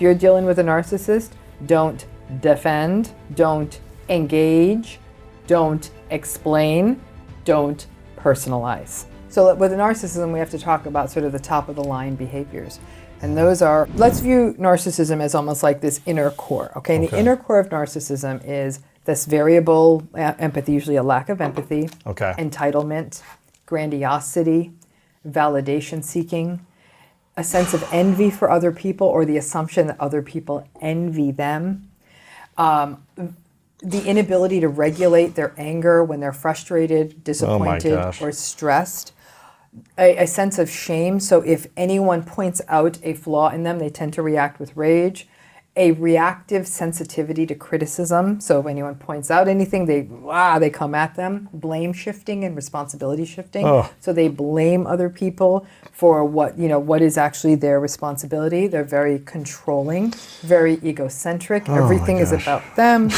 you're dealing with a narcissist, don't defend, don't engage, don't explain, don't personalize. So with narcissism, we have to talk about sort of the top of the line behaviors. And those are, let's view narcissism as almost like this inner core, okay? And the inner core of narcissism is this variable empathy, usually a lack of empathy, entitlement, grandiosity, validation seeking, a sense of envy for other people or the assumption that other people envy them, the inability to regulate their anger when they're frustrated, disappointed, or stressed, a sense of shame. So if anyone points out a flaw in them, they tend to react with rage, a reactive sensitivity to criticism. So if anyone points out anything, they come at them. Blame shifting and responsibility shifting. So they blame other people for what is actually their responsibility. They're very controlling, very egocentric. Everything is about them.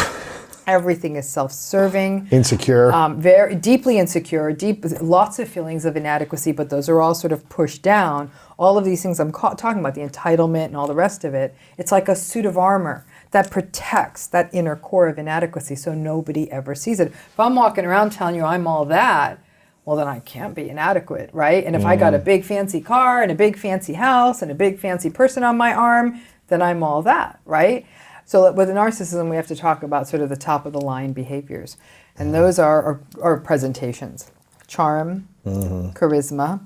Everything is self-serving. Insecure. Very deeply insecure, lots of feelings of inadequacy, but those are all sort of pushed down. All of these things I'm talking about, the entitlement and all the rest of it, it's like a suit of armor that protects that inner core of inadequacy so nobody ever sees it. If I'm walking around telling you I'm all that, well, then I can't be inadequate, right? And if I got a big fancy car and a big fancy house and a big fancy person on my arm, then I'm all that, right? So with narcissism, we have to talk about sort of the top of the line behaviors. And those are presentations: charm, charisma,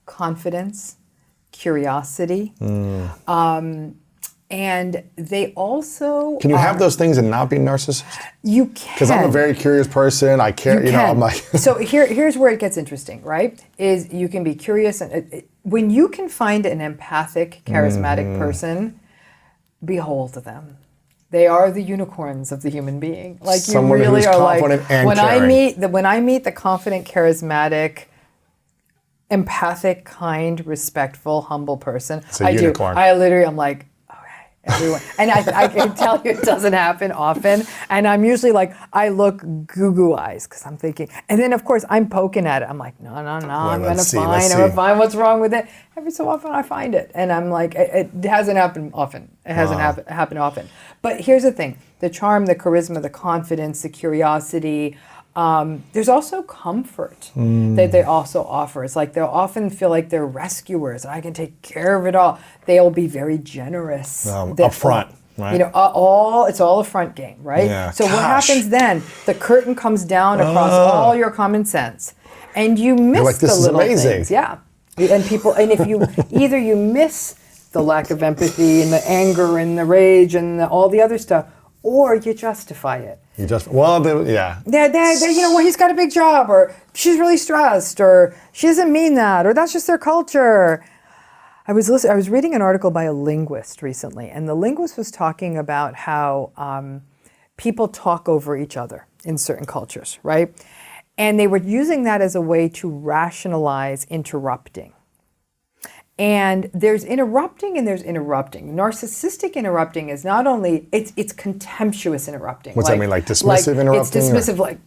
confidence, curiosity. And they also Can you have those things and not be narcissist? You can. Because I'm a very curious person. I care, I'm like... So here's where it gets interesting, right? Is you can be curious. And when you can find an empathic, charismatic person, behold them. They are the unicorns of the human being. Like someone you really who's are confident like and when caring. I meet the confident, charismatic, empathic, kind, respectful, humble person. It's a unicorn. I'm like, okay, everyone. And I can tell you it doesn't happen often. And I'm usually like, I look goo eyes because I'm thinking, and then of course I'm poking at it. I'm like, no, I'm gonna find what's wrong with it. Every so often I find it, and I'm like, it hasn't happened often. It hasn't happened often. But here's the thing: the charm, the charisma, the confidence, the curiosity. There's also comfort that they also offer. It's like they'll often feel like they're rescuers, and I can take care of it all. They'll be very generous up front. Right. It's all a front game, right? Yeah. So what happens then? The curtain comes down across all your common sense, and you miss the little things. Yeah. And if you either you miss the lack of empathy and the anger and the rage and all the other stuff, or you justify it. He's got a big job, or she's really stressed, or she doesn't mean that, or that's just their culture. I was reading an article by a linguist recently, and the linguist was talking about how people talk over each other in certain cultures, right? And they were using that as a way to rationalize interrupting. And there's interrupting and there's interrupting. Narcissistic interrupting is not only, it's contemptuous interrupting. What's that mean, like dismissive interrupting? It's dismissive,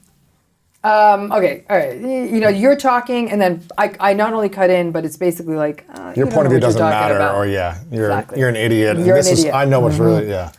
okay, all right. You're talking, and then I not only cut in, but it's basically like, your point of view doesn't matter, or you're an idiot. You're an idiot. I know what's really, Yeah.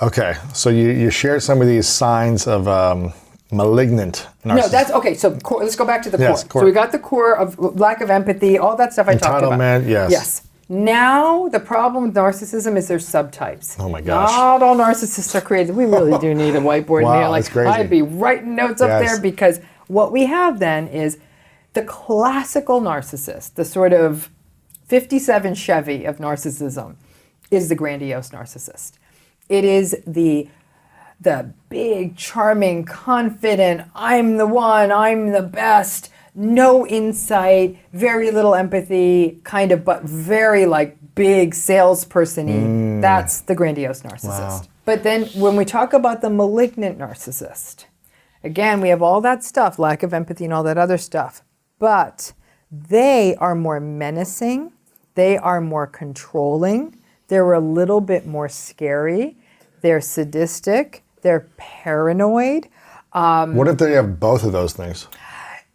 Okay, so you shared some of these signs of malignant narcissism. No, that's okay. So let's go back to the core. Core. So we got the core of lack of empathy, all that stuff I talked about. Entitlement, yes. Yes. Now the problem with narcissism is there's subtypes. Oh my gosh. Not all narcissists are created. We really do need a whiteboard in here. That's crazy. I'd be writing notes up there, because what we have then is the classical narcissist, the sort of 57 Chevy of narcissism, is the grandiose narcissist. It is the big, charming, confident, I'm the one, I'm the best, no insight, very little empathy, kind of, but very big salesperson-y. That's the grandiose narcissist. Wow. But then when we talk about the malignant narcissist, again, we have all that stuff, lack of empathy and all that other stuff, but they are more menacing, they are more controlling, they're a little bit more scary, they're sadistic, they're paranoid. What if they have both of those things?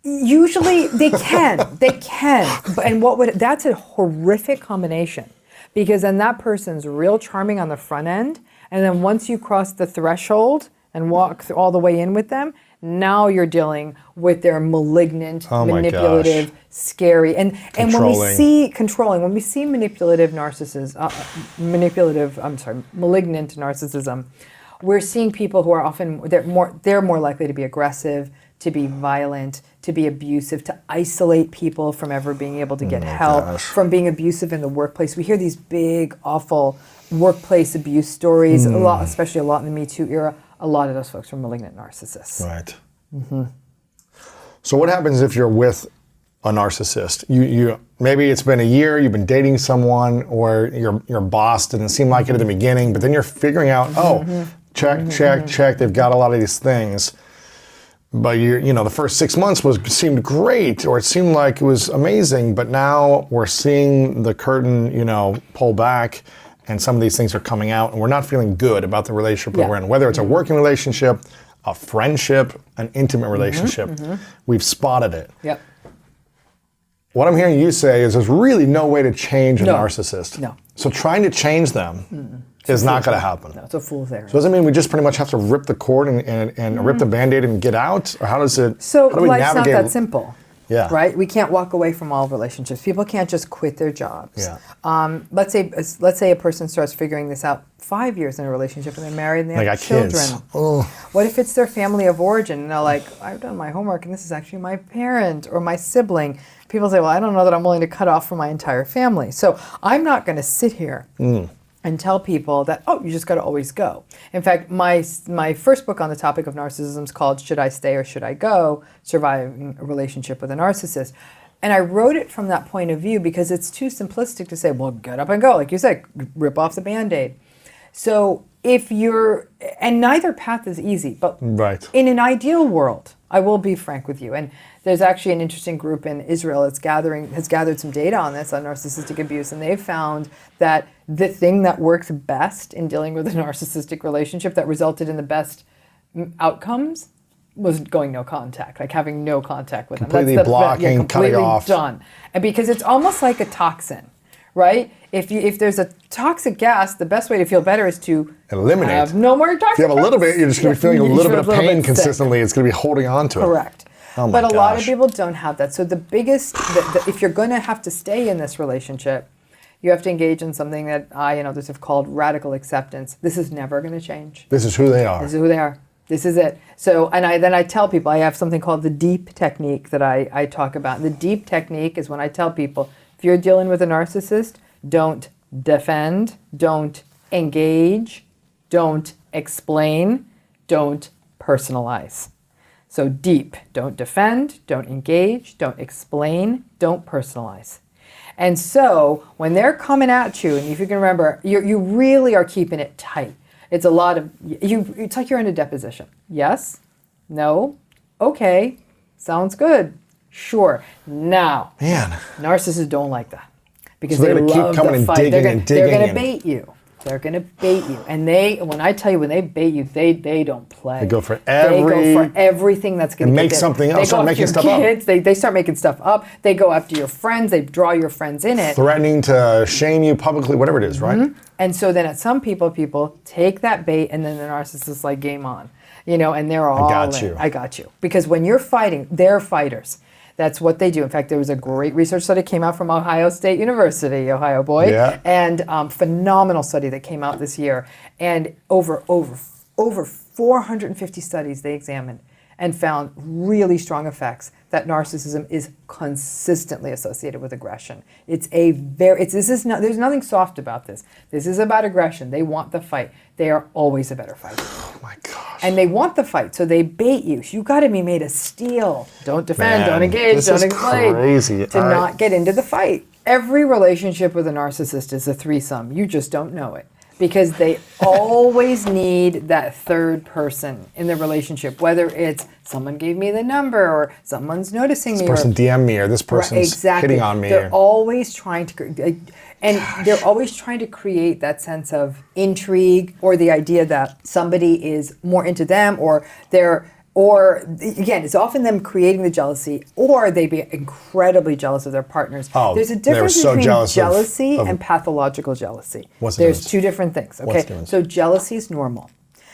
Usually they can. And that's a horrific combination, Because then that person's real charming on the front end, and then once you cross the threshold and walk all the way in with them, now you're dealing with their malignant, manipulative, scary, and when we see when we see malignant narcissism, we're seeing people who are often they're more likely to be aggressive, to be violent, to be abusive, to isolate people from ever being able to get help, from being abusive in the workplace. We hear these big, awful workplace abuse stories, especially a lot in the Me Too era. A lot of those folks are malignant narcissists. Right. Mm-hmm. So what happens if you're with a narcissist? You maybe it's been a year, you've been dating someone, or your boss didn't seem like it at the beginning, but then you're figuring out, check, they've got a lot of these things. But the first 6 months seemed great, or it seemed like it was amazing, but now we're seeing the curtain, pull back, and some of these things are coming out, and we're not feeling good about the relationship that we're in, whether it's a working relationship, a friendship, an intimate relationship. We've spotted it. Yep. What I'm hearing you say is there's really no way to change a narcissist. No. So trying to change them is not going to happen. No, it's a fool's errand. So does it mean we just pretty much have to rip the cord and rip the Band-Aid and get out? Or how do we life's navigate? Not that simple. Yeah. Right? We can't walk away from all relationships. People can't just quit their jobs. Yeah. Let's say a person starts figuring this out 5 years in a relationship and they're married and they have children. Kids. Oh. What if it's their family of origin and they're like, I've done my homework and this is actually my parent or my sibling. People say, well, I don't know that I'm willing to cut off from my entire family. So I'm not going to sit here and tell people that, you just got to always go. In fact, my first book on the topic of narcissism is called Should I Stay or Should I Go? Surviving a Relationship with a Narcissist. And I wrote it from that point of view because it's too simplistic to say, well, get up and go. Like you said, rip off the Band-Aid. So and neither path is easy, but in an ideal world, I will be frank with you, and there's actually an interesting group in Israel that's has gathered some data on this, on narcissistic abuse, and they've found that the thing that works best in dealing with a narcissistic relationship that resulted in the best outcomes was going no contact, like having no contact with them. Completely blocking, cutting off. Done. And because it's almost like a toxin, right? If there's a toxic gas, the best way to feel better is to eliminate. Have no more toxic If you have a little bit, you're just going to be feeling a little bit of pain sick. consistently. It's going to be holding on to it. Correct. Oh my but a gosh. lot of people don't have that. So the biggest, if you're going to have to stay in this relationship, you have to engage in something that I and others have called radical acceptance. This is never going to change. This is who they are. This is who they are. This is it. So, and then I tell people, I have something called the deep technique that I talk about. And the deep technique is when I tell people, if you're dealing with a narcissist, don't defend, don't engage, don't explain, don't personalize. So deep, don't defend, don't engage, don't explain, don't personalize. And so when they're coming at you, and if you can remember, you really are keeping it tight. It's a lot of, it's like you're in a deposition. Yes, no, okay, sounds good, sure. Now, narcissists don't like that. Because they love the fight. They're going to bait you. They're going to bait you. And when they bait you, they don't play. They go for everything that's going to make something else. Start making stuff up. They start making stuff up. They go after your friends. They draw your friends in it. Threatening to shame you publicly, whatever it is, right? And so then at some people take that bait and then the narcissist is like, game on. And they're all I got you. Because when you're fighting, they're fighters. That's what they do. In fact, there was a great research study that came out from Ohio State University, Ohio boy, and phenomenal study that came out this year. And over 450 studies they examined and found really strong effects that narcissism is consistently associated with aggression. There's nothing soft about this. This is about aggression. They want the fight. They are always a better fighter. Oh my gosh. And they want the fight, so they bait you. You got to be made of steel. Don't defend, don't engage, don't explain. Crazy. To not get into the fight. Every relationship with a narcissist is a threesome. You just don't know it. Because they always need that third person in the relationship, whether it's someone gave me the number or someone's noticing me. This person DM'd me or this person's hitting on me. They're always trying to, they're always trying to create that sense of intrigue or the idea that somebody is more into them or they're Or again, it's often them creating the jealousy, or they be incredibly jealous of their partners. Oh, there's a difference so between jealous jealousy of and pathological jealousy. What's the There's difference? two different things. What's the Okay, difference? so jealousy is normal.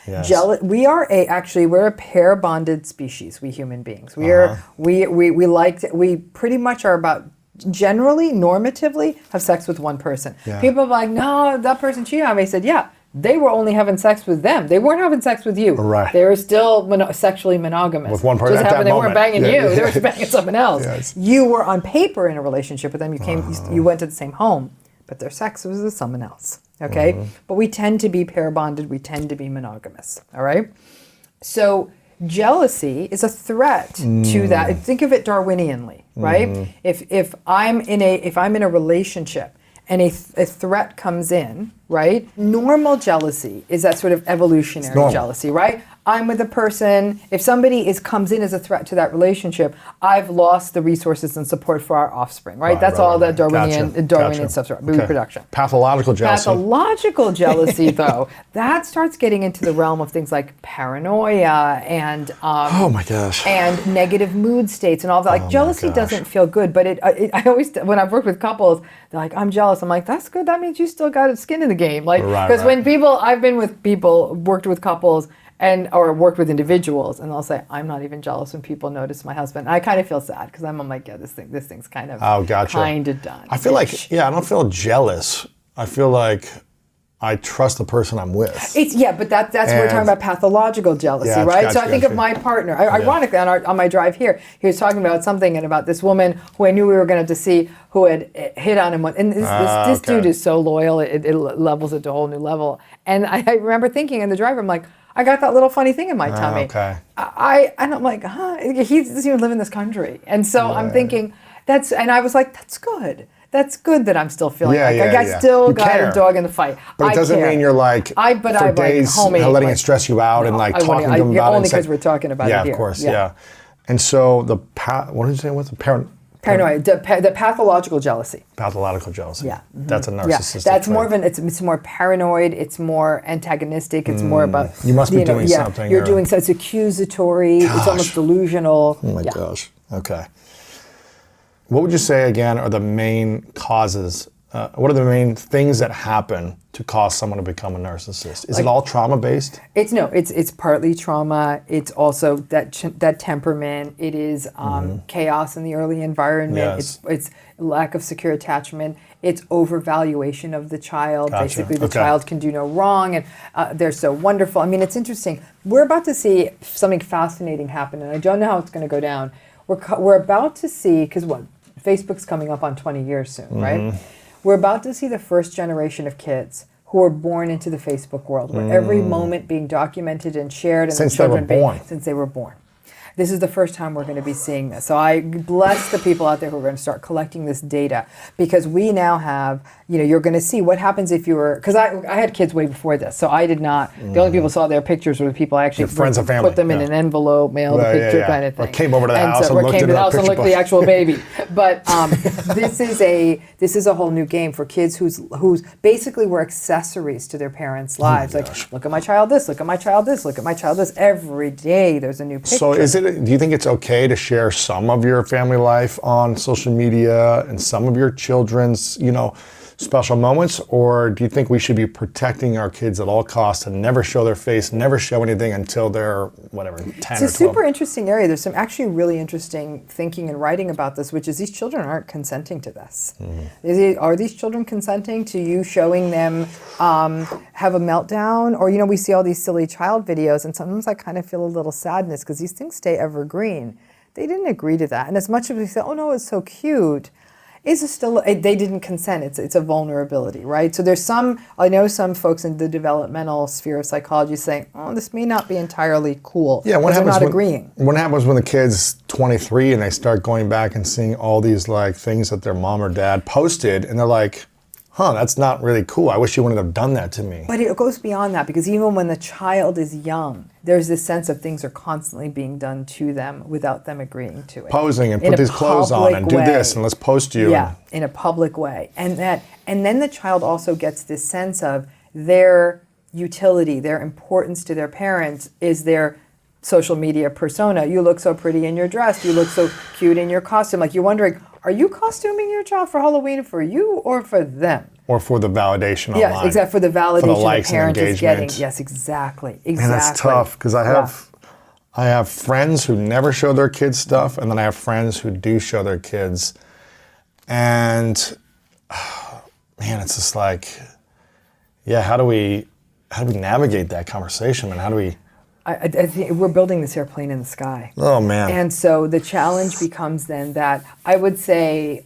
Yes. We're a pair bonded species. We human beings. We pretty much are about. Generally, normatively, have sex with one person. Yeah. People are like, no, that person cheated on me. I said, yeah, they were only having sex with them. They weren't having sex with you. Right. They were still sexually monogamous. With one person Just at happened that they weren't moment. banging you. They were banging someone else. Yes. You were on paper in a relationship with them. You went to the same home, but their sex was with someone else. Okay? But we tend to be pair bonded. We tend to be monogamous. All right? So jealousy is a threat to that. Think of it Darwinianly, right? If I'm in a relationship and a threat comes in, right? Normal jealousy is that sort of evolutionary jealousy, right? I'm with a person. If somebody comes in as a threat to that relationship, I've lost the resources and support for our offspring, right? That's all that Darwinian stuff, reproduction. Pathological jealousy. Pathological jealousy, though, that starts getting into the realm of things like paranoia and oh my gosh, and negative mood states and all that. Like jealousy doesn't feel good, but I always, when I've worked with couples, they're like, "I'm jealous." I'm like, "That's good. That means you still got skin in the game." Like, because when I've been with people, worked with couples. Or worked with individuals, and they'll say, "I'm not even jealous when people notice my husband." I kind of feel sad because I'm like, "Yeah, this thing's kind of kind of done." I feel like, I don't feel jealous. I feel like I trust the person I'm with. But that's what we're talking about, pathological jealousy, right? So I think of my partner. Ironically, on my drive here, he was talking about something and about this woman who I knew we were going to see who had hit on him. And this dude is so loyal; it levels it to a whole new level. And I remember thinking in the drive, I'm like, I got that little funny thing in my tummy. Okay. And I'm like, he doesn't even live in this country. And so I'm thinking, and I was like, that's good. That's good that I'm still feeling I still got a dog in the fight. But it doesn't mean you're like, for days, letting it stress you out and like talking to them about it. Only because we're talking about it here. Yeah, of course, yeah. And so what did you say? What's the paranoia, the pathological jealousy. Pathological jealousy. Yeah. That's a narcissistic That's trait. more of it's more paranoid, it's more antagonistic, it's more about... You must be doing something. You're doing so, it's accusatory, it's almost delusional. Oh my gosh. Okay. What would you say again are the main causes? What are the main things that happen to cause someone to become a narcissist? Is it all trauma based? It's partly trauma. It's also that temperament. It is chaos in the early environment. Yes. It's lack of secure attachment. It's overvaluation of the child. Gotcha. Basically, the child can do no wrong, and they're so wonderful. I mean, it's interesting. We're about to see something fascinating happen, and I don't know how it's going to go down. We're about to see, because Facebook's coming up on 20 years soon, right? We're about to see the first generation of kids who are born into the Facebook world, where every moment being documented and shared, and since they were born. Since they were born. This is the first time we're going to be seeing this. So I bless the people out there who are going to start collecting this data, because we now have, you're going to see what happens if you were, because I had kids way before this, so I did not, the only people who saw their pictures were the people I actually friends and family. Put them in an envelope, mailed a picture kind of thing. Or came over to the house and looked at the actual baby. But this is a whole new game for kids who's basically were accessories to their parents' lives. Like, look at my child this, look at my child this, look at my child this. Every day there's a new picture. So do you think it's okay to share some of your family life on social media and some of your children's, special moments? Or do you think we should be protecting our kids at all costs and never show their face, never show anything until they're, 10 or 12? It's a super interesting area. There's some actually really interesting thinking and writing about this, which is these children aren't consenting to this. Are these children consenting to you showing them have a meltdown? Or, we see all these silly child videos, and sometimes I kind of feel a little sadness because these things stay evergreen. They didn't agree to that. And as much as we say, oh no, it's so cute, they didn't consent. It's a vulnerability, right? So I know some folks in the developmental sphere of psychology saying, oh, this may not be entirely cool. Yeah, they're not agreeing. What happens when the kid's 23 and they start going back and seeing all these things that their mom or dad posted, and they're like, that's not really cool. I wish you wouldn't have done that to me. But it goes beyond that, because even when the child is young, there's this sense of things are constantly being done to them without them agreeing to it. Posing and put these clothes on and do this and let's post you. Yeah, in a public way. And then the child also gets this sense of their utility, their importance to their parents is their social media persona. You look so pretty in your dress. You look so cute in your costume. Like you're wondering, are you costuming your child for Halloween for you or for them? Or for the validation online. Yes, exactly. For the validation likes the parent and is getting. Yes, exactly. And that's tough because I have friends who never show their kids stuff, and then I have friends who do show their kids. And man, it's just like, yeah, how do we navigate that conversation, and how do we? I think we're building this airplane in the sky. Oh man! And so the challenge becomes then that I would say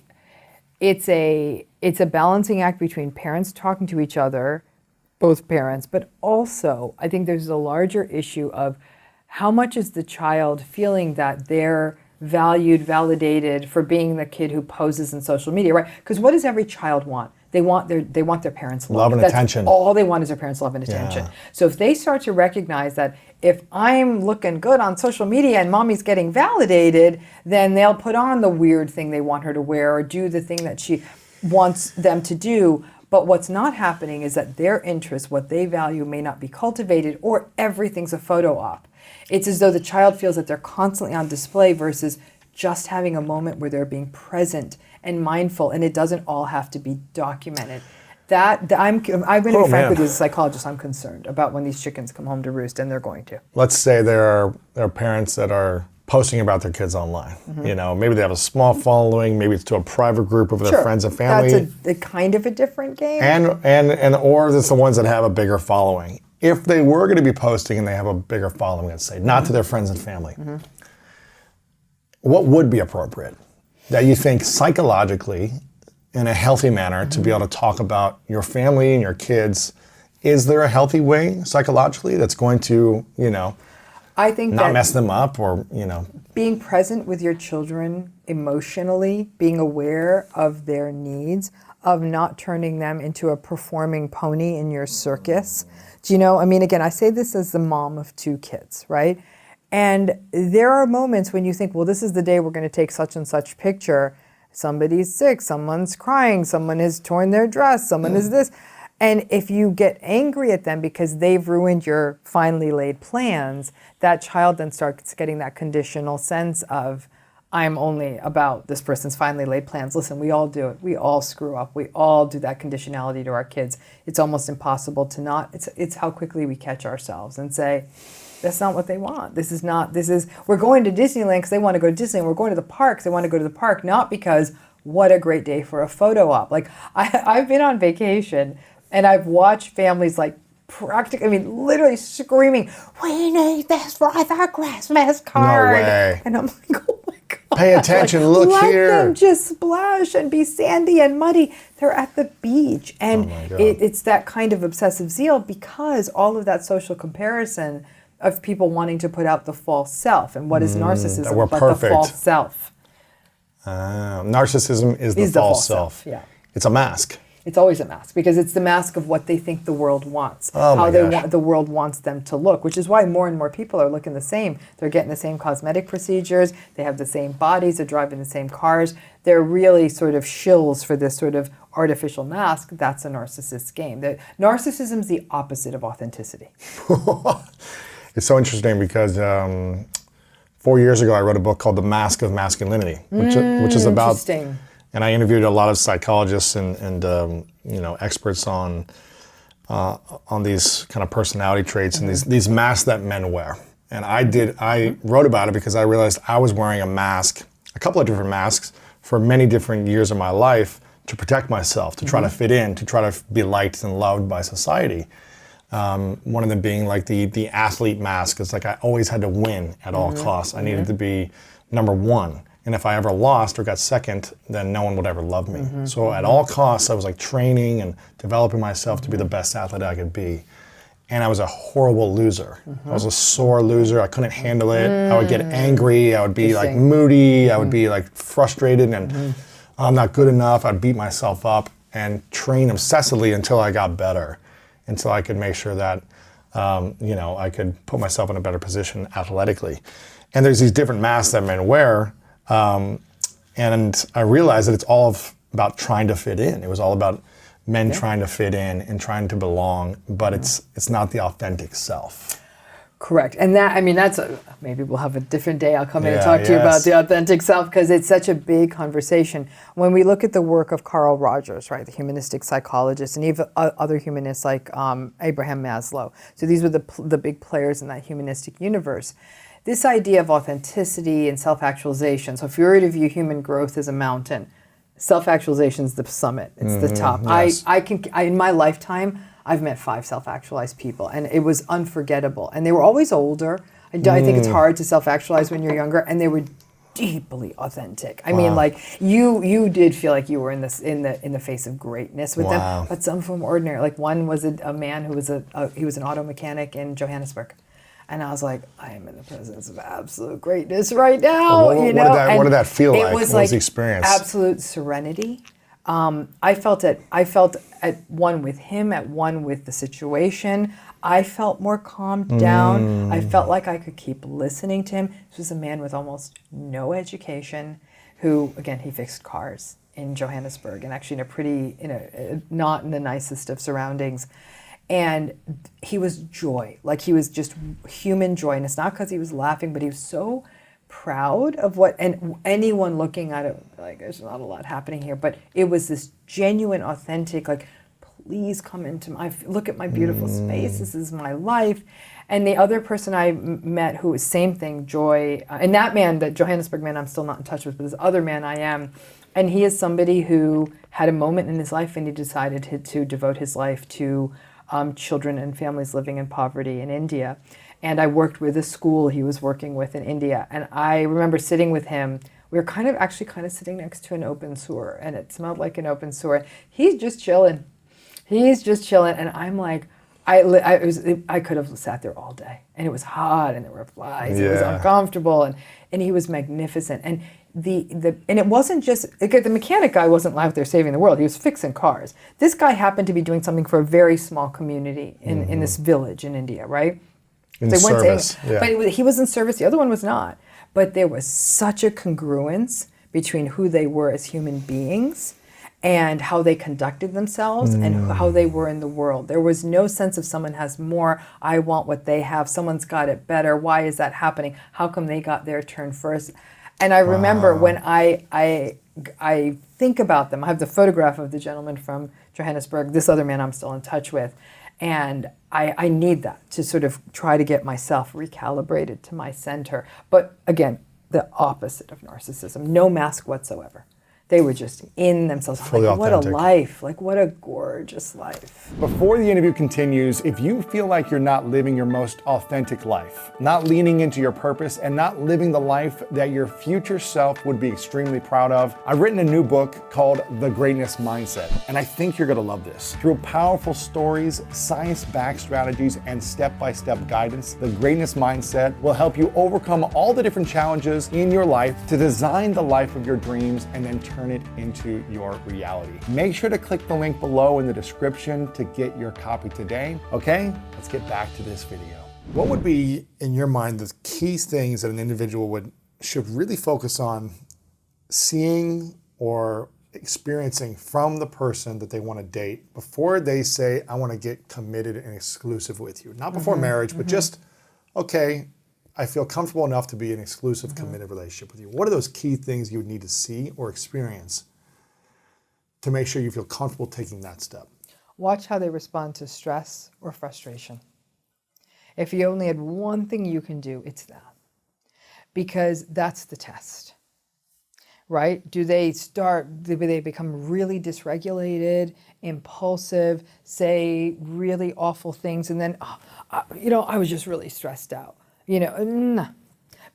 it's a balancing act between parents talking to each other, both parents, but also I think there's a larger issue of how much is the child feeling that they're valued, validated for being the kid who poses in social media, right? Because what does every child want? They want their parents' love. And attention. All they want is their parents' love and attention. Yeah. So if they start to recognize that if I'm looking good on social media and mommy's getting validated, then they'll put on the weird thing they want her to wear or do the thing that she wants them to do. But what's not happening is that their interests, what they value, may not be cultivated, or everything's a photo op. It's as though the child feels that they're constantly on display versus just having a moment where they're being present and mindful, and it doesn't all have to be documented. I've been frank with you as a psychologist. I'm concerned about when these chickens come home to roost, and they're going to. Let's say there are parents that are posting about their kids online. Mm-hmm. You know, maybe they have a small following. Maybe it's to a private group of their friends and family. That's a kind of a different game. And or it's the ones that have a bigger following. If they were going to be posting and they have a bigger following, let's say, not to their friends and family, what would be appropriate that you think psychologically, in a healthy manner, to be able to talk about your family and your kids? Is there a healthy way psychologically that's going to, I think not mess them up, or, being present with your children emotionally, being aware of their needs, of not turning them into a performing pony in your circus. Do you know, again, I say this as the mom of 2 kids, right? And there are moments when you think, well, this is the day we're going to take such and such picture. Somebody's sick, someone's crying, someone has torn their dress, someone is this. And if you get angry at them because they've ruined your finely laid plans, that child then starts getting that conditional sense of, I'm only about this person's finely laid plans. Listen, we all do it. We all screw up. We all do that conditionality to our kids. It's almost impossible to not. It's how quickly we catch ourselves and say, that's not what they want. We're going to Disneyland because they want to go to Disneyland. We're going to the parks. They want to go to the park, not because what a great day for a photo op. Like I've been on vacation and I've watched families like literally screaming, we need this for the Christmas card. No way. And I'm like, oh my God. Pay attention, look here. Let them just splash and be sandy and muddy. They're at the beach. And it's that kind of obsessive zeal because all of that social comparison of people wanting to put out the false self. And what is narcissism but perfect. The false self? Narcissism is the false self. Yeah. It's a mask. It's always a mask because it's the mask of what they think the world wants, the world wants them to look, which is why more and more people are looking the same. They're getting the same cosmetic procedures. They have the same bodies. They're driving the same cars. They're really sort of shills for this sort of artificial mask. That's a narcissist's game. Narcissism is the opposite of authenticity. It's so interesting because 4 years ago I wrote a book called The Mask of Masculinity, which is about. Interesting. And I interviewed a lot of psychologists and experts on these kind of personality traits and these masks that men wear. And I wrote about it because I realized I was wearing a couple of different masks for many different years of my life to protect myself, to try to fit in, to try to be liked and loved by society. One of them being like the athlete mask. It's like I always had to win at all costs. I needed to be number one. And if I ever lost or got second, then no one would ever love me. So at all costs, I was like training and developing myself to be the best athlete I could be. And I was a horrible loser. I was a sore loser. I couldn't handle it. I would get angry. I would be like moody. I would be like frustrated and I'm not good enough. I'd beat myself up and train obsessively until I got better, until I could make sure that I could put myself in a better position athletically. And there's these different masks that men wear. And I realized that it's all about trying to fit in. It was all about men trying to fit in and trying to belong, but it's not the authentic self. Correct. And that, I mean, maybe we'll have a different day. I'll come in and talk to you about the authentic self, because it's such a big conversation. When we look at the work of Carl Rogers, right, the humanistic psychologist, and even other humanists like Abraham Maslow. So these were the big players in that humanistic universe. This idea of authenticity and self-actualization. So if you were to view human growth as a mountain, self-actualization is the summit. It's the top. Yes. In my lifetime, I've met 5 self-actualized people, and it was unforgettable. And they were always older. I think it's hard to self-actualize when you're younger, and they were deeply authentic. I mean, like you did feel like you were in the face of greatness with them, but some of them were ordinary. Like one was a man who was he was an auto mechanic in Johannesburg. And I was like, I am in the presence of absolute greatness right now. What did that feel like? What was the experience? Absolute serenity. I felt at one with him, at one with the situation. I felt more calmed down. I felt like I could keep listening to him. This was a man with almost no education, who, again, he fixed cars in Johannesburg, and actually not in the nicest of surroundings. And he was joy, like he was just human joy. And it's not because he was laughing, but he was so proud of and anyone looking at it, like, there's not a lot happening here, but it was this genuine, authentic, like, please come look at my beautiful space, this is my life. And the other person I met who was same thing, joy, and that man, the Johannesburg man, I'm still not in touch with, but this other man I am. And he is somebody who had a moment in his life and he decided to devote his life to children and families living in poverty in India. And I worked with a school he was working with in India. And I remember sitting with him. We were kind of sitting next to an open sewer, and it smelled like an open sewer. He's just chilling. And I'm like, I could have sat there all day. And it was hot, and there were flies. It was uncomfortable, and he was magnificent. And and it wasn't just, the mechanic guy wasn't out there saving the world. He was fixing cars. This guy happened to be doing something for a very small community in this village in India, right? In service, But he was in service. The other one was not. But there was such a congruence between who they were as human beings and how they conducted themselves and how they were in the world. There was no sense of someone has more, I want what they have, someone's got it better, why is that happening? How come they got their turn first? And I remember when I think about them, I have the photograph of the gentleman from Johannesburg, this other man I'm still in touch with, and I need that to sort of try to get myself recalibrated to my center. But again, the opposite of narcissism, no mask whatsoever. They were just in themselves. Fully like, what authentic. a life. Like, what a gorgeous life. Before the interview continues, if you feel like you're not living your most authentic life, not leaning into your purpose, and not living the life that your future self would be extremely proud of, I've written a new book called The Greatness Mindset, and I think you're gonna love this. Through powerful stories, science-backed strategies, and step-by-step guidance, The Greatness Mindset will help you overcome all the different challenges in your life to design the life of your dreams and then turn it into your reality. Make sure to click the link below in the description to get your copy today. Okay, let's get back to this video. What would be, in your mind, the key things that an individual should really focus on seeing or experiencing from the person that they want to date before they say, I want to get committed and exclusive with you? Not before marriage, but just, okay, I feel comfortable enough to be an exclusive, committed relationship with you. What are those key things you would need to see or experience to make sure you feel comfortable taking that step? Watch how they respond to stress or frustration. If you only had one thing you can do, it's that. Because that's the test, right? Do they become really dysregulated, impulsive, say really awful things, and then, I was just really stressed out. No.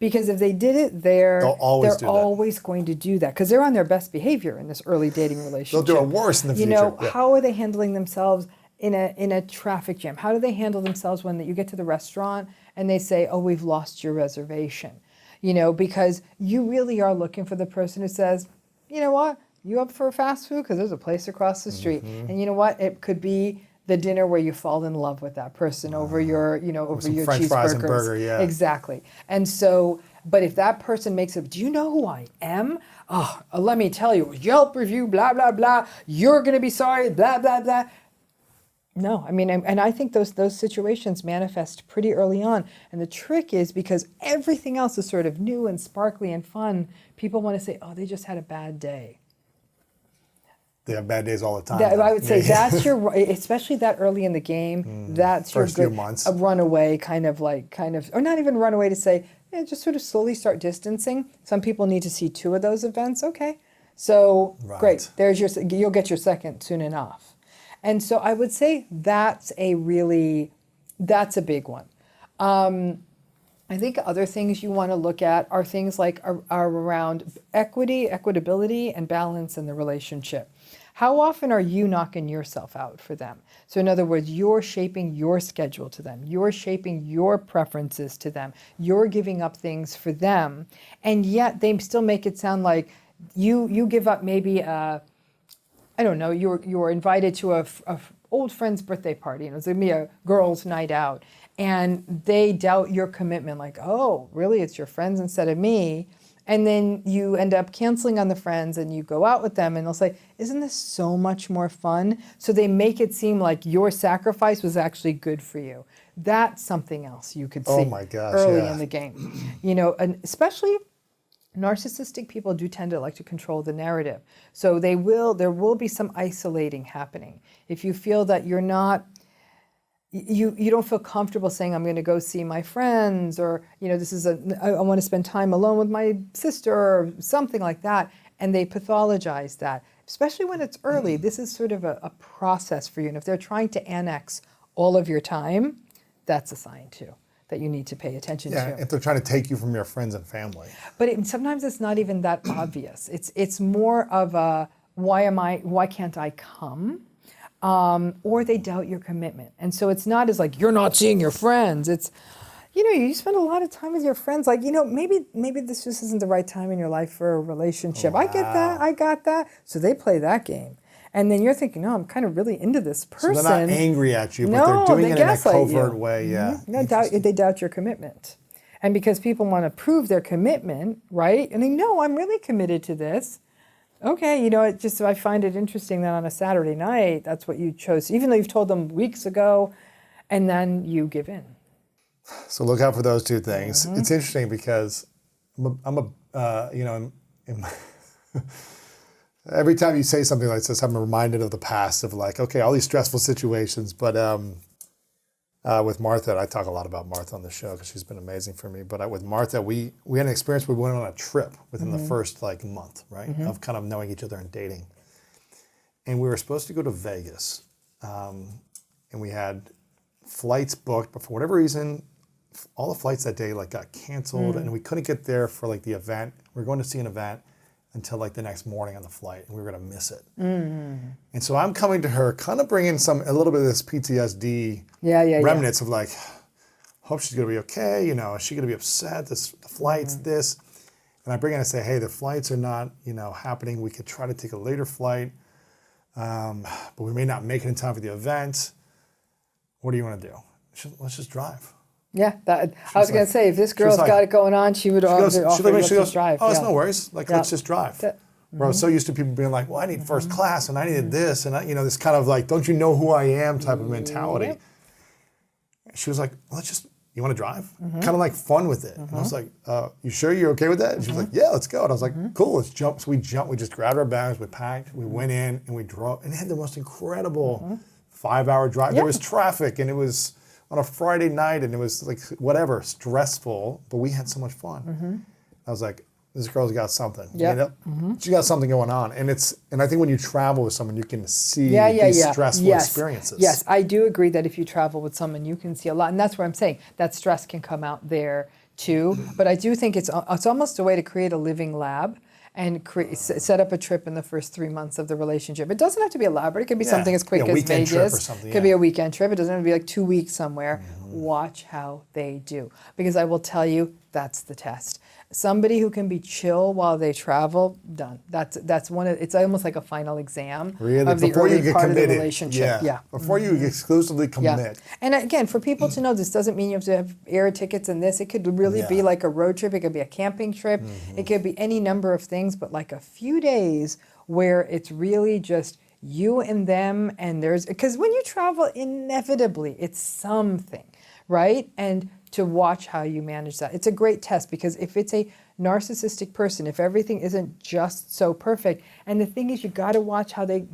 Because if they did it, they're always going to do that because they're on their best behavior in this early dating relationship. They'll do it worse in the future. How are they handling themselves in a traffic jam? How do they handle themselves when you get to the restaurant and they say, oh, we've lost your reservation? Because you really are looking for the person who says, you know what, you up for fast food? Because there's a place across the street. And you know what, it could be the dinner where you fall in love with that person over your, over your French cheeseburgers. Fries and burger, yeah. Exactly. And so, but if that person makes it, do you know who I am? Oh, let me tell you, Yelp review, blah, blah, blah. You're going to be sorry, blah, blah, blah. No, I mean, and I think those situations manifest pretty early on. And the trick is because everything else is sort of new and sparkly and fun, people want to say, oh, they just had a bad day. They have bad days all the time. I would say that's your, especially that early in the game, that's First your few months. a runaway kind of, or not even runaway to say, yeah, just sort of slowly start distancing. Some people need to see 2 of those events. Okay, so great, you'll get your second soon enough. And so I would say that's a big one. I think other things you want to look at are things like are around equity, equitability, and balance in the relationship. How often are you knocking yourself out for them? So in other words, you're shaping your schedule to them. You're shaping your preferences to them. You're giving up things for them. And yet they still make it sound like you give up maybe I don't know, you're invited to a old friend's birthday party, and it's going to be a girls' night out, and they doubt your commitment, like, oh, really, it's your friends instead of me, and then you end up canceling on the friends, and you go out with them, and they'll say, isn't this so much more fun? So they make it seem like your sacrifice was actually good for you. That's something else you could see early in the game. You know, and especially narcissistic people do tend to like to control the narrative. So there will be some isolating happening. If you feel that you're not, you don't feel comfortable saying, I'm going to go see my friends, or, you know, I want to spend time alone with my sister, or something like that, and they pathologize that, especially when it's early. This is sort of a process for you. And if they're trying to annex all of your time, that's a sign too that you need to pay attention to. Yeah, if they're trying to take you from your friends and family. But sometimes it's not even that obvious. It's more of a, why can't I come? Or they doubt your commitment. And so it's not as like, you're not seeing your friends. It's, you know, you spend a lot of time with your friends. Like, you know, maybe this just isn't the right time in your life for a relationship. Wow. I get that, I got that. So they play that game. And then you're thinking, no, I'm kind of really into this person. So they're not angry at you, but they're doing it in a covert way. Yeah. Mm-hmm. They doubt your commitment. And because people want to prove their commitment, right? And they know, I'm really committed to this. Okay, you know, I find it interesting that on a Saturday night, that's what you chose, even though you've told them weeks ago, and then you give in. So look out for those 2 things. Mm-hmm. It's interesting because every time you say something like this, I'm reminded of the past of like, okay, all these stressful situations. But with Martha, I talk a lot about Martha on the show because she's been amazing for me. But with Martha, we had an experience where we went on a trip within the first month, right, of kind of knowing each other and dating. And we were supposed to go to Vegas, and we had flights booked, but for whatever reason, all the flights that day got canceled, and we couldn't get there for the event. We were going to see an event until the next morning on the flight, and we were going to miss it. Mm-hmm. And so I'm coming to her, kind of bringing a little bit of this PTSD remnants of hope she's going to be okay. You know, is she going to be upset? The flights, this. And I bring in and say, hey, the flights are not, happening. We could try to take a later flight, but we may not make it in time for the event. What do you want to do? Let's just drive. Yeah, I was going to say, if this girl's got it going on, she would offer to drive. Oh, it's no worries. Let's just drive. Where I was so used to people being like, well, I need first class, and I needed this, and this kind of don't you know who I am type of mentality. Yep. She was like, you want to drive? Kind of fun with it. And I was like, you sure you're okay with that? And she was like, yeah, let's go. And I was like, cool, let's jump. So we jumped, we just grabbed our bags, we packed, we went in, and we drove, and it had the most incredible 5-hour drive. There was traffic, and it was on a Friday night, and it was whatever, stressful, but we had so much fun. I was like, this girl's got something. Yep. She got something going on. And I think when you travel with someone, you can see these stressful experiences. Yes, I do agree that if you travel with someone, you can see a lot. And that's where I'm saying that stress can come out there too. But I do think it's almost a way to create a living lab and set up a trip in the first 3 months of the relationship. It doesn't have to be elaborate. It could be something as quick as Vegas. It could be a weekend trip. It doesn't have to be 2 weeks somewhere. Watch how they do. Because I will tell you, that's the test. Somebody who can be chill while they travel, done. That's one of, it's almost like a final exam of the early part of the relationship. Before you exclusively commit. And again, for people to know, this doesn't mean you have to have air tickets and this. It could really be like a road trip. It could be a camping trip. It could be any number of things, but a few days where it's really just you and them, and because when you travel, inevitably, it's something, right? And to watch how you manage that. It's a great test, because if it's a narcissistic person, if everything isn't just so perfect, and the thing is, you got to watch how they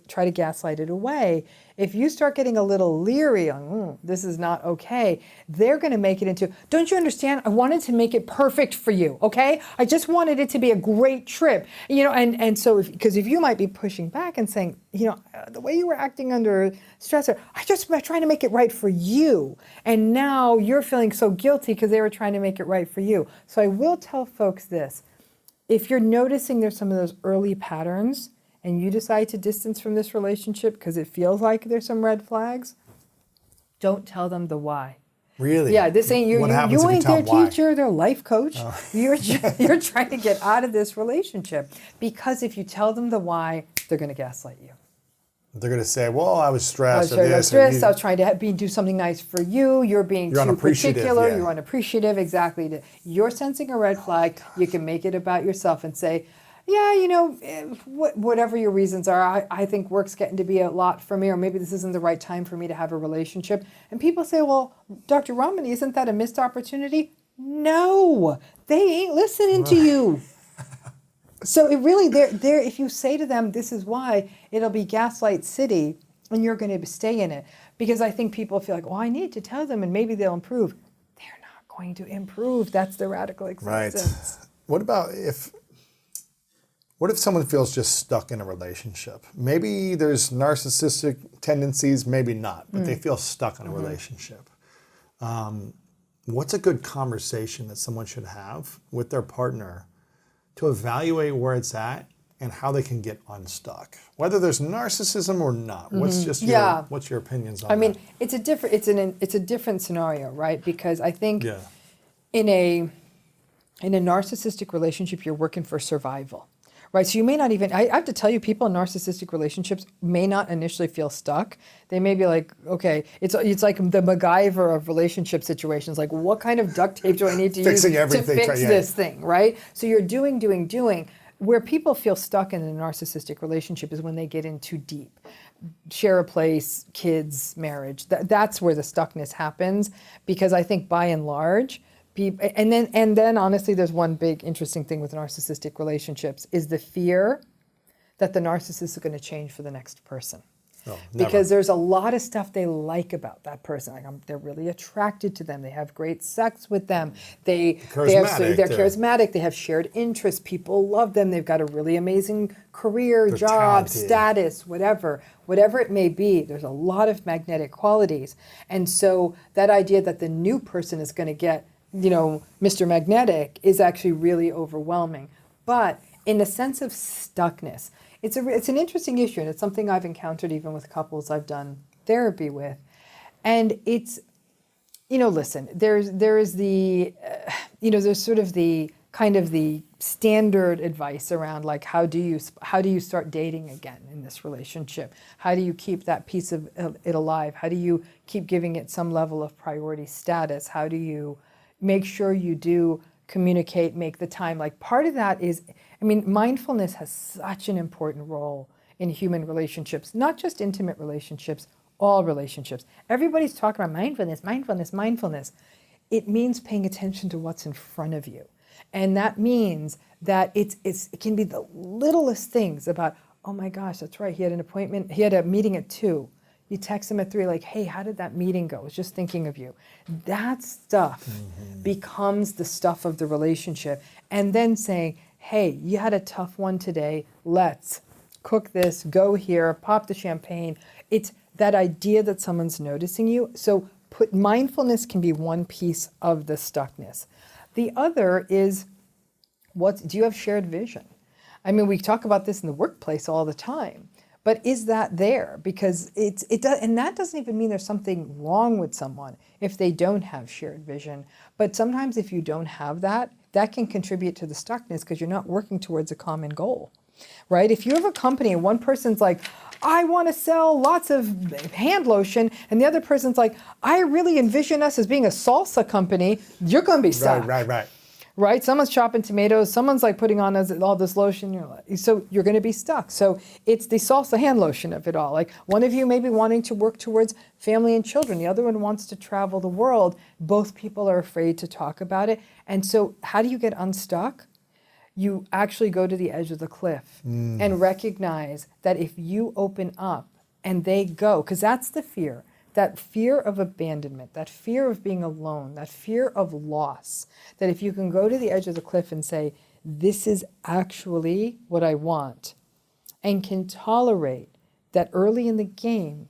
try to gaslight it away. If you start getting a little leery on, this is not okay, they're going to make it into, don't you understand? I wanted to make it perfect for you, okay? I just wanted it to be a great trip, and so because if you might be pushing back and saying, the way you were acting under stress, I just trying to make it right for you, and now you're feeling so guilty because they were trying to make it right for you. So I will tell folks this: if you're noticing there's some of those early patterns, and you decide to distance from this relationship because it feels like there's some red flags, don't tell them the why. Really? Yeah, this ain't you. You ain't their teacher, their life coach. Oh. You're trying to get out of this relationship, because if you tell them the why, they're going to gaslight you. They're going to say, well, I was stressed. I was trying to do something nice for you. You're being too particular. Yeah. You're unappreciative. Exactly. You're sensing a red flag. You can make it about yourself and say, yeah, whatever your reasons are, I think work's getting to be a lot for me, or maybe this isn't the right time for me to have a relationship. And people say, well, Dr. Ramani, isn't that a missed opportunity? No, they ain't listening to you. So it really, they're, if you say to them, this is why, it'll be gaslight city, and you're going to stay in it. Because I think people feel like, I need to tell them, and maybe they'll improve. They're not going to improve. That's the radical acceptance. Right. What if someone feels just stuck in a relationship? Maybe there's narcissistic tendencies, maybe not, but they feel stuck in a relationship. What's a good conversation that someone should have with their partner to evaluate where it's at and how they can get unstuck, whether there's narcissism or not? What's what's your opinions on that? I mean, it's a different scenario, right? Because I think in a narcissistic relationship, you're working for survival. Right, so you may not even, I have to tell you, people in narcissistic relationships may not initially feel stuck. They may be like, okay, it's like the MacGyver of relationship situations. Like, what kind of duct tape do I need to use to fix this thing, right? So you're doing. Where people feel stuck in a narcissistic relationship is when they get in too deep. Share a place, kids, marriage. That's where the stuckness happens, because I think by and large, and then honestly, there's one big interesting thing with narcissistic relationships is the fear that the narcissist is going to change for the next person. Oh, because there's a lot of stuff they like about that person. Like, they're really attracted to them. They have great sex with them. They're charismatic. They have shared interests. People love them. They've got a really amazing career, job, talented, status, whatever it may be. There's a lot of magnetic qualities. And so that idea that the new person is going to get Mr. Magnetic is actually really overwhelming. But in the sense of stuckness, it's an interesting issue, and it's something I've encountered even with couples I've done therapy with. And it's, listen, there's the, there's sort of the kind of the standard advice around, like, how do you start dating again in this relationship? How do you keep that piece of it alive? How do you keep giving it some level of priority status? How do you make sure you do communicate, make the time? Like, part of that is, mindfulness has such an important role in human relationships, not just intimate relationships, all relationships. Everybody's talking about mindfulness. It means paying attention to what's in front of you. And that means that it can be the littlest things about, oh my gosh, that's right, he had an appointment, he had a meeting at 2. You text them at 3, like, hey, how did that meeting go? I was just thinking of you. That stuff becomes the stuff of the relationship. And then saying, hey, you had a tough one today. Let's cook this, go here, pop the champagne. It's that idea that someone's noticing you. So mindfulness can be one piece of the stuckness. The other is, do you have shared vision? We talk about this in the workplace all the time. But is that there? Because it does, and that doesn't even mean there's something wrong with someone if they don't have shared vision. But sometimes if you don't have that can contribute to the stuckness, because you're not working towards a common goal, right? If you have a company and one person's like, I want to sell lots of hand lotion, and the other person's like, I really envision us as being a salsa company, you're going to be stuck. Right. right? Someone's chopping tomatoes, someone's like putting on all this lotion, so you're going to be stuck. So it's the salsa hand lotion of it all. Like one of you may be wanting to work towards family and children, the other one wants to travel the world. Both people are afraid to talk about it. And so how do you get unstuck? You actually go to the edge of the cliff and recognize that if you open up and they go, because that's the fear, that fear of abandonment, that fear of being alone, that fear of loss, that if you can go to the edge of the cliff and say, this is actually what I want, and can tolerate that early in the game,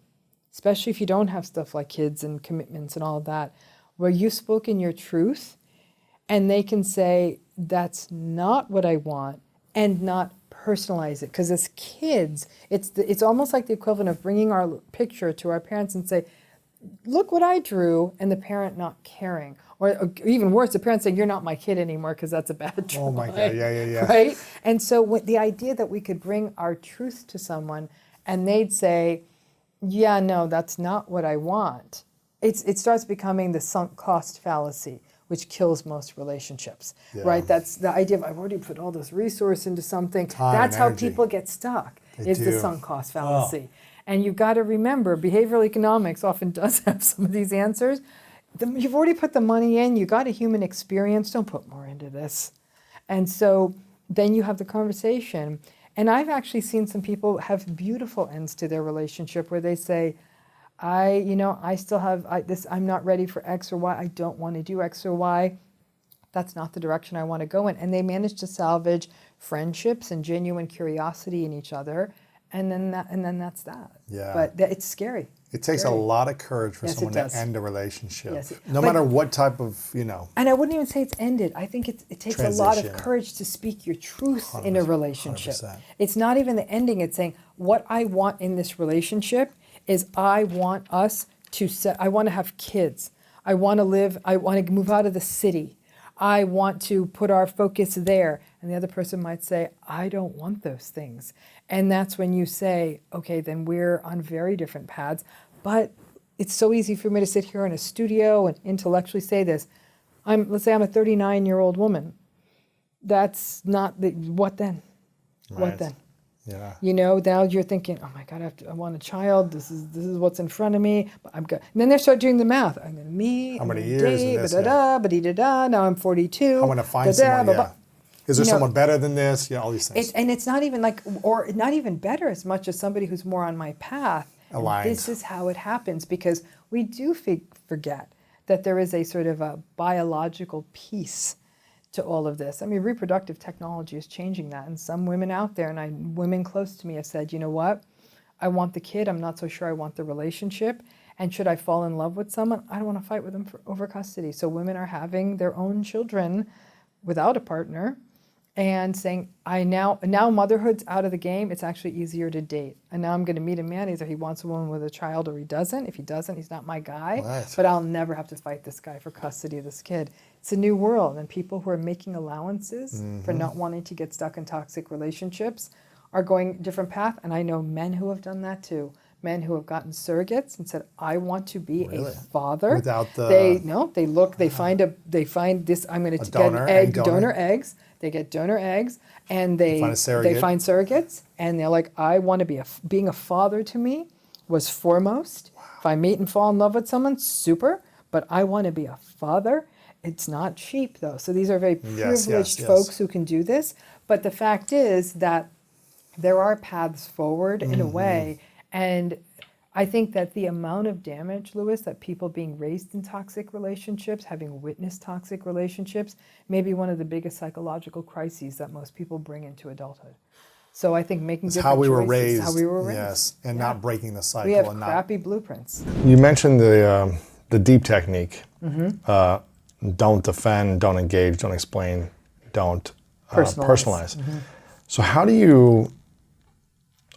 especially if you don't have stuff like kids and commitments and all of that, where you've spoken your truth, and they can say, that's not what I want, and not personalize it. Because as kids, it's almost like the equivalent of bringing our picture to our parents and say, look what I drew, and the parent not caring. Or even worse, the parent saying, you're not my kid anymore because that's a bad drawing. Oh my God, yeah. Right? And so the idea that we could bring our truth to someone and they'd say, yeah, no, that's not what I want. It starts becoming the sunk cost fallacy, which kills most relationships, right? That's the idea of, I've already put all this resource into something. That's how people get stuck, is the sunk cost fallacy. And you've got to remember, behavioral economics often does have some of these answers. You've already put the money in, you got a human experience, don't put more into this. And so then you have the conversation. And I've actually seen some people have beautiful ends to their relationship where they say, I still have this, I'm not ready for X or Y, I don't want to do X or Y. That's not the direction I want to go in. And they manage to salvage friendships and genuine curiosity in each other. And then that's that. Yeah. But it's scary. It takes a lot of courage for someone to end a relationship. No matter what type of, And I wouldn't even say it's ended. I think it takes a lot of courage to speak your truth in a relationship. 100%. It's not even the ending. It's saying, what I want in this relationship is I want us to I want to have kids. I want to move out of the city. I want to put our focus there. And the other person might say, I don't want those things. And that's when you say, okay, then we're on very different paths. But it's so easy for me to sit here in a studio and intellectually say this. Let's say I'm a 39-year-old woman. That's not what then? Right. What then? Yeah. Now you're thinking, oh my God, I want a child. This is what's in front of me. But I'm good. And then they start doing the math. I'm going to meet. How many years? Now I'm 42. I want to find someone. Is there someone better than this? All these things. It's not even or not even better as much as somebody who's more on my path. Aligned. This is how it happens, because we do forget that there is a sort of a biological piece to all of this. I mean, reproductive technology is changing that. And some women out there, and women close to me have said, you know what? I want the kid. I'm not so sure I want the relationship. And should I fall in love with someone? I don't want to fight with them over custody. So women are having their own children without a partner and saying, now motherhood's out of the game. It's actually easier to date. And now I'm going to meet a man. Either he wants a woman with a child or he doesn't. If he doesn't, he's not my guy. Right. But I'll never have to fight this guy for custody of this kid. It's a new world. And people who are making allowances for not wanting to get stuck in toxic relationships are going a different path. And I know men who have done that too. Men who have gotten surrogates and said, I want to be a father. Without the... They find this, I'm going to get donor eggs. They get donor eggs, and they find surrogates, and they're like, I want to be being a father to me was foremost. Wow. If I meet and fall in love with someone, super, but I want to be a father. It's not cheap, though. So these are very privileged folks who can do this. But the fact is that there are paths forward in a way, and I think that the amount of damage, Louis, that people being raised in toxic relationships, having witnessed toxic relationships, may be one of the biggest psychological crises that most people bring into adulthood. So I think making different how we choices, were raised, how we were raised. Yes, and not breaking the cycle. We have crappy blueprints. You mentioned the deep technique. Don't defend, don't engage, don't explain, don't personalize. So how do you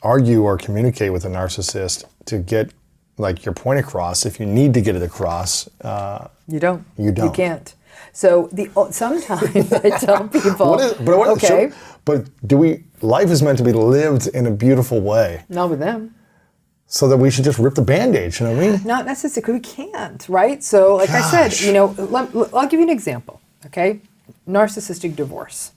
argue or communicate with a narcissist to get your point across? If you need to get it across, you don't. You can't. So sometimes I tell people, life is meant to be lived in a beautiful way. Not with them. So that we should just rip the Band-Aid, you know what I mean? Not necessarily. We can't, right? So like I said, I'll give you an example, okay? narcissistic divorce.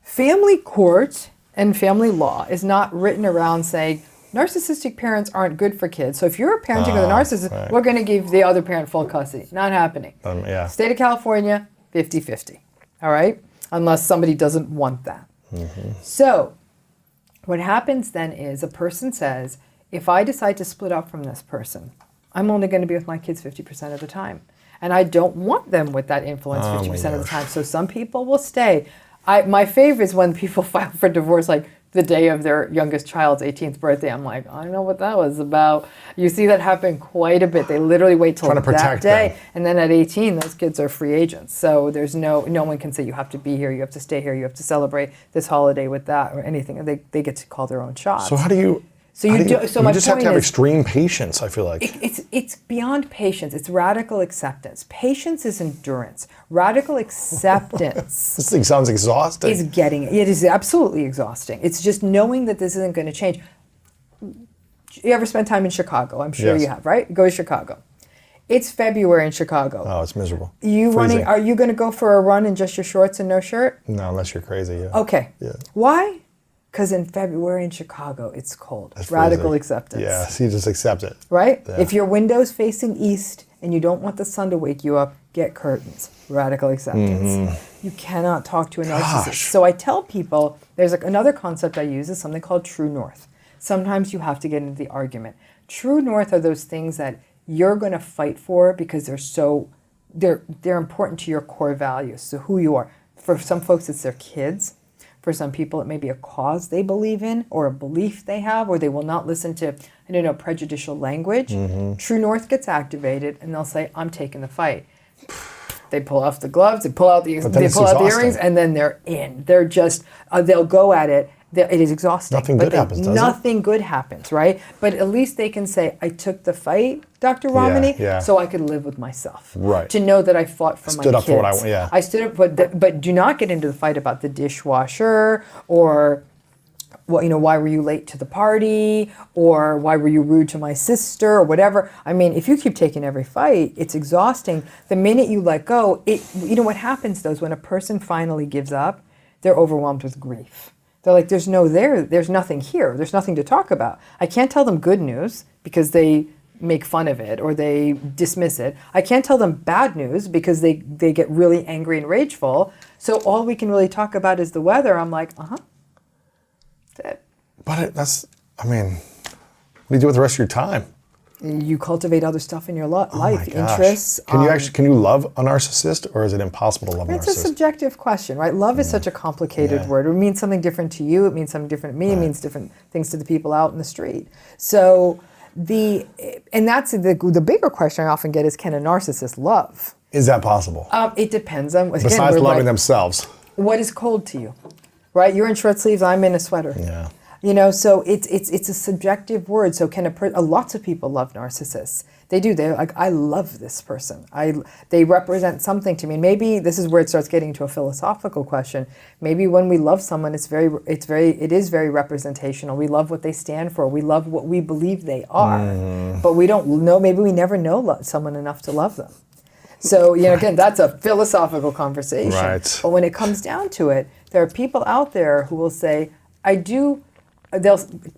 Family court and family law is not written around saying narcissistic parents aren't good for kids. So if you're parenting with a narcissist, we're going to give the other parent full custody. Not happening. State of California, 50-50. All right? Unless somebody doesn't want that. So what happens then is a person says, if I decide to split up from this person, I'm only going to be with my kids 50% of the time. And I don't want them with that influence 50% of the time. So some people will stay. My favorite is when people file for divorce like the day of their youngest child's 18th birthday. I'm like, I know what that was about. You see that happen quite a bit. They literally wait till that day. Them. And then at 18, those kids are free agents. So there's no one can say you have to be here, you have to stay here, you have to celebrate this holiday with that or anything. They get to call their own shots. So how do you... So you just have to have extreme patience, I feel like. It's beyond patience. It's radical acceptance. Patience is endurance. Radical acceptance. This thing sounds exhausting. It is absolutely exhausting. It's just knowing that this isn't going to change. You ever spend time in Chicago? I'm sure you have, right? Go to Chicago. It's February in Chicago. Oh, it's miserable. Are you going to go for a run in just your shorts and no shirt? No, unless you're crazy, yeah. Okay. Yeah. Why? Because in February in Chicago, it's cold. It's radical acceptance. Yeah, so you just accept it. Right? Yeah. If your window's facing east and you don't want the sun to wake you up, get curtains. Radical acceptance. You cannot talk to a narcissist. So I tell people, there's another concept I use is something called true north. Sometimes you have to get into the argument. True north are those things that you're going to fight for because they're important to your core values, so who you are. For some folks, it's their kids. For some people, it may be a cause they believe in or a belief they have, or they will not listen to, prejudicial language. True North gets activated, and they'll say, I'm taking the fight. They pull off the gloves, they pull out the earrings, and then they're in. They're just, they'll go at it. It is exhausting. Nothing good happens, does it? Nothing good happens, right? But at least they can say, I took the fight, Dr. Ramani, so I could live with myself. Right. To know that I fought for my kids. Stood up for what I want, I stood up, but do not get into the fight about the dishwasher or, why were you late to the party or why were you rude to my sister or whatever. I mean, if you keep taking every fight, it's exhausting. The minute you let go, what happens though is when a person finally gives up, they're overwhelmed with grief. They're like, there's nothing here. There's nothing to talk about. I can't tell them good news because they make fun of it or they dismiss it. I can't tell them bad news because they get really angry and rageful. So all we can really talk about is the weather. I'm like, That's it. But what do you do with the rest of your time? You cultivate other stuff in your life, interests. Can you love a narcissist, or is it impossible to love a narcissist? It's a subjective question, right? Love is such a complicated word. It means something different to you. It means something different to me. It means different things to the people out in the street. So that's the bigger question I often get is, can a narcissist love? Is that possible? It depends on besides loving themselves. What is cold to you, right? You're in short sleeves. I'm in a sweater. Yeah. So it's a subjective word. So lots of people love narcissists. They do. They're like, I love this person. They represent something to me. And maybe this is where it starts getting to a philosophical question. Maybe when we love someone, it is very representational. We love what they stand for. We love what we believe they are. But we don't know. Maybe we never know someone enough to love them. So again, that's a philosophical conversation. Right. But when it comes down to it, there are people out there who will say,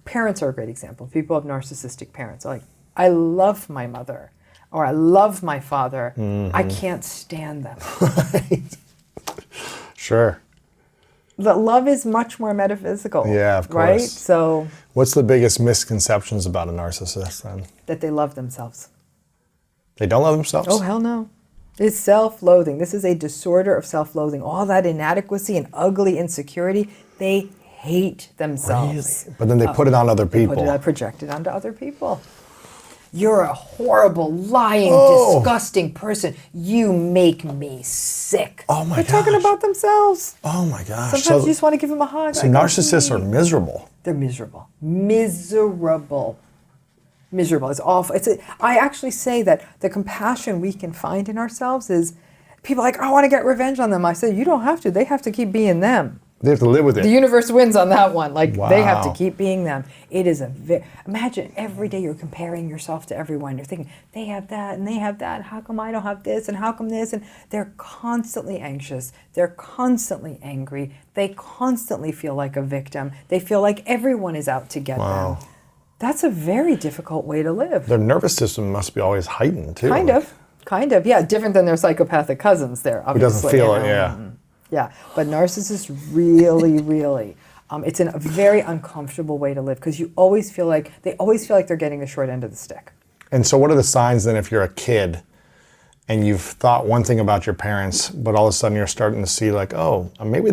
parents are a great example. People have narcissistic parents. Like, I love my mother or I love my father. I can't stand them. Right. Sure. But love is much more metaphysical. Yeah, of course. Right? So what's the biggest misconceptions about a narcissist then? That they love themselves. They don't love themselves? Oh, hell no. It's self-loathing. This is a disorder of self-loathing. All that inadequacy and ugly insecurity, they hate themselves. Really? But then they put it on other people. Project it onto other people. You're a horrible, lying, disgusting person. You make me sick. Oh my gosh. They're talking about themselves. Oh my gosh. Sometimes you just want to give them a hug. So narcissists are miserable. They're miserable. Miserable. It's awful. I actually say that the compassion we can find in ourselves is, people are like, I want to get revenge on them. I say, you don't have to. They have to keep being them. They have to live with it. The universe wins on that one. Like, they have to Wow. keep being them. It is imagine every day you're comparing yourself to everyone. You're thinking, they have that and they have that. How come I don't have this? And how come this? And they're constantly anxious. They're constantly angry. They constantly feel like a victim. They feel like everyone is out to get them. That's a very difficult way to live. Their nervous system must be always heightened, too. Kind of. Yeah, different than their psychopathic cousins there, obviously. Who doesn't feel it, yeah. Yeah, but narcissists really, it's a very uncomfortable way to live because they always feel like they're getting the short end of the stick. And so what are the signs then if you're a kid and you've thought one thing about your parents, but all of a sudden you're starting to see like, oh, maybe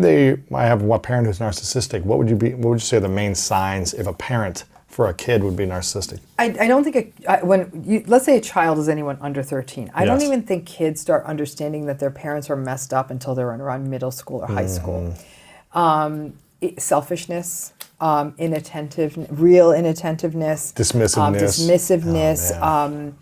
I have a parent who's narcissistic. What would you say are the main signs if a parent for a kid would be narcissistic? I don't think let's say a child is anyone under 13. I don't even think kids start understanding that their parents are messed up until they're around middle school or high school. Selfishness, real inattentiveness, dismissiveness,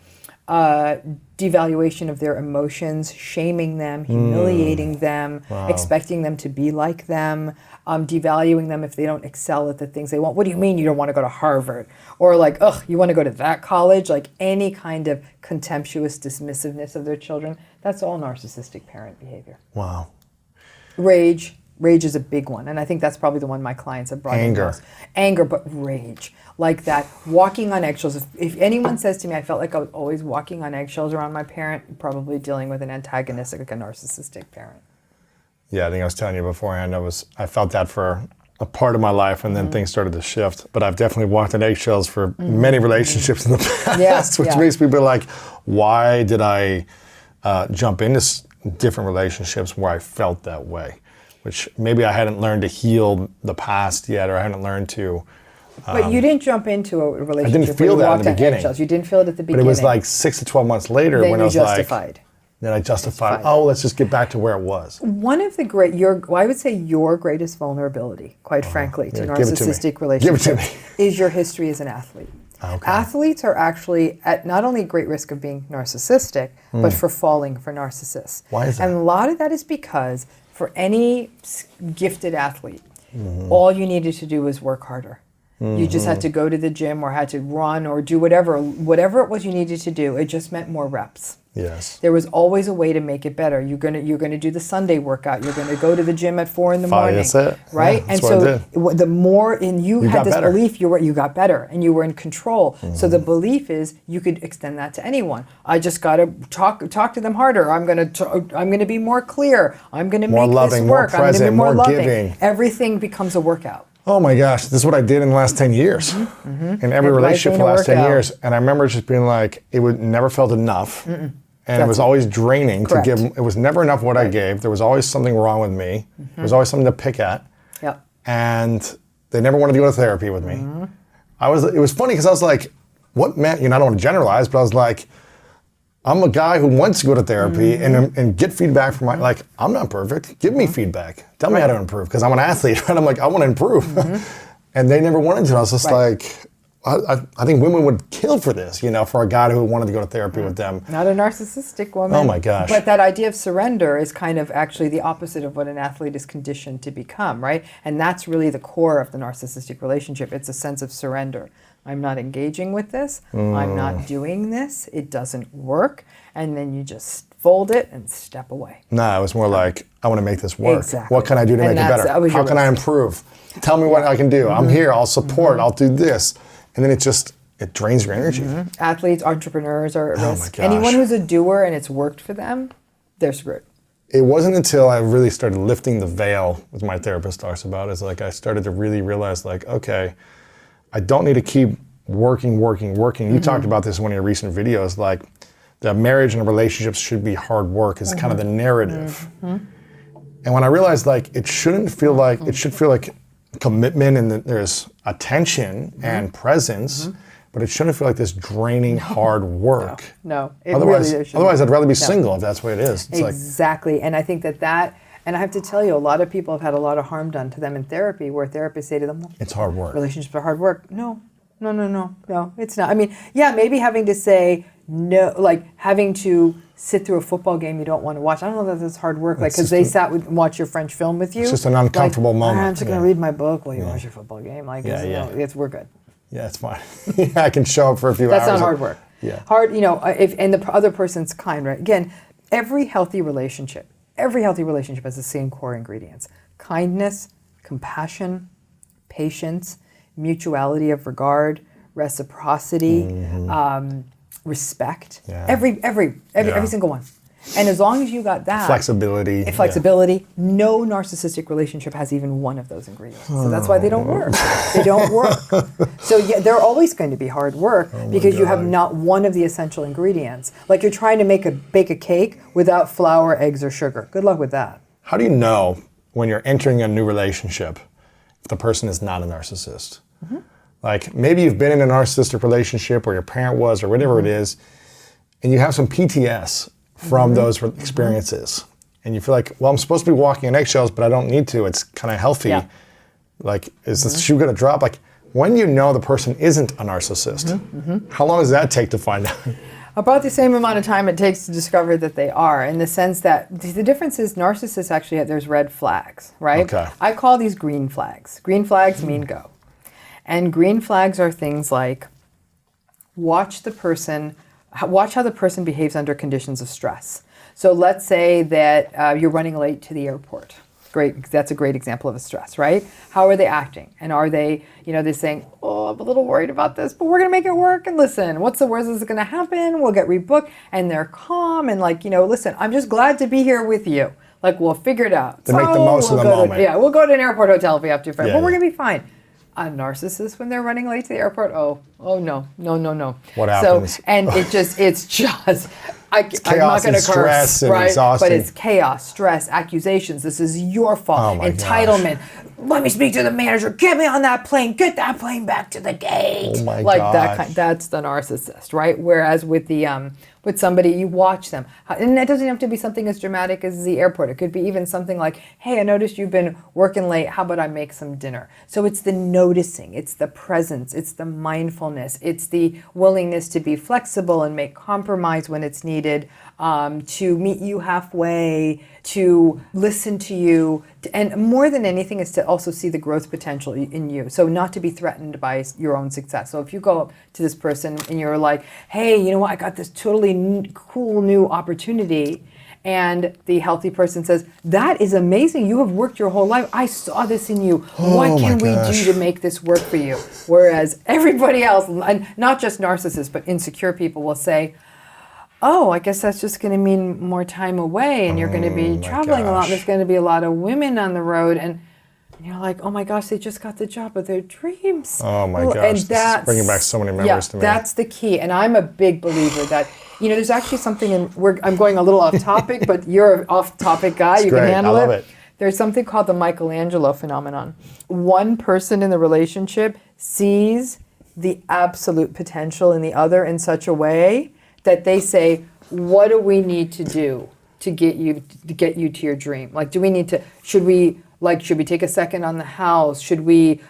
devaluation of their emotions, shaming them, humiliating them, expecting them to be like them, devaluing them if they don't excel at the things they want. What do you mean you don't want to go to Harvard? Or like, ugh, you want to go to that college? Like any kind of contemptuous dismissiveness of their children. That's all narcissistic parent behavior. Wow. Rage is a big one. And I think that's probably the one my clients have brought in most. Anger, but rage. Like that, walking on eggshells. If anyone says to me, I felt like I was always walking on eggshells around my parent, probably dealing with an antagonistic, like a narcissistic parent. Yeah, I think I was telling you beforehand, I felt that for a part of my life, and then things started to shift. But I've definitely walked on eggshells for many relationships in the past, which makes me be like, why did I jump into different relationships where I felt that way? Which maybe I hadn't learned to heal the past yet, or I hadn't learned to. But you didn't jump into a relationship. I didn't feel that in the beginning. Eggshells. You didn't feel it at the beginning. But it was like 6 to 12 months later then when I was justified. Then I justified. Oh, let's just get back to where it was. One of the I would say your greatest vulnerability, quite frankly, to narcissistic relationships is your history as an athlete. Okay. Athletes are actually at not only great risk of being narcissistic, but for falling for narcissists. Why is that? And a lot of that is because for any gifted athlete, all you needed to do was work harder. You just had to go to the gym or had to run or do whatever it was you needed to do. It just meant more reps. Yes. There was always a way to make it better. You're gonna do the Sunday workout. You're gonna go to the gym at 4 a.m. That's it. Right? Yeah, and so the more you had this belief, you got better and you were in control. So the belief is you could extend that to anyone. I just gotta talk to them harder. I'm gonna be more clear. I'm gonna make loving, this work. More present, I'm gonna be more loving. Giving. Everything becomes a workout. Oh my gosh, this is what I did in the last 10 years. In every relationship for the last 10 years. And I remember just being like, never felt enough. And it was always draining to give. It was never enough what I gave. There was always something wrong with me. There was always something to pick at. Yep. And they never wanted to go to therapy with me. It was funny because I was like, what man, I don't want to generalize, but I was like, I'm a guy who wants to go to therapy and get feedback from I'm not perfect. Give me feedback. Tell me how to improve because I'm an athlete. And I'm like, I want to improve. And they never wanted to. I was just like, I think women would kill for this, for a guy who wanted to go to therapy with them. Not a narcissistic woman. Oh my gosh. But that idea of surrender is kind of actually the opposite of what an athlete is conditioned to become, right? And that's really the core of the narcissistic relationship. It's a sense of surrender. I'm not engaging with this. I'm not doing this. It doesn't work. And then you just fold it and step away. No, it was more like, I want to make this work. Exactly. What can I do to make it better? How can I improve? Tell me what I can do. I'm here. I'll support. I'll do this. And then it drains your energy. Athletes, entrepreneurs are at risk. My gosh. Anyone who's a doer and it's worked for them, they're screwed. It wasn't until I really started lifting the veil, as my therapist talks about, is like I started to really realize okay, I don't need to keep working. You talked about this in one of your recent videos, like the marriage and relationships should be hard work is kind of the narrative. And when I realized it shouldn't feel like, it should feel like commitment and that there's attention and presence, but it shouldn't feel like this draining hard work. No, otherwise I'd rather be single if that's what it is. It's exactly. And I think that, and I have to tell you, a lot of people have had a lot of harm done to them in therapy where therapists say to them, well, it's hard work. Relationships are hard work. No, it's not. I mean, maybe having to say, no, like having to sit through a football game you don't want to watch. I don't know that that's hard work, like because they sat and watch your French film with you. It's just an uncomfortable moment. I'm just going to read my book while you watch your football game. Like, we're good. Yeah, it's fine. I can show up for a few hours. That's not hard work. Yeah. Hard, and the other person's kind, right? Again, every healthy relationship has the same core ingredients: kindness, compassion, patience, mutuality of regard, reciprocity, respect. Yeah. Every single one. And as long as you got that flexibility, no narcissistic relationship has even one of those ingredients. So that's why they don't work. They don't work. So they're always going to be hard work because you have not one of the essential ingredients. Like you're trying to bake a cake without flour, eggs, or sugar. Good luck with that. How do you know when you're entering a new relationship if the person is not a narcissist? Mm-hmm. Like maybe you've been in a narcissistic relationship or your parent was or whatever it is, and you have some PTS from those experiences. And you feel like, well, I'm supposed to be walking on eggshells, but I don't need to. It's kind of healthy. Yeah. Like, is the shoe going to drop? Like, when you know the person isn't a narcissist, how long does that take to find out? About the same amount of time it takes to discover that they are, in the sense that the difference is narcissists actually there's red flags, right? Okay. I call these green flags. Green flags mean go. And green flags are things like watch how the person behaves under conditions of stress. So let's say that you're running late to the airport. Great, that's a great example of a stress, right? How are they acting? And are they, they're saying, oh, I'm a little worried about this, but we're going to make it work. And listen, what's the worst that's going to happen? We'll get rebooked. And they're calm and listen, I'm just glad to be here with you. Like, we'll figure it out. To make the most of the moment. We'll go to an airport hotel if we have to, but we're going to be fine. A narcissist, when they're running late to the airport, oh no. What happens? So, and it's chaos, I'm not going to curse, stress and right? exhausting. But it's chaos, stress, accusations. This is your fault. Entitlement. Gosh. Let me speak to the manager. Get me on that plane. Get that plane back to the gate. Oh my gosh. That's the narcissist, right? Whereas with the with somebody, you watch them, and it doesn't have to be something as dramatic as the airport. It could be even something like, "Hey, I noticed you've been working late. How about I make some dinner?" So it's the noticing, it's the presence, it's the mindfulness, it's the willingness to be flexible and make compromise when it's needed, to meet you halfway, to listen to you, and more than anything is to also see the growth potential in you. So not to be threatened by your own success. So if you go up to this person and you're like, hey, you know what, I got this totally cool new opportunity, and the healthy person says, that is amazing, you have worked your whole life, I saw this in you, what can we do to make this work for you? Whereas everybody else, and not just narcissists, but insecure people will say, oh, I guess that's just going to mean more time away, and you're going to be traveling a lot. There's going to be a lot of women on the road, and you're like, oh my gosh, they just got the job of their dreams. Oh my gosh, and that's bringing back so many memories to me. That's the key, and I'm a big believer that there's actually something I'm going a little off topic, but you're an off topic guy. It's you great. Can handle I love it. There's something called the Michelangelo phenomenon. One person in the relationship sees the absolute potential in the other in such a way that they say, what do we need to do to get you to your dream? Like, should we take a second on the house? Should we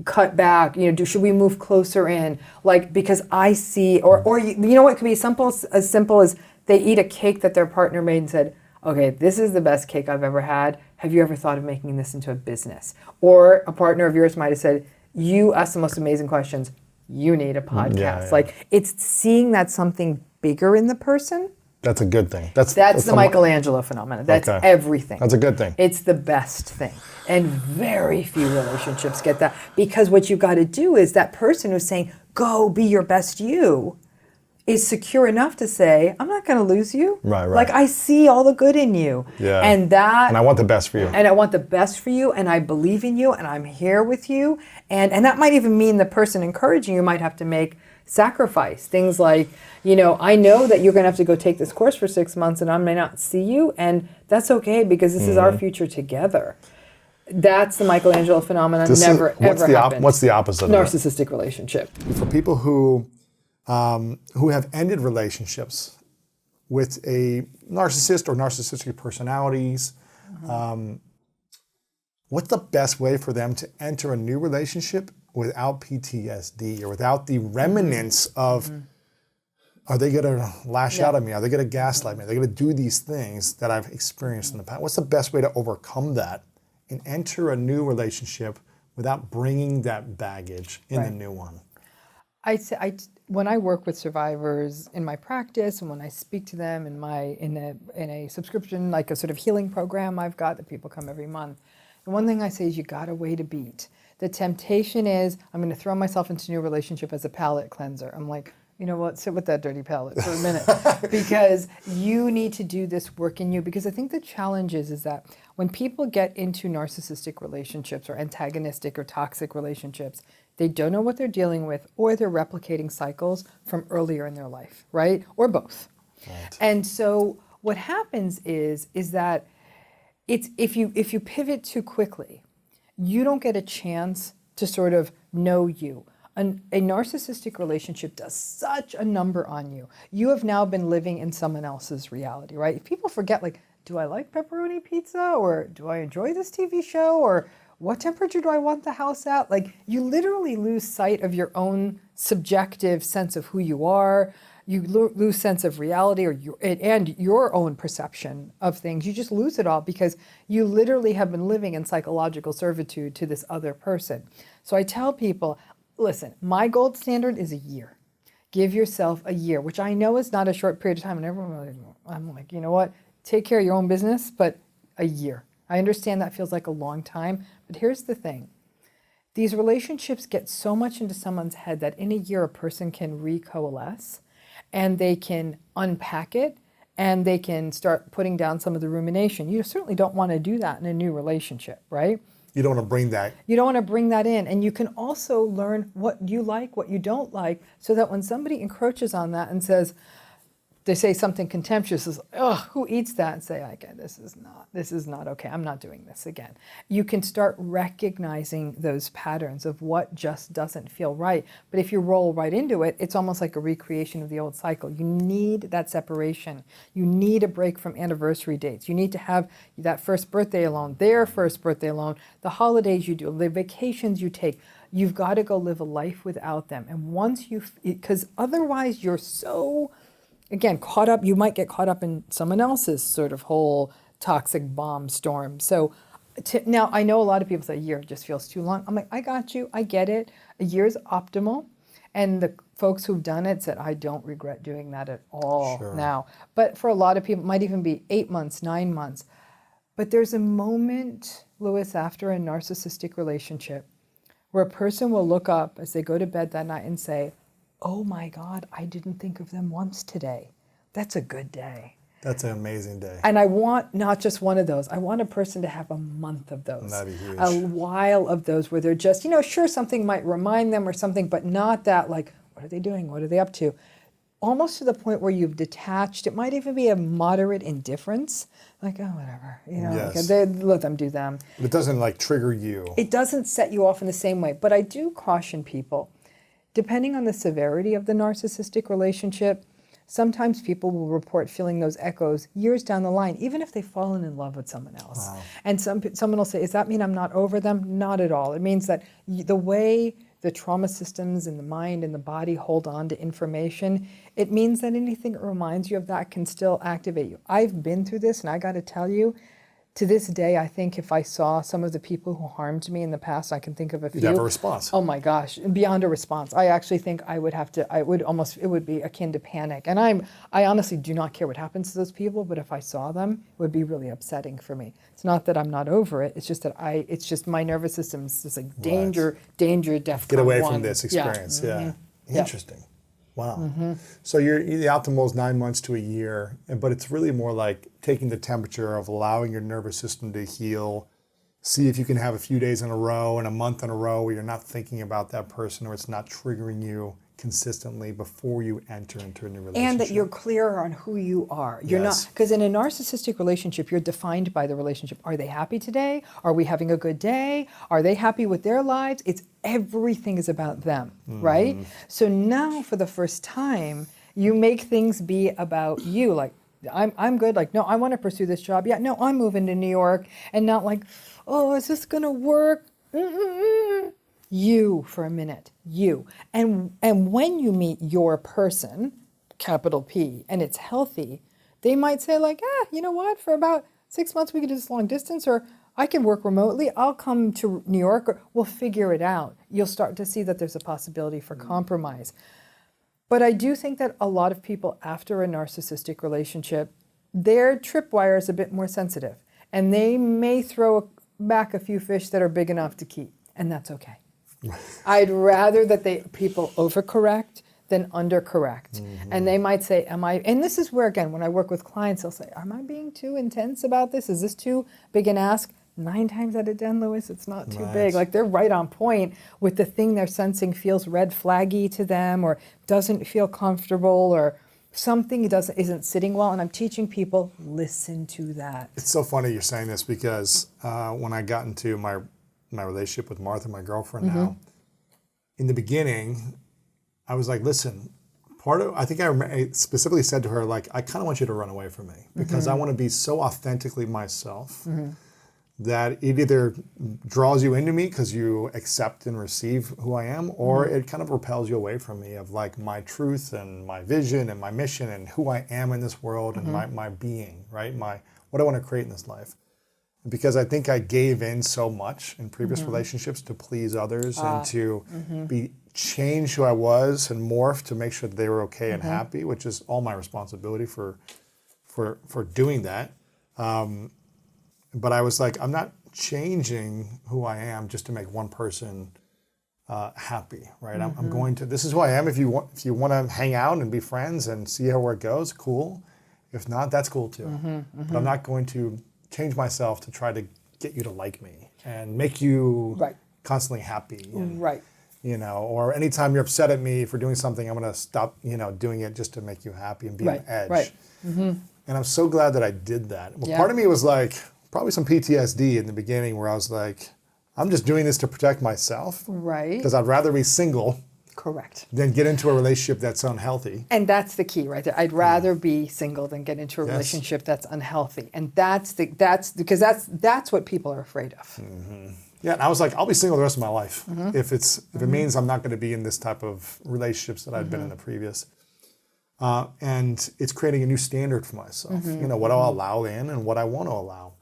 cut back? Should we move closer in? Like, because I see, or it could be as simple as they eat a cake that their partner made and said, okay, this is the best cake I've ever had. Have you ever thought of making this into a business? Or a partner of yours might have said, you ask the most amazing questions. You need a podcast. Yeah. Like, it's seeing that something bigger in the person. That's a good thing. That's the Michelangelo phenomenon. That's everything. That's a good thing. It's the best thing. And very few relationships get that. Because what you got to do is that person who's saying, go be your best you, is secure enough to say, I'm not going to lose you. Right. Like, I see all the good in you. Yeah. And I want the best for you. And I want the best for you, and I believe in you, and I'm here with you. And that might even mean the person encouraging you might have to make sacrifice. Things like, I know that you're going to have to go take this course for 6 months, and I may not see you, and that's okay, because this is our future together. That's the Michelangelo phenomenon. Ever happened. What's the opposite Narcissistic of relationship. For people who have ended relationships with a narcissist or narcissistic personalities, what's the best way for them to enter a new relationship without PTSD or without the remnants of Are they going to lash out at me? Are they going to gaslight me? Are they going to do these things that I've experienced in the past? What's the best way to overcome that and enter a new relationship without bringing that baggage in the new one? When I work with survivors in my practice, and when I speak to them in a subscription, like a sort of healing program I've got that people come every month, the one thing I say is you got a way to beat. The temptation is I'm going to throw myself into a new relationship as a palate cleanser. I'm like, you know what, sit with that dirty palate for a minute because you need to do this work in you. Because I think the challenge is that when people get into narcissistic relationships or antagonistic or toxic relationships, they don't know what they're dealing with, or they're replicating cycles from earlier in their life, right? Or both. Right. And so what happens is that it's if you pivot too quickly, you don't get a chance to sort of know you. A narcissistic relationship does such a number on you. You have now been living in someone else's reality, right? If people forget, like, do I like pepperoni pizza? Or do I enjoy this TV show? Or what temperature do I want the house at? Like, you literally lose sight of your own subjective sense of who you are. You lose sense of reality and your own perception of things. You just lose it all because you literally have been living in psychological servitude to this other person. So I tell people, listen, my gold standard is a year. Give yourself a year, which I know is not a short period of time. And I'm like, you know what? Take care of your own business, but a year. I understand that feels like a long time, but here's the thing. These relationships get so much into someone's head that in a year a person can recoalesce and they can unpack it and they can start putting down some of the rumination. You certainly don't want to do that in a new relationship, right? You don't want to bring that. You don't want to bring that in. And you can also learn what you like, what you don't like, so that when somebody encroaches on that and says, they say something contemptuous, is, ugh, who eats that? And say, okay, this is not okay. I'm not doing this again. You can start recognizing those patterns of what just doesn't feel right. But if you roll right into it, it's almost like a recreation of the old cycle. You need that separation. You need a break from anniversary dates. You need to have that first birthday alone, their first birthday alone, the holidays you do, the vacations you take. You've got to go live a life without them. And once because otherwise you're so, again, caught up, you might get caught up in someone else's sort of whole toxic bomb storm. So now I know a lot of people say a year just feels too long. I'm like, I got you, I get it. A year is optimal. And the folks who've done it said, I don't regret doing that at all now. But for a lot of people, it might even be 8 months, 9 months. But there's a moment, Louis, after a narcissistic relationship where a person will look up as they go to bed that night and say, oh my God, I didn't think of them once today. That's a good day. That's an amazing day. And I want not just one of those. I want a person to have a month of those. That'd be huge. A while of those where they're just, sure, something might remind them or something, but not that like, what are they doing? What are they up to? Almost to the point where you've detached. It might even be a moderate indifference. Like, oh, whatever. Yes. Let them do them. But it doesn't like trigger you. It doesn't set you off in the same way. But I do caution people, depending on the severity of the narcissistic relationship, sometimes people will report feeling those echoes years down the line, even if they've fallen in love with someone else. Wow. And someone will say, does that mean I'm not over them? Not at all. It means that the way the trauma systems in the mind and the body hold on to information, it means that anything that reminds you of that can still activate you. I've been through this, and I got to tell you, to this day, I think if I saw some of the people who harmed me in the past, I can think of a few. You'd have a response. Oh my gosh, beyond a response. I actually think it would be akin to panic. And I honestly do not care what happens to those people, but if I saw them, it would be really upsetting for me. It's not that I'm not over it, it's just that it's just my nervous system is just like danger, DEFCON 1. Get away from this experience, yeah. Interesting. Wow. Mm-hmm. So the optimal is 9 months to a year, but it's really more like taking the temperature of allowing your nervous system to heal. See if you can have a few days in a row and a month in a row where you're not thinking about that person or it's not triggering you consistently before you enter into a new relationship. And that you're clear on who you are. You're not, because in a narcissistic relationship, you're defined by the relationship. Are they happy today? Are we having a good day? Are they happy with their lives? Everything is about them, right? So now for the first time, you make things be about you. Like, I'm good. Like, no, I want to pursue this job. Yeah, no, I'm moving to New York. And not like, oh, is this going to work? You for a minute, you. And when you meet your person, capital P, and it's healthy, they might say like, you know what, for about 6 months we can do this long distance, or I can work remotely, I'll come to New York, or we'll figure it out. You'll start to see that there's a possibility for compromise. But I do think that a lot of people after a narcissistic relationship, their tripwire is a bit more sensitive, and they may throw back a few fish that are big enough to keep, and that's okay. I'd rather that people overcorrect than undercorrect. And they might say, and this is where, again, when I work with clients, they'll say, am I being too intense about this? Is this too big an ask? 9 times out of 10, Louis, it's not too big. Like, they're right on point with the thing they're sensing feels red flaggy to them, or doesn't feel comfortable, or something isn't sitting well. And I'm teaching people, listen to that. It's so funny you're saying this, because when I got into my relationship with Martha, my girlfriend now, in the beginning, I was like, listen, I think I specifically said to her, like, I kind of want you to run away from me, because I want to be so authentically myself that it either draws you into me because you accept and receive who I am, or it kind of repels you away from me, of like my truth and my vision and my mission and who I am in this world and my being, right? What I want to create in this life. Because I think I gave in so much in previous relationships to please others and to change who I was and morph to make sure that they were okay and happy, which is all my responsibility for doing that. But I was like, I'm not changing who I am just to make one person happy, right? I'm going to. This is who I am. If you want to hang out and be friends and see where it goes, cool. If not, that's cool too. But I'm not going to change myself to try to get you to like me and make you constantly happy. And, or anytime you're upset at me for doing something, I'm going to stop, doing it just to make you happy and be on edge. And I'm so glad that I did that. Well, part of me was like, probably some PTSD in the beginning, where I was like, I'm just doing this to protect myself. Because I'd rather be single. Than get into a relationship that's unhealthy. And that's the key right there. I'd rather be single than get into a relationship that's unhealthy. And that's because that's what people are afraid of. Yeah, and I was like, I'll be single the rest of my life if it means I'm not going to be in this type of relationships that I've been in the previous. And it's creating a new standard for myself. What I'll allow in and what I want to allow,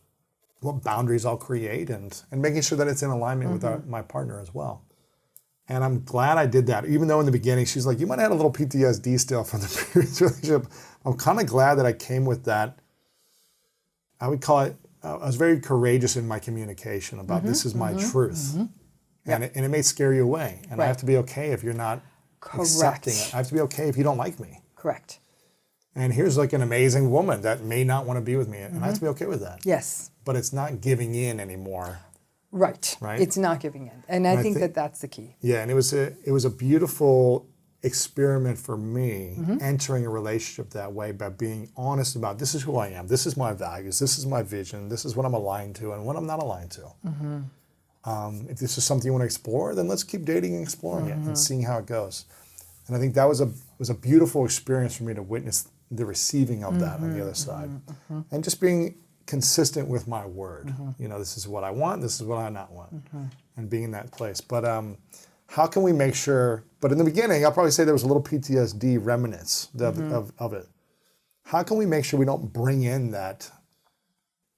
what boundaries I'll create, and making sure that it's in alignment with my partner as well. And I'm glad I did that, even though in the beginning she's like, you might have had a little PTSD still from the previous relationship. I'm kind of glad that I came with that. I would call it, I was very courageous in my communication about this is my truth. And it may scare you away. And I have to be okay if you're not accepting it. I have to be okay if you don't like me. And here's like an amazing woman that may not want to be with me. And I have to be okay with that. But it's not giving in anymore. Right. It's not giving in. And I think that that's the key. Yeah, and it was a beautiful experiment for me entering a relationship that way, by being honest about, this is who I am, this is my values, this is my vision, this is what I'm aligned to and what I'm not aligned to. If this is something you want to explore, then let's keep dating and exploring it and seeing how it goes. And I think that was a beautiful experience for me to witness the receiving of that on the other side. And just being consistent with my word. This is what I want, this is what I not want, and being in that place. But how can we make sure, but in the beginning, I'll probably say there was a little PTSD remnants of it. How can we make sure we don't bring in that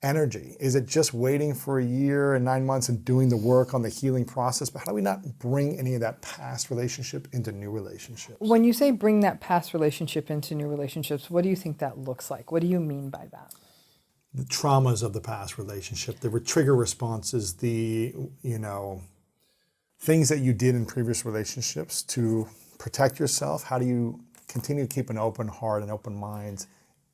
energy? Is it just waiting for a year and 9 months and doing the work on the healing process? But how do we not bring any of that past relationship into new relationships? When you say bring that past relationship into new relationships, what do you think that looks like? What do you mean by that? The traumas of the past relationship, the trigger responses, the, things that you did in previous relationships to protect yourself. How do you continue to keep an open heart and open mind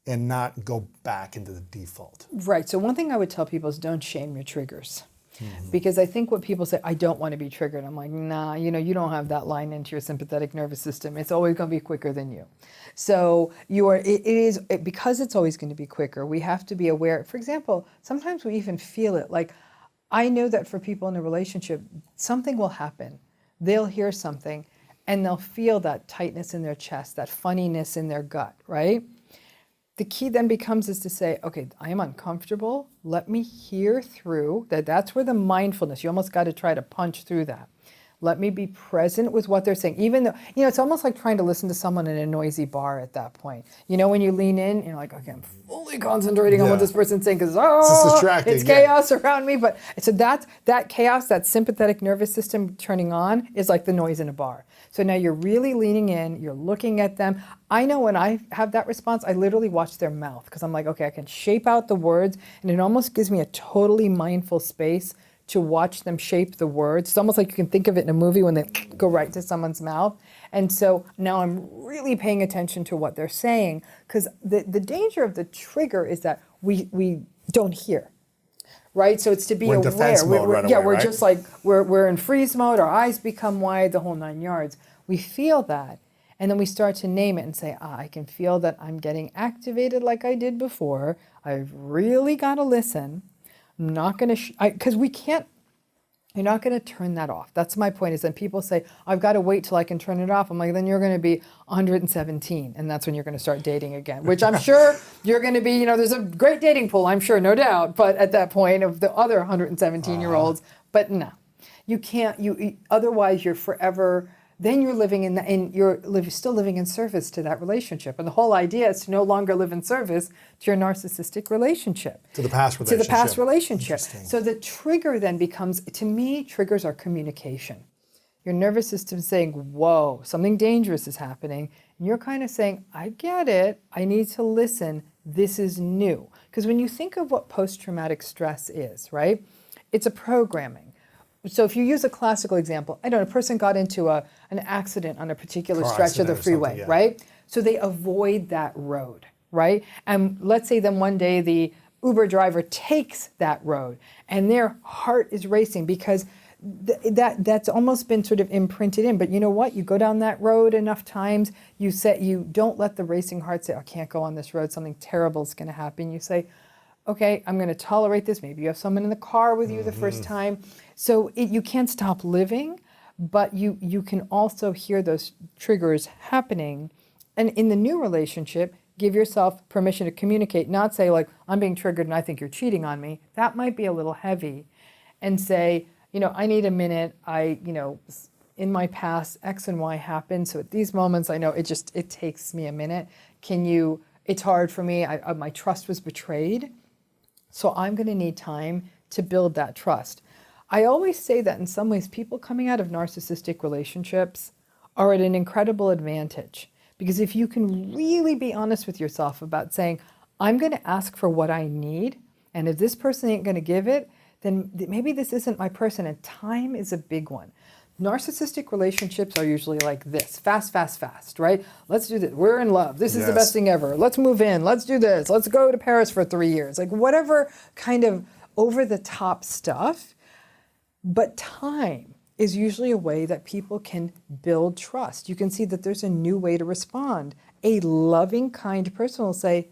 and not go back into the default? Right. So one thing I would tell people is don't shame your triggers. Because I think what people say, I don't want to be triggered. I'm like, nah, you don't have that line into your sympathetic nervous system. It's always going to be quicker than you. So because it's always going to be quicker, we have to be aware. For example, sometimes we even feel it. Like, I know that for people in a relationship, something will happen. They'll hear something and they'll feel that tightness in their chest, that funniness in their gut, right? The key then becomes is to say, okay, I am uncomfortable. Let me hear through that. That's where the mindfulness, you almost got to try to punch through that. Let me be present with what they're saying. Even though, it's almost like trying to listen to someone in a noisy bar at that point. When you lean in, you're like, okay, I'm fully concentrating on what this person's saying because, it's chaos around me. But so that chaos, that sympathetic nervous system turning on is like the noise in a bar. So now you're really leaning in, you're looking at them. I know when I have that response, I literally watch their mouth because I'm like, okay, I can shape out the words, and it almost gives me a totally mindful space to watch them shape the words. It's almost like you can think of it in a movie when they go right to someone's mouth. And so now I'm really paying attention to what they're saying, because the danger of the trigger is that we don't hear. Right, so it's to be aware. Defense mode right away, we're right? just like we're in freeze mode. Our eyes become wide, the whole 9 yards. We feel that, and then we start to name it and say, I can feel that I'm getting activated like I did before. I've really got to listen. I'm not going to, because we can't. You're not going to turn that off. That's my point. Is that people say, I've got to wait till I can turn it off. I'm like, then you're going to be 117, and that's when you're going to start dating again. Which I'm sure you're going to be. There's a great dating pool, I'm sure, no doubt. But at that point of the other 117-year-olds, but no, you can't. Otherwise you're forever. Then you're living you're still living in service to that relationship. And the whole idea is to no longer live in service to your narcissistic relationship. To the past relationship. So the trigger then becomes, to me, triggers are communication. Your nervous system is saying, whoa, something dangerous is happening. And you're kind of saying, I get it. I need to listen. This is new. Because when you think of what post-traumatic stress is, right? It's a programming. So if you use a classical example, I don't know, a person got into an accident on a particular stretch of the freeway, right? So they avoid that road, right? And let's say then one day the Uber driver takes that road and their heart is racing because that's almost been sort of imprinted in. But you know what? You go down that road enough times, you don't let the racing heart say, I can't go on this road, something terrible is going to happen. You say, okay, I'm going to tolerate this. Maybe you have someone in the car with you the first time. So you can't stop living, but you can also hear those triggers happening. And in the new relationship, give yourself permission to communicate, not say like, I'm being triggered and I think you're cheating on me. That might be a little heavy. And say, I need a minute. In my past, X and Y happened. So at these moments, I know it takes me a minute. It's hard for me. My trust was betrayed. So I'm going to need time to build that trust. I always say that in some ways, people coming out of narcissistic relationships are at an incredible advantage. Because if you can really be honest with yourself about saying, I'm going to ask for what I need, and if this person ain't going to give it, then maybe this isn't my person, and time is a big one. Narcissistic relationships are usually like this, fast, fast, fast, right? Let's do this. We're in love. This is the best thing ever. Let's move in. Let's do this. Let's go to Paris for 3 years. Like whatever kind of over-the-top stuff. But time is usually a way that people can build trust. You can see that there's a new way to respond. A loving, kind person will say,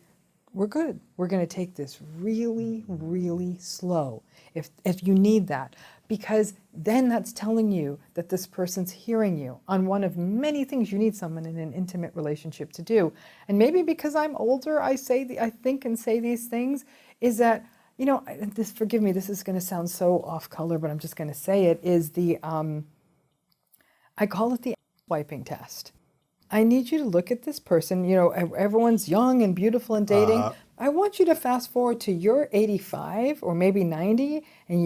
we're good. We're going to take this really, really slow if you need that. Because then that's telling you that this person's hearing you on one of many things you need someone in an intimate relationship to do. And maybe because I'm older, I think and say these things, is that, forgive me, this is going to sound so off color, but I'm just going to say it, is I call it the wiping test. I need you to look at this person, everyone's young and beautiful and dating. I want you to fast forward to you're 85 or maybe 90 and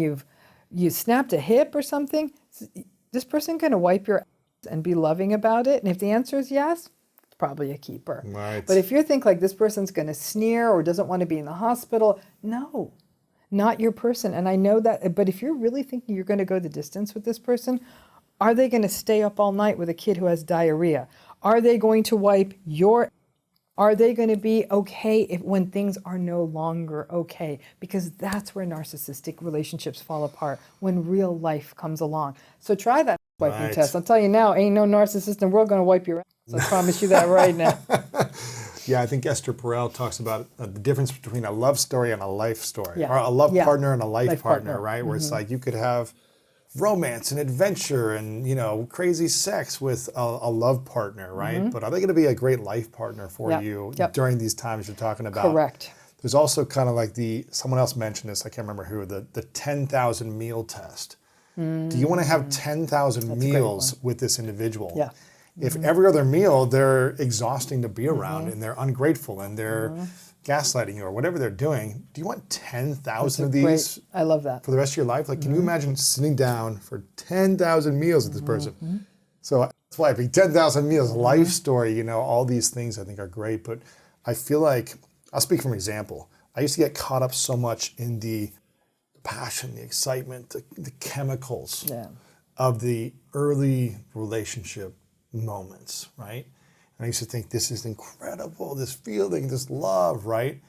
you snapped a hip or something. This person going to wipe your ass and be loving about it? And if the answer is yes, it's probably a keeper. Right. But if you think like this person's going to sneer or doesn't want to be in the hospital, no, not your person. And I know that, but if you're really thinking you're going to go the distance with this person, are they going to stay up all night with a kid who has diarrhea? Are they going to wipe your? Are they going to be okay when things are no longer okay? Because that's where narcissistic relationships fall apart, when real life comes along. So try that wiping test. I'll tell you now, ain't no narcissist in the world going to wipe your ass. I promise you that right now. Yeah, I think Esther Perel talks about the difference between a love story and a life story. Yeah. Or a love partner and a life partner, right? Where it's like you could have romance and adventure and crazy sex with a love partner, right? But are they going to be a great life partner for you during these times you're talking about? Correct. There's also kind of like someone else mentioned this, I can't remember who, the 10,000 meal test. Do you want to have 10,000 meals with this individual? Yeah. If every other meal they're exhausting to be around and they're ungrateful and they're gaslighting you or whatever they're doing, do you want 10,000 of these? I love that. For the rest of your life? Like, can you imagine sitting down for 10,000 meals with this person? So that's why I think 10,000 meals, life story, all these things I think are great. But I feel like, I'll speak from example. I used to get caught up so much in the passion, the excitement, the chemicals of the early relationship moments, right? And I used to think, this is incredible, this feeling, this love, right?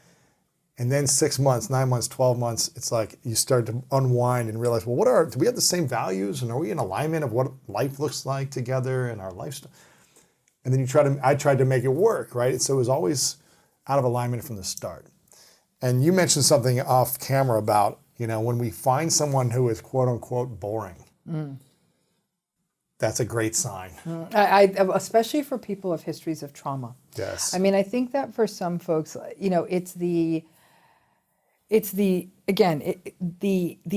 And then 6 months, 9 months, 12 months, it's like you start to unwind and realize, well, do we have the same values? And are we in alignment of what life looks like together and our lifestyle? And then I tried to make it work, right? So it was always out of alignment from the start. And you mentioned something off camera about, when we find someone who is quote unquote boring, that's a great sign. I especially for people of histories of trauma. Yes. I mean, I think that for some folks, it's the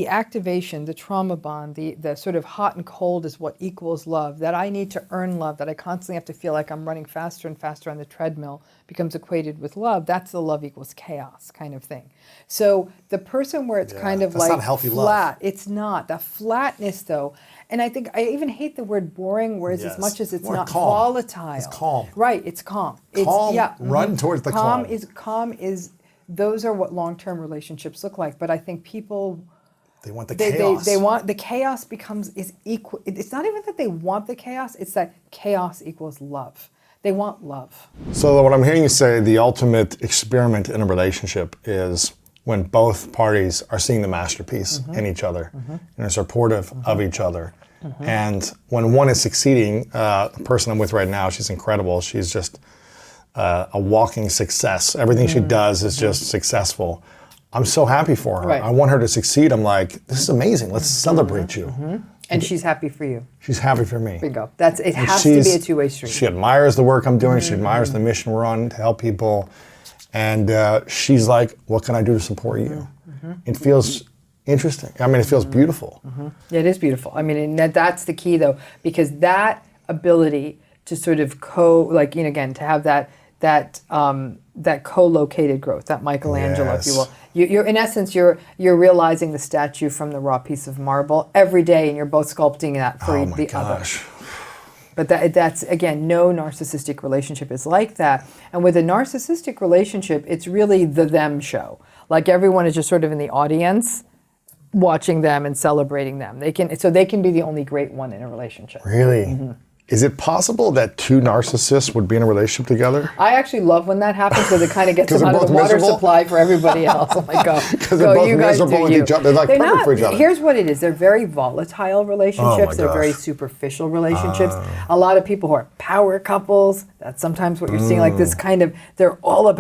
activation, the trauma bond, the sort of hot and cold is what equals love, that I need to earn love, that I constantly have to feel like I'm running faster and faster on the treadmill becomes equated with love. That's the love equals chaos kind of thing. So the person where it's kind of like not healthy flat, love. it's not. The flatness though, and I think I even hate the word boring, whereas as much as it's more not calm. volatile. It's calm. Right, it's calm. Calm, It's, run towards the calm. Calm is those are what long-term relationships look like. But I think people, they want the chaos. They want the chaos is equal. It's not even that they want the chaos. It's that chaos equals love. They want love. So what I'm hearing you say, the ultimate experiment in a relationship is when both parties are seeing the masterpiece in each other and are supportive of each other. And when one is succeeding, the person I'm with right now, she's incredible. She's just a walking success. Everything she does is just successful. I'm so happy for her. Right. I want her to succeed. I'm like, this is amazing. Let's celebrate you. And she's happy for you. She's happy for me. Bingo. It has to be a two-way street. She admires the work I'm doing. She admires the mission we're on to help people. And she's like, what can I do to support you? It feels interesting. I mean, it feels beautiful. Yeah, it is beautiful. I mean, and that's the key though, because that ability to sort of to have that co-located growth, that Michelangelo, if you will. You're in essence, you're realizing the statue from the raw piece of marble every day, and you're both sculpting that for the other. But that's, again, no narcissistic relationship is like that. And with a narcissistic relationship, it's really the them show. Like everyone is just sort of in the audience watching them and celebrating them. They can be the only great one in a relationship. Really? Is it possible that two narcissists would be in a relationship together? I actually love when that happens because it kind of gets them out of the water supply for everybody else. I'm like, because they're both miserable with each other. They're like perfect for each other. Here's what it is. They're very volatile relationships. They're very superficial relationships. A lot of people who are power couples, that's sometimes what you're seeing, like this kind of, they're only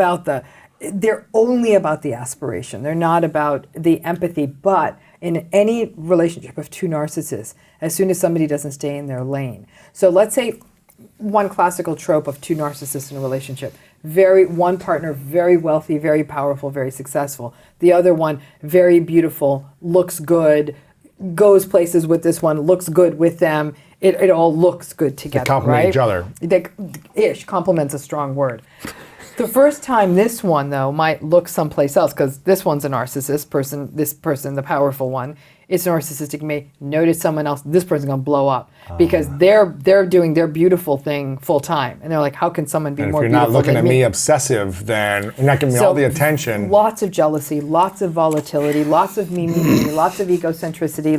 about the aspiration. They're not about the empathy. But in any relationship of two narcissists, as soon as somebody doesn't stay in their lane. So let's say one classical trope of two narcissists in a relationship. One partner, very wealthy, very powerful, very successful. The other one, very beautiful, looks good, goes places with this one, looks good with them. It all looks good together, they complement each other. Compliment's a strong word. The first time this one, though, might look someplace else, because this one's a narcissist person, this person, the powerful one, is narcissistic, may notice someone else, this person's going to blow up because they're doing their beautiful thing full time. And they're like, how can someone be more beautiful than me? If you're not looking at me obsessive, then you're not giving me all the attention. Lots of jealousy, lots of volatility, lots of me, lots of egocentricity,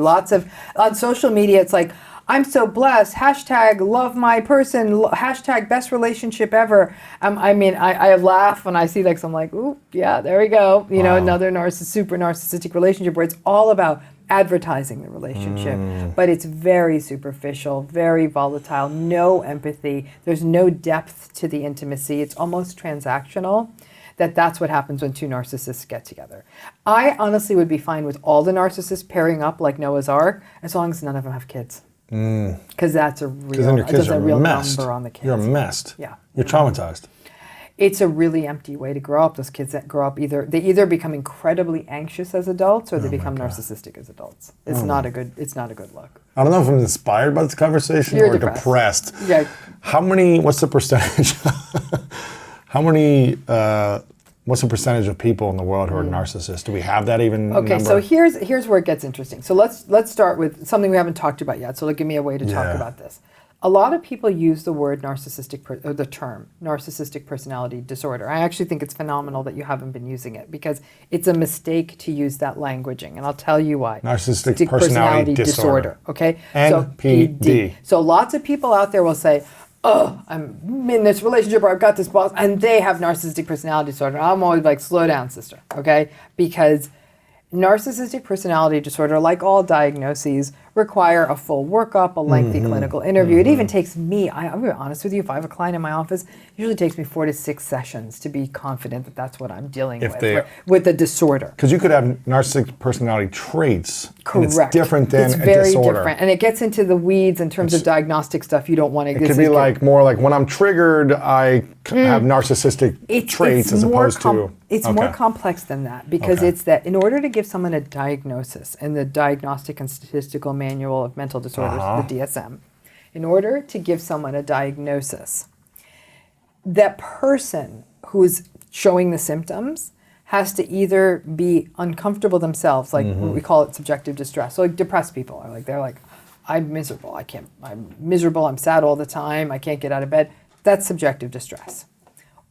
on social media, it's like, I'm so blessed, #, love my person, #, best relationship ever. I laugh when I see that, 'cause I'm like, ooh, yeah, there we go. Another super narcissistic relationship where it's all about advertising the relationship. But it's very superficial, very volatile, no empathy. There's no depth to the intimacy. It's almost transactional. That's what happens when two narcissists get together. I honestly would be fine with all the narcissists pairing up like Noah's Ark, as long as none of them have kids. Because that's a real, then your kids are real messed. number on the kids. You're messed. Yeah. You're traumatized. it's a really empty way to grow up. Those kids that grow up they either become incredibly anxious as adults or they become narcissistic as adults. It's not a good look. I don't know if I'm inspired by this conversation or depressed. Yeah. What's the percentage? What's the percentage of people in the world who are narcissists? Do we have that even Okay, number? so here's where it gets interesting. So let's start with something we haven't talked about yet. So give me a way to talk about this. A lot of people use the word or the term narcissistic personality disorder. I actually think it's phenomenal that you haven't been using it because it's a mistake to use that languaging, and I'll tell you why. Narcissistic personality disorder. Okay, NPD. So lots of people out there will say, "Oh, I'm in this relationship where I've got this boss, and they have narcissistic personality disorder." I'm always like, "Slow down, sister." Okay, because narcissistic personality disorder, like all diagnoses, require a full workup, a lengthy clinical interview. It even takes me, I'll be honest with you, if I have a client in my office, it usually takes me 4 to 6 sessions to be confident that that's what I'm dealing with the disorder. Because you could have narcissistic personality traits. Correct. And it's different than it's a very disorder. different. And it gets into the weeds in terms of diagnostic stuff you don't want to get. It could be more like when I'm triggered, I have narcissistic traits as opposed to... It's more complex than that because it's that in order to give someone a diagnosis in the Diagnostic and Statistical Manual of Mental Disorders, the DSM, in order to give someone a diagnosis, that person who's showing the symptoms has to either be uncomfortable themselves, like we call it subjective distress. So like depressed people are they're like, I'm miserable, I'm sad all the time, I can't get out of bed. That's subjective distress.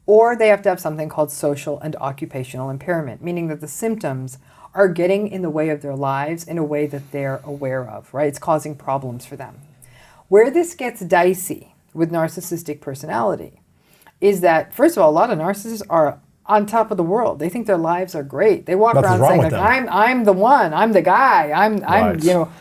Or they have to have something called social and occupational impairment, meaning that the symptoms are getting in the way of their lives in a way that they're aware of, right? It's causing problems for them. Where this gets dicey with narcissistic personality is that, first of all, a lot of narcissists are on top of the world. They think their lives are great. They walk around saying, like, I'm the one, I'm the guy, I'm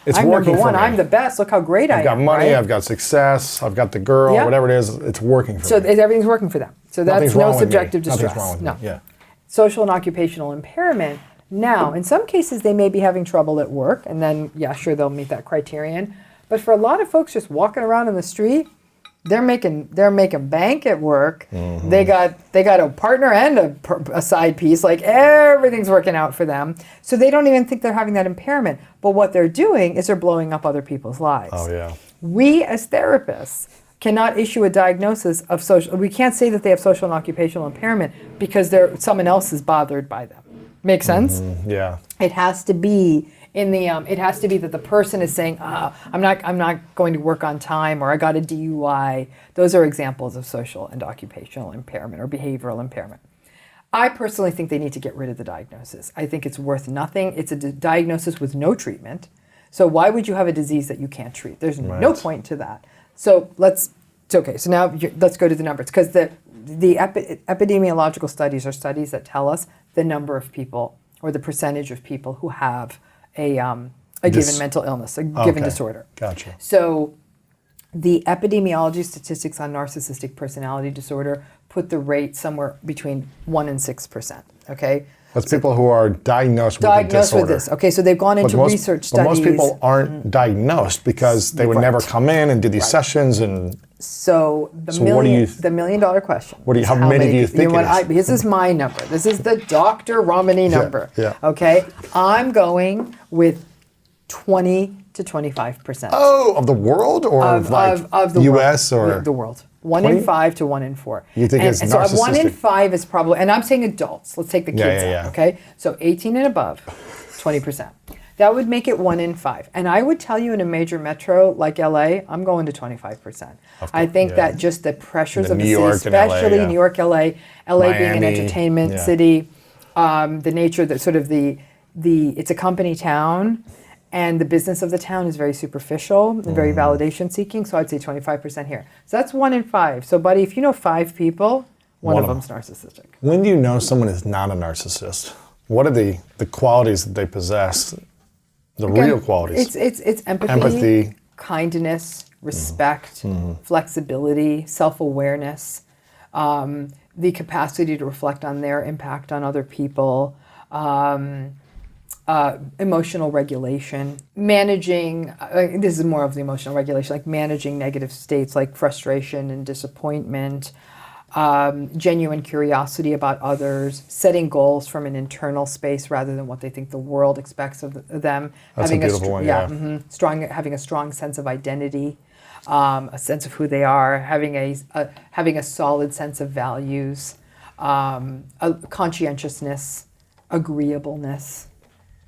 it's I'm working number one, for me. I'm the best, look how great I am. I've got money, right? I've got success, I've got the girl, whatever it is, it's working for me. So everything's working for them. So that's no subjective distress. Nothing's wrong with me. Yeah. Social and occupational impairment. Now, in some cases, they may be having trouble at work, and then, sure, they'll meet that criterion. But for a lot of folks just walking around in the street, they're making bank at work. They got a partner and a side piece. Like everything's working out for them. So they don't even think they're having that impairment. But what they're doing is they're blowing up other people's lives. Oh yeah. We as therapists cannot issue a diagnosis of social. We can't say that they have social and occupational impairment because someone else is bothered by them. Make sense? Yeah. It has to be it has to be that the person is saying, I'm not going to work on time, or I got a DUI. Those are examples of social and occupational impairment or behavioral impairment. I personally think they need to get rid of the diagnosis. I think it's worth nothing. It's a diagnosis with no treatment. So why would you have a disease that you can't treat? There's no point to that. So so now let's go to the numbers, because the epidemiological studies are studies that tell us the number of people or the percentage of people who have a given mental illness, a given disorder. Gotcha. So the epidemiology statistics on narcissistic personality disorder put the rate somewhere between 1% and 6%. Okay? That's people who are diagnosed with the disorder. With this. Okay, so they've gone into research studies. But most people aren't diagnosed because they would never come in and do these sessions and... So the $1 million question. How many do you think it is? This is my number. This is the Dr. Ramani number. Yeah. Okay, I'm going with 20 to 25%. Oh, of the world, or of the U.S. world, or the world? 1 in 5 to 1 in 4. You think it's narcissistic? So 1 in 5 is probably, and I'm saying adults. Let's take the kids out. Okay, so 18 and above, 20%. That would make it 1 in 5. And I would tell you, in a major metro like LA, I'm going to 25%. I think that just the pressures of the city, especially New York, LA Miami, being an entertainment city, the nature that sort of it's a company town, and the business of the town is very superficial and very validation seeking. So I'd say 25% here. So that's 1 in 5. So buddy, if you know 5 people, one of them's narcissistic. When do you know someone is not a narcissist? What are the qualities that they possess? Real qualities. It's empathy, kindness, respect, flexibility, self-awareness, the capacity to reflect on their impact on other people, emotional regulation, managing, this is more of the emotional regulation, like managing negative states like frustration and disappointment, genuine curiosity about others, setting goals from an internal space rather than what they think the world expects of them. That's having a beautiful one, yeah. Having a strong sense of identity, a sense of who they are, having a solid sense of values, a conscientiousness, agreeableness.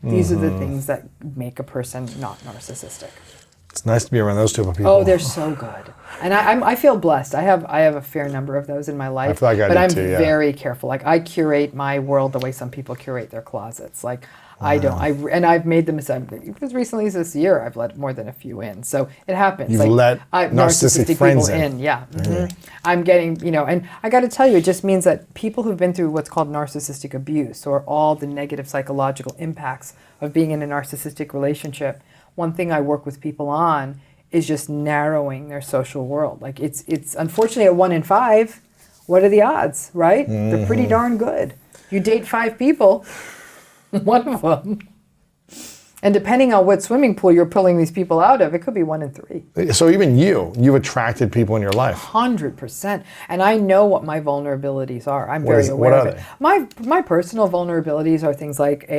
These are the things that make a person not narcissistic. It's nice to be around those type of people. Oh, they're so good, and I feel blessed. I have a fair number of those in my life. I feel like I but do I'm too, yeah. very careful. Like I curate my world the way some people curate their closets. Like I don't. And I've made the mistake. As recently as this year, I've let more than a few in. So it happens. You've let narcissistic friends people in. Yeah. Mm-hmm. I'm getting, and I got to tell you, it just means that people who've been through what's called narcissistic abuse or all the negative psychological impacts of being in a narcissistic relationship, one thing I work with people on is just narrowing their social world. Like it's unfortunately at 1 in 5. What are the odds, right? They're pretty darn good. You date 5 people, one of them. And depending on what swimming pool you're pulling these people out of, it could be 1 in 3. So even you've attracted people in your life. 100%. And I know what my vulnerabilities are. I'm very aware of it. My personal vulnerabilities are things like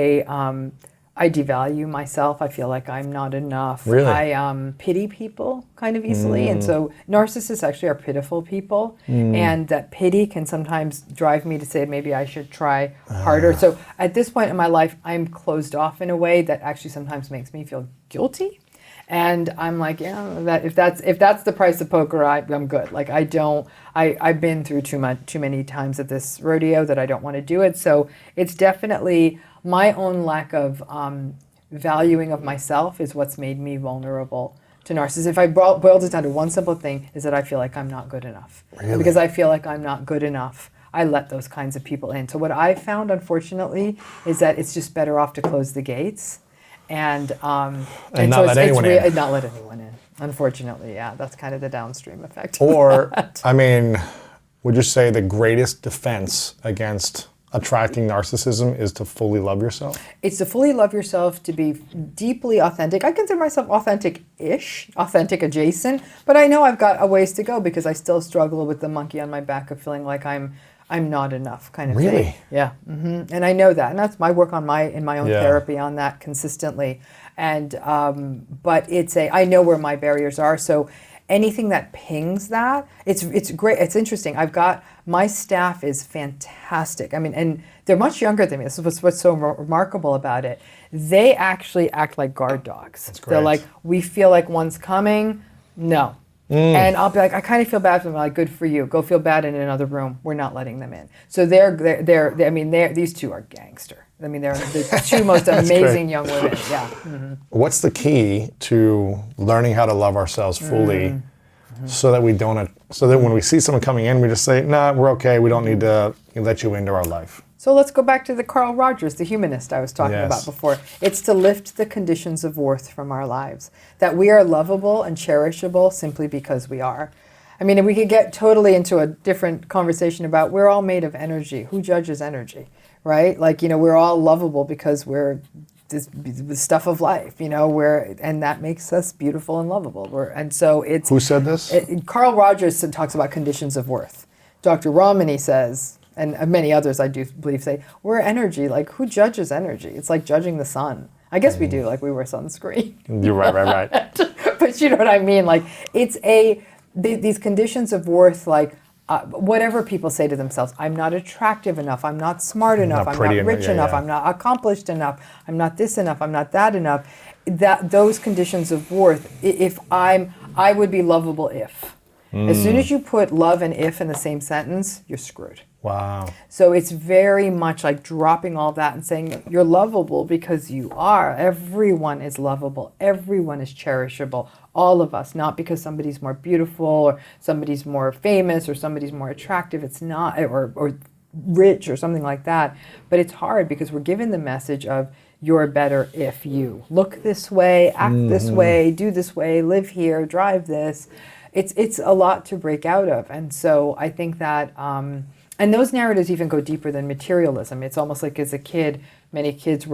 I devalue myself. I feel like I'm not enough. Really? I pity people kind of easily. And so narcissists actually are pitiful people. And that pity can sometimes drive me to say maybe I should try harder. So at this point in my life, I'm closed off in a way that actually sometimes makes me feel guilty. And I'm like, yeah, that if that's the price of poker, I'm good. Like I've been through too many times at this rodeo that I don't want to do it. So it's definitely my own lack of valuing of myself is what's made me vulnerable to narcissists. If I boiled it down to one simple thing, is that I feel like I'm not good enough. Really? And because I feel like I'm not good enough, I let those kinds of people in. So what I've found, unfortunately, is that it's just better off to close the gates and not so let anyone in. Not let anyone in. Unfortunately, yeah, that's kind of the downstream effect. Or, would you say the greatest defense against attracting narcissism is to fully love yourself? It's to fully love yourself, to be deeply authentic. I consider myself authentic-ish, authentic adjacent, but I know I've got a ways to go because I still struggle with the monkey on my back of feeling like I'm not enough kind of thing. Really? Yeah. Mm-hmm. And I know that. And that's my work in my own therapy on that consistently. And but I know where my barriers are. So anything that pings that, it's great. It's interesting. My staff is fantastic. And they're much younger than me. This is what's so remarkable about it. They actually act like guard dogs. That's great. They're like, we feel like one's coming. No. And I'll be like, I kind of feel bad for them. I'm like, good for you. Go feel bad in another room. We're not letting them in. So these two are gangster. They're the two most amazing young women. Yeah. Mm-hmm. What's the key to learning how to love ourselves fully so that when we see someone coming in, we just say, nah, we're okay. We don't need to let you into our life. So let's go back to the Carl Rogers, the humanist I was talking about before. It's to lift the conditions of worth from our lives. That we are lovable and cherishable simply because we are. We could get totally into a different conversation about we're all made of energy. Who judges energy, right? We're all lovable because we're the stuff of life, and that makes us beautiful and lovable. Who said this? Carl Rogers talks about conditions of worth. Dr. Ramani says, and many others I do believe say, we're energy. Like, who judges energy? It's like judging the sun. I guess we do, like we wear sunscreen. You're right. But you know what I mean? Like, it's these conditions of worth, like, whatever people say to themselves, I'm not attractive enough, I'm not smart enough, I'm not rich enough, I'm not accomplished enough, I'm not this enough, I'm not that enough. Those conditions of worth, I would be lovable if. As soon as you put love and if in the same sentence, you're screwed. Wow. So it's very much like dropping all that and saying you're lovable because you are. Everyone is lovable. Everyone is cherishable. All of us, not because somebody's more beautiful or somebody's more famous or somebody's more attractive. It's not, or rich or something like that. But it's hard because we're given the message of you're better if you look this way, act this way, do this way, live here, drive this. It's a lot to break out of. And so I think that, and those narratives even go deeper than materialism. It's almost like as a kid, many kids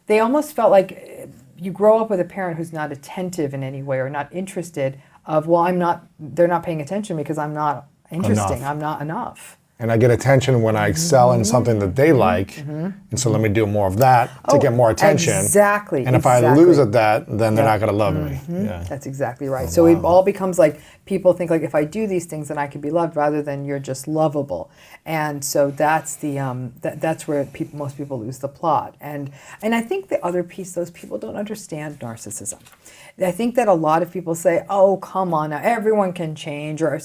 they almost felt like you grow up with a parent who's not attentive in any way or not interested they're not paying attention because I'm not interesting, enough. I'm not enough. And I get attention when I excel in something that they like, and so let me do more of that to get more attention. Exactly. And if I lose at that, then they're not going to love me. Yeah. That's exactly right. So it all becomes like people think like if I do these things, then I can be loved, rather than you're just lovable. And so that's the that's where most people lose the plot. And I think the other piece, those people don't understand narcissism. I think that a lot of people say, "Oh, come on, now everyone can change," or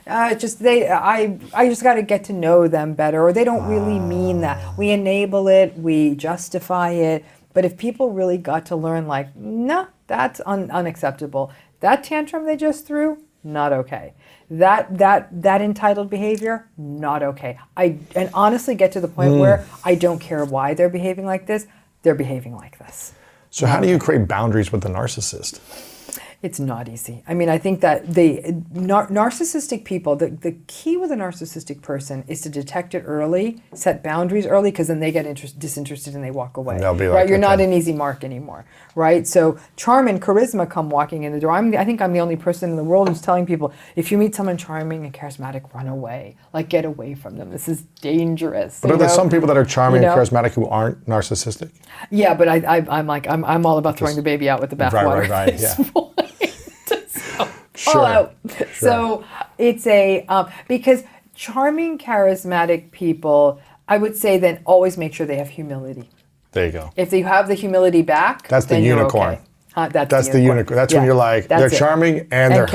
I just got to get to know them better, or they don't really mean that. We enable it, we justify it, but if people really got to learn, like, no, that's unacceptable. That tantrum they just threw, not okay. That entitled behavior, not okay. And honestly get to the point where I don't care why they're behaving like this. They're behaving like this. So how do you create boundaries with the narcissist? It's not easy. I mean, I think that narcissistic people, the key with a narcissistic person is to detect it early, set boundaries early, because then they get disinterested and they walk away. They'll be like, right? You're not okay. an easy mark anymore, right? So charm and charisma come walking in the door. I think I'm the only person in the world who's telling people, if you meet someone charming and charismatic, run away. Like, get away from them. This is dangerous. But are there some people that are charming and charismatic who aren't narcissistic? Yeah, but I'm all about throwing the baby out with the bathwater. Right, yeah. All out. Sure. So it's because charming, charismatic people, I would say then always make sure they have humility. There you go. If you have the humility back, that's the then unicorn. You're okay. That's the unicorn. That's when you're like, they're charming and they're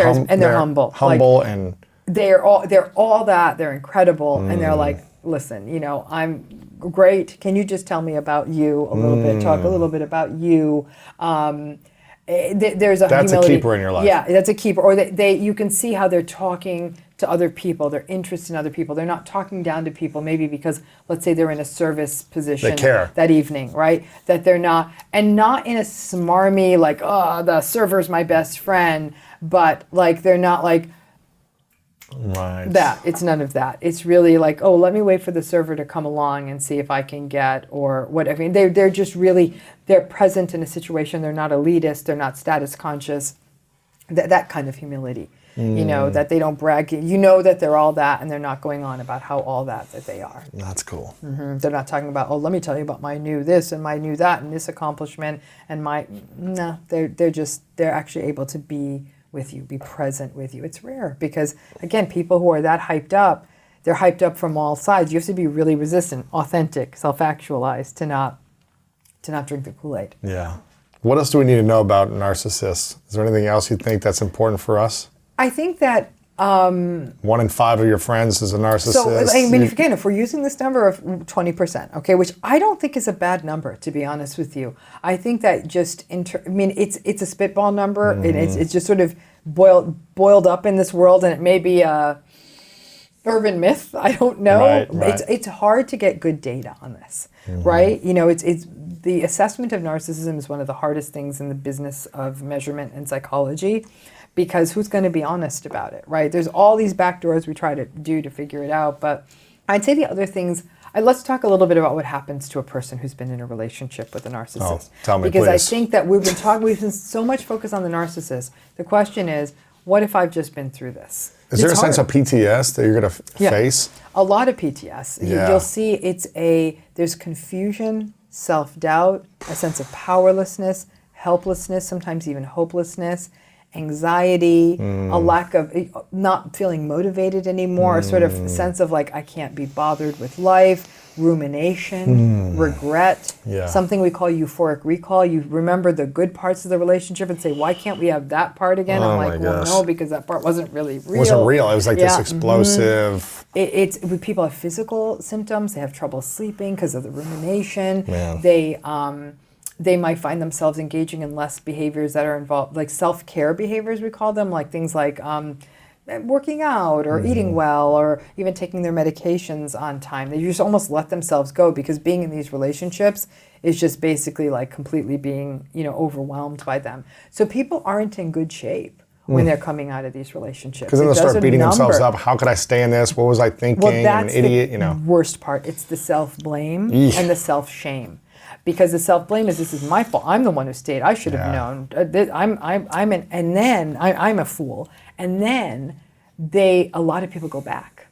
humble. Humble like, and they're all that. They're incredible, and they're like, listen, I'm great. Can you just tell me about you a little bit? Talk a little bit about you. There's that's humility. A keeper in your life. Yeah, that's a keeper. Or you can see how they're talking to other people. They're interested in other people. They're not talking down to people, maybe because, let's say, they're in a service position that evening, right? That they're not, and not in a smarmy, like, oh, the server's my best friend, but like they're not like, right. That. It's none of that. It's really like, oh, let me wait for the server to come along and see if I can get, or whatever. I mean, they're just really, they're present in a situation. They're not elitist. They're not status conscious. That kind of humility, that they don't brag. That they're all that, and they're not going on about how all that they are. That's cool. Mm-hmm. They're not talking about, oh, let me tell you about my new this and my new that and this accomplishment and they're actually able to be with you, be present with you. It's rare because, again, people who are that hyped up, they're hyped up from all sides. You have to be really resistant, authentic, self-actualized to not drink the Kool-Aid. Yeah. What else do we need to know about narcissists? Is there anything else you think that's important for us? I think that 1 in 5 of your friends is a narcissist. So, I mean, if we're using this number of 20%, okay, which I don't think is a bad number, to be honest with you. I think that it's a spitball number. Mm-hmm. It's just sort of boiled up in this world, and it may be a urban myth. I don't know. Right. It's hard to get good data on this, right? It's the assessment of narcissism is one of the hardest things in the business of measurement and psychology. Because who's going to be honest about it, right? There's all these back doors we try to do to figure it out. But I'd say the other things, let's talk a little bit about what happens to a person who's been in a relationship with a narcissist. Oh, tell me, because please. I think that we've been so much focused on the narcissist. The question is, what if I've just been through this? Is there a sense of PTS that you're going to face? A lot of PTS. Yeah. You'll see there's confusion, self-doubt, a sense of powerlessness, helplessness, sometimes even hopelessness, anxiety, a lack of not feeling motivated anymore, a sort of sense of like, I can't be bothered with life, rumination, regret, something we call euphoric recall. You remember the good parts of the relationship and say, why can't we have that part again? I'm like, well, no, because that part wasn't really real. It wasn't real. It was like this explosive. People have physical symptoms. They have trouble sleeping because of the rumination. Man. They might find themselves engaging in less behaviors that are involved, like self-care behaviors, we call them, like things like working out or eating well or even taking their medications on time. They just almost let themselves go because being in these relationships is just basically like completely being, overwhelmed by them. So people aren't in good shape when they're coming out of these relationships. Because then they'll start beating themselves up. How could I stay in this? What was I thinking? Well, that's I'm an idiot, the worst part. It's the self-blame and the self-shame. Because the self-blame is, this is my fault. I'm the one who stayed. I should have known. I'm a fool. And then a lot of people go back.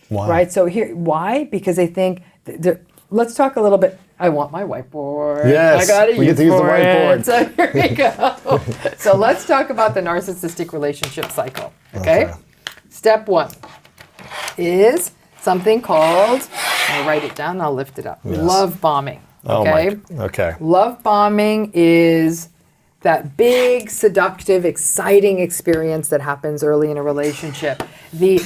Why? Right? So why? Because they think, let's talk a little bit. I want my whiteboard. Yes, we get to use the whiteboard. So here we go. So let's talk about the narcissistic relationship cycle. Okay? Step 1 is something called, I'll write it down, I'll lift it up. Yes. Love bombing. Okay? Okay. Love bombing is that big, seductive, exciting experience that happens early in a relationship. We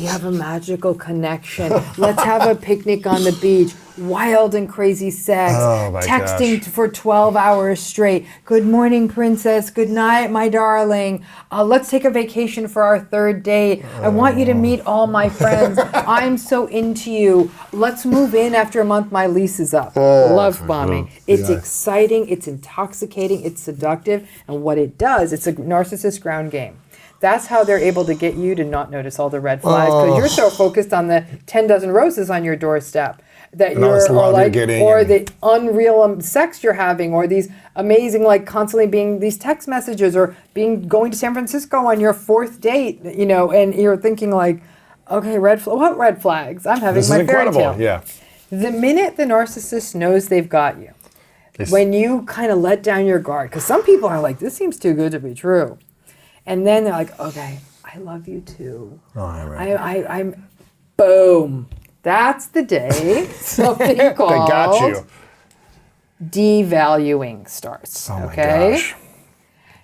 have a magical connection. Let's have a picnic on the beach. Wild and crazy sex. Oh my texting gosh. for 12 hours straight. Good morning, princess. Good night, my darling. Let's take a vacation for our 3rd date. I want you to meet all my friends. I'm so into you. Let's move in after a month. My lease is up. Love bombing. It's exciting. It's intoxicating. It's seductive. And what it does, it's a narcissist ground game. That's how they're able to get you to not notice all the red flags because you're so focused on the 10 dozen roses on your doorstep that or the unreal sex you're having, or these amazing, like constantly being these text messages, or going to San Francisco on your 4th date, and you're thinking like, okay, what red flags? I'm having my fairy tale. Yeah. The minute the narcissist knows they've got you, when you kind of let down your guard, because some people are like, this seems too good to be true. And then they're like, okay, I love you too. I'm boom. That's the day something called They got you. devaluing starts. Oh my Okay? gosh.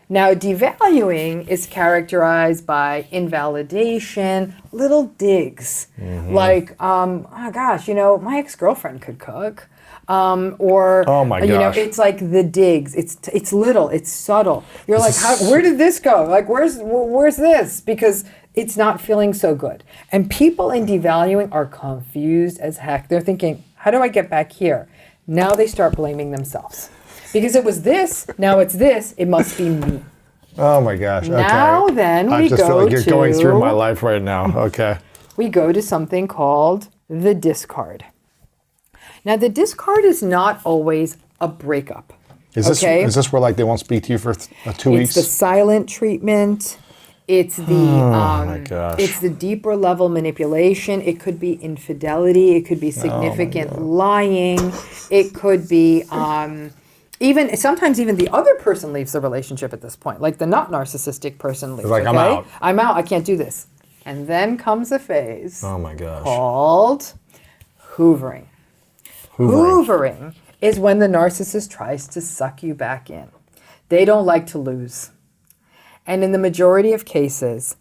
Now, devaluing is characterized by invalidation, little digs, like, oh gosh, my ex-girlfriend could cook. Or oh my gosh. It's like the digs. It's little. It's subtle. You're like, where did this go? Like, where's this? Because it's not feeling so good. And people in devaluing are confused as heck. They're thinking, how do I get back here? Now they start blaming themselves because it was this. Now it's this. It must be me. Oh my gosh. Okay. Now then I just feel like you're going through my life right now. Okay. We go to something called the discard. Now, the discard is not always a breakup. Is this where like they won't speak to you for 2 weeks? It's the silent treatment. It's the it's the deeper level manipulation. It could be infidelity. It could be significant lying. It could be sometimes even the other person leaves the relationship at this point. Like the not narcissistic person leaves. Like, I'm out. I'm out. I can't do this. And then comes a phase. Oh my gosh. Called hoovering. Hoovering is when the narcissist tries to suck you back in. They don't like to lose. And in the majority of cases,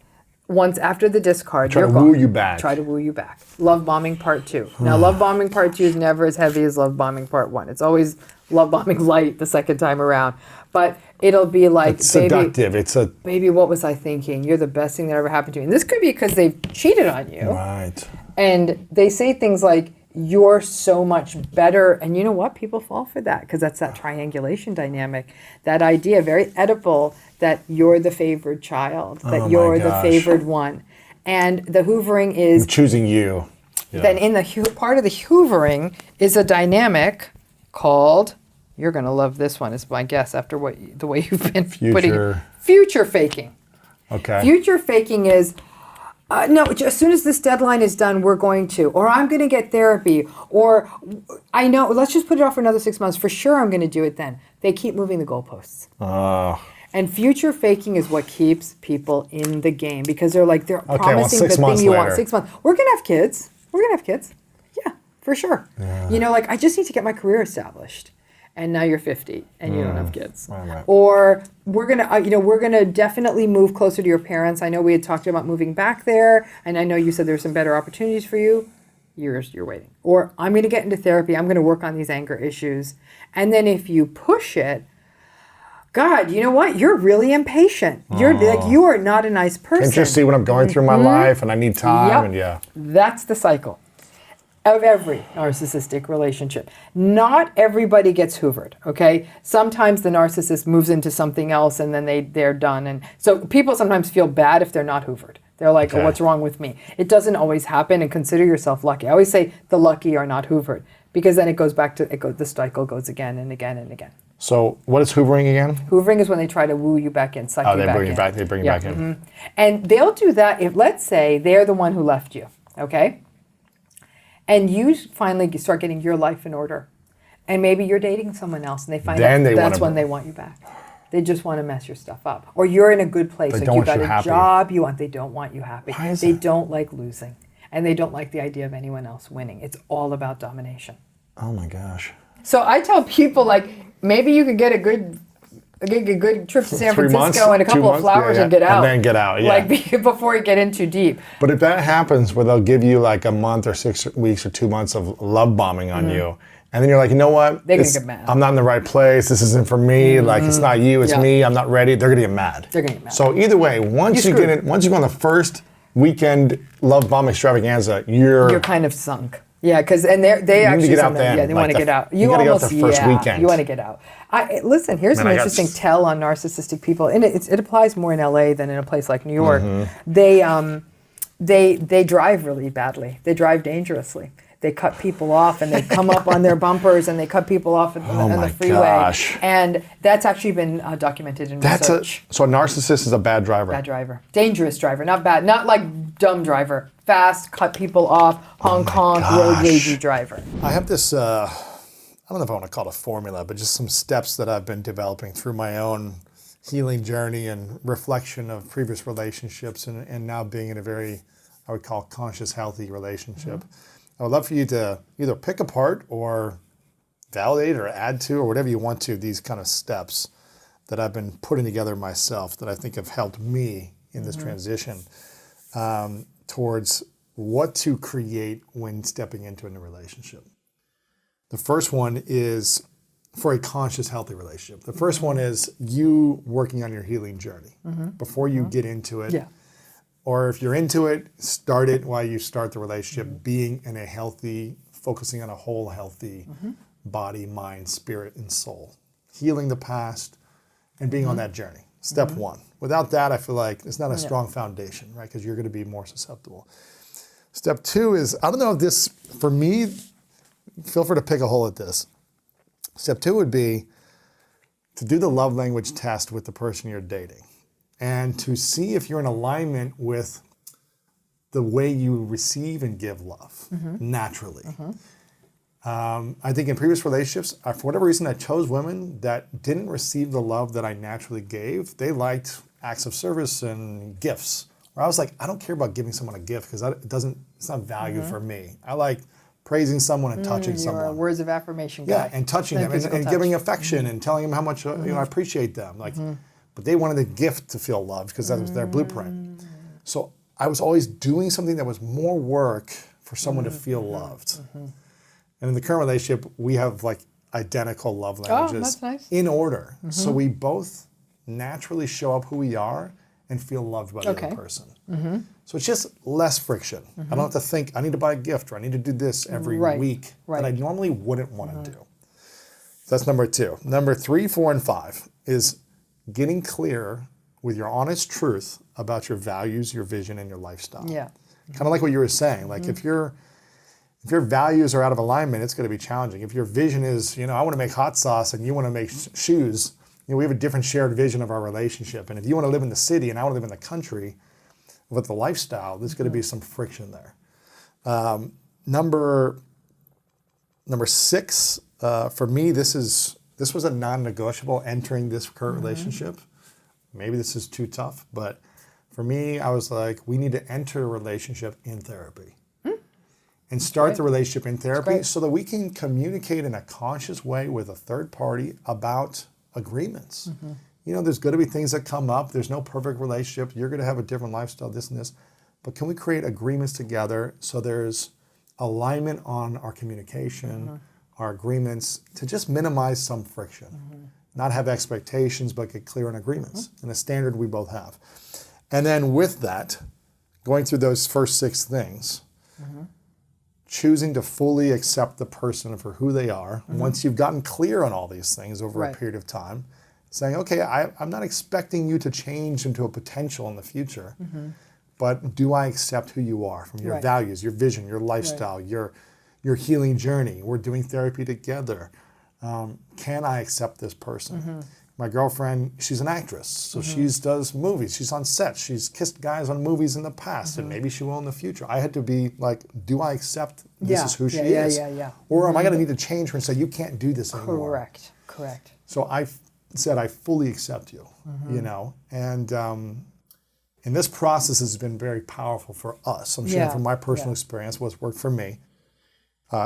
once after the discard, Try to woo you back. Try to woo you back. Love bombing part 2. Now, love bombing part 2 is never as heavy as love bombing part 1. It's always love bombing light the second time around. But it'll be like, it's seductive. Baby, what was I thinking? You're the best thing that ever happened to me. And this could be because they've cheated on you. Right. And they say things like, you're so much better. And you know what? People fall for that because that's that triangulation dynamic. That idea, very Oedipal, that you're the favored child, that you're the favored one. And the hoovering is... I'm choosing you. Yeah. Then in the part of the hoovering is a dynamic called, you're going to love this one, is my guess after the way you've been putting it. Future faking. Okay. Future faking is... no, as soon as this deadline is done, we're going to. Or I'm going to get therapy. Or I know, let's just put it off for another 6 months. For sure, I'm going to do it then. They keep moving the goalposts. And future faking is what keeps people in the game because they're promising the thing you want. 6 months. We're going to have kids. Yeah, for sure. Yeah. Like I just need to get my career established. And now you're 50 and you don't have kids. Right. Or we're gonna definitely move closer to your parents. I know we had talked about moving back there, and I know you said there's some better opportunities for you. You're waiting. Or I'm gonna get into therapy. I'm gonna work on these anger issues. And then if you push it, God, you know what? You're really impatient. You're like you are not a nice person. Can't you see what I'm going through in my life, and I need time, That's the cycle of every narcissistic relationship. Not everybody gets hoovered, okay? Sometimes the narcissist moves into something else and then they're done. And so people sometimes feel bad if they're not hoovered. They're like, oh, what's wrong with me? It doesn't always happen, and consider yourself lucky. I always say the lucky are not hoovered because then it goes back to, the cycle goes again and again and again. So what is hoovering again? Hoovering is when they try to woo you back in, suck you back in. They bring you back in. Mm-hmm. And they'll do that if, let's say, they're the one who left you, okay? And you finally start getting your life in order. And maybe you're dating someone else and they find out that's when they want you back. They just want to mess your stuff up. Or you're in a good place, like you got a job they don't want you happy. They don't like losing. And they don't like the idea of anyone else winning. It's all about domination. Oh my gosh. So I tell people, like, maybe you could get a good trip to San Francisco and a couple of flowers and get out. And then get out, Like, before you get in too deep. But if that happens where they'll give you like a month or 6 weeks or 2 months of love bombing on you, and then you're like, you know what? They're going to get mad. I'm not in the right place. This isn't for me. Like, it's not you, it's me. I'm not ready. They're going to get mad. They're going to get mad. So either way, once you go on the first weekend love bomb extravaganza, you're kind of sunk. Yeah, because they actually they want to get out. You almost the first weekend. You want to get out. Listen, here's an interesting tell on narcissistic people, and it applies more in LA than in a place like New York. They drive really badly. They drive dangerously. They cut people off and they come up on their bumpers and they cut people off on the freeway. Gosh. And that's actually been documented in research. So a narcissist is a bad driver. Bad driver. Dangerous driver, not bad. Not like dumb driver. Fast, cut people off, honk, road ragey driver. I have this, I don't know if I want to call it a formula, but just some steps that I've been developing through my own healing journey and reflection of previous relationships and now being in a very, I would call, conscious, healthy relationship. I would love for you to either pick apart or validate or add to or whatever you want to these kind of steps that I've been putting together myself that I think have helped me in this transition towards what to create when stepping into a new relationship. The first one is for a conscious, healthy relationship. The first one is you working on your healing journey before you get into it. Yeah. Or if you're into it, start it while you start the relationship, being in a healthy, focusing on a whole healthy body, mind, spirit, and soul. Healing the past and being on that journey. Step one. Without that, I feel like it's not a strong foundation, right? Because you're going to be more susceptible. Step two is, I don't know if this, for me, feel free to pick a hole at this. Step two would be to do the love language test with the person you're dating. And to see if you're in alignment with the way you receive and give love naturally. I think in previous relationships, for whatever reason, I chose women that didn't receive the love that I naturally gave. They liked acts of service and gifts. Where I was like, I don't care about giving someone a gift because it's not value for me. I like praising someone and touching someone. You're a words of affirmation guy. Yeah, and touching them and giving affection and telling them how much I appreciate them. Like. But they wanted a gift to feel loved because that was their blueprint. So I was always doing something that was more work for someone to feel loved. And in the current relationship, we have like identical love languages in order. So we both naturally show up who we are and feel loved by the other person. So it's just less friction. I don't have to think, I need to buy a gift or I need to do this every week that I normally wouldn't want to do. So that's number two. Number 3, 4, and 5 is getting clear with your honest truth about your values, your vision, and your lifestyle. Yeah. Kind of like what you were saying. Like if your values are out of alignment, it's going to be challenging. If your vision is, I want to make hot sauce and you want to make shoes, we have a different shared vision of our relationship. And if you want to live in the city and I want to live in the country with the lifestyle, there's going to be some friction there. Number 6, for me, this was a non-negotiable entering this current relationship. Maybe this is too tough, but for me, I was like, we need to enter a relationship in therapy and start the relationship in therapy so that we can communicate in a conscious way with a third party about agreements. There's going to be things that come up. There's no perfect relationship. You're going to have a different lifestyle, this and this. But can we create agreements together so there's alignment on our communication, our agreements, to just minimize some friction. Not have expectations, but get clear on agreements and a standard we both have. And then with that, going through those first 6 things, choosing to fully accept the person for who they are. Once you've gotten clear on all these things over a period of time, saying, okay, I'm not expecting you to change into a potential in the future, but do I accept who you are from your values, your vision, your lifestyle, your healing journey? We're doing therapy together. Can I accept this person? My girlfriend, she's an actress, so she does movies. She's on set. She's kissed guys on movies in the past, and maybe she will in the future. I had to be like, do I accept this is who she is? Or am I going to need to change her and say, you can't do this anymore? Correct. So I said, I fully accept you, you know? And this process has been very powerful for us. I'm sharing from my personal experience, what's worked for me.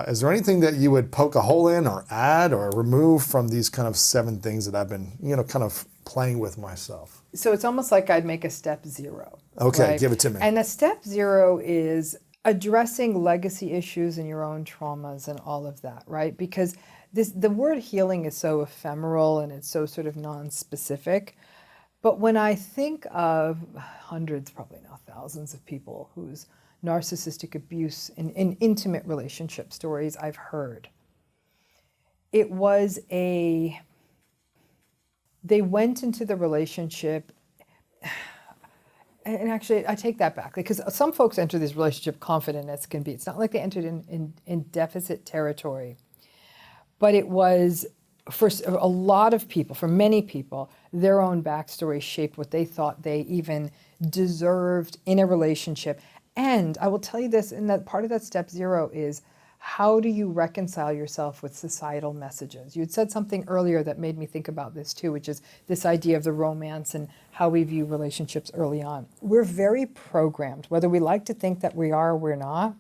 Is there anything that you would poke a hole in or add or remove from these kind of 7 things that I've been, you know, kind of playing with myself? So it's almost like I'd make a step 0. Okay, right? give it to me. And a step 0 is addressing legacy issues and your own traumas and all of that, right? Because the word healing is so ephemeral and it's so sort of non-specific. But when I think of hundreds, probably now thousands of people whose narcissistic abuse in intimate relationship stories I've heard, it was they went into the relationship, and actually I take that back, because some folks enter this relationship confident as can be. It's not like they entered in deficit territory, but it was, for a lot of people, for many people, their own backstory shaped what they thought they even deserved in a relationship. And I will tell you this, and that part of that step 0 is, how do you reconcile yourself with societal messages? You had said something earlier that made me think about this too, which is this idea of the romance and how we view relationships early on. We're very programmed, whether we like to think that we are or we're not.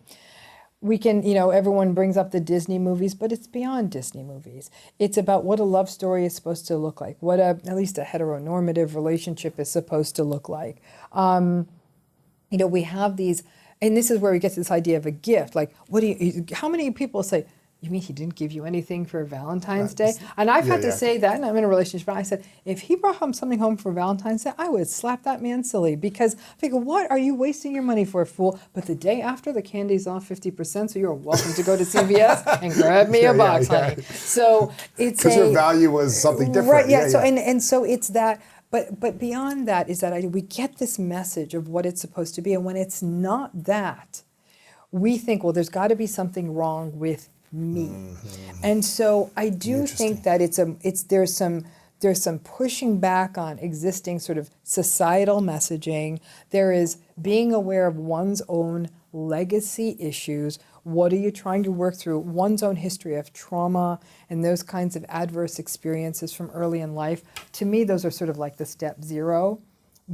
We can, you know, everyone brings up the Disney movies, but it's beyond Disney movies. It's about what a love story is supposed to look like, what at least a heteronormative relationship is supposed to look like. You know, we have these, and this is where we get to this idea of a gift. Like, how many people say, you mean he didn't give you anything for Valentine's Day? And I've had to say that, and I'm in a relationship, and I said, if he brought something home for Valentine's Day, I would slap that man silly, because I figure, what are you wasting your money for, fool? But the day after, the candy's off 50%, so you're welcome to go to CVS and grab me a box, honey. So it's because your value was something different. Right, So, and so it's that. But beyond that is that we get this message of what it's supposed to be, and when it's not that, we think, well, there's got to be something wrong with me. And so I do think that there's some pushing back on existing sort of societal messaging. There is being aware of one's own legacy issues. What are you trying to work through? One's own history of trauma and those kinds of adverse experiences from early in life. To me, those are sort of like the step 0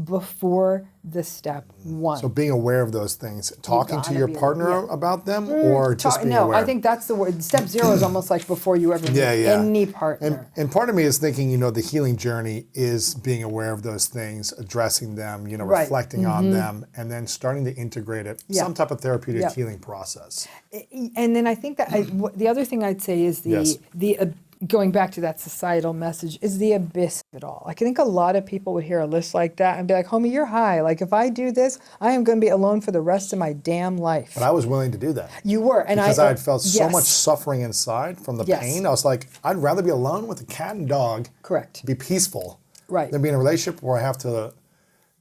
before the step 1. So being aware of those things, talking to your partner about them, or just being aware? I think that's the word. Step 0 is almost like before you ever meet any partner. And part of me is thinking, you know, the healing journey is being aware of those things, addressing them, you know, reflecting on them, and then starting to integrate it, some type of therapeutic healing process. And then I think that the other thing I'd say is going back to that societal message, is the abyss of it all. Like, I think a lot of people would hear a list like that and be like, homie, you're high. Like, if I do this, I am going to be alone for the rest of my damn life. But I was willing to do that. You were. And because I had felt so much suffering inside from the pain. I was like, I'd rather be alone with a cat and dog. Correct. Be peaceful. Right. Than be in a relationship where I have to,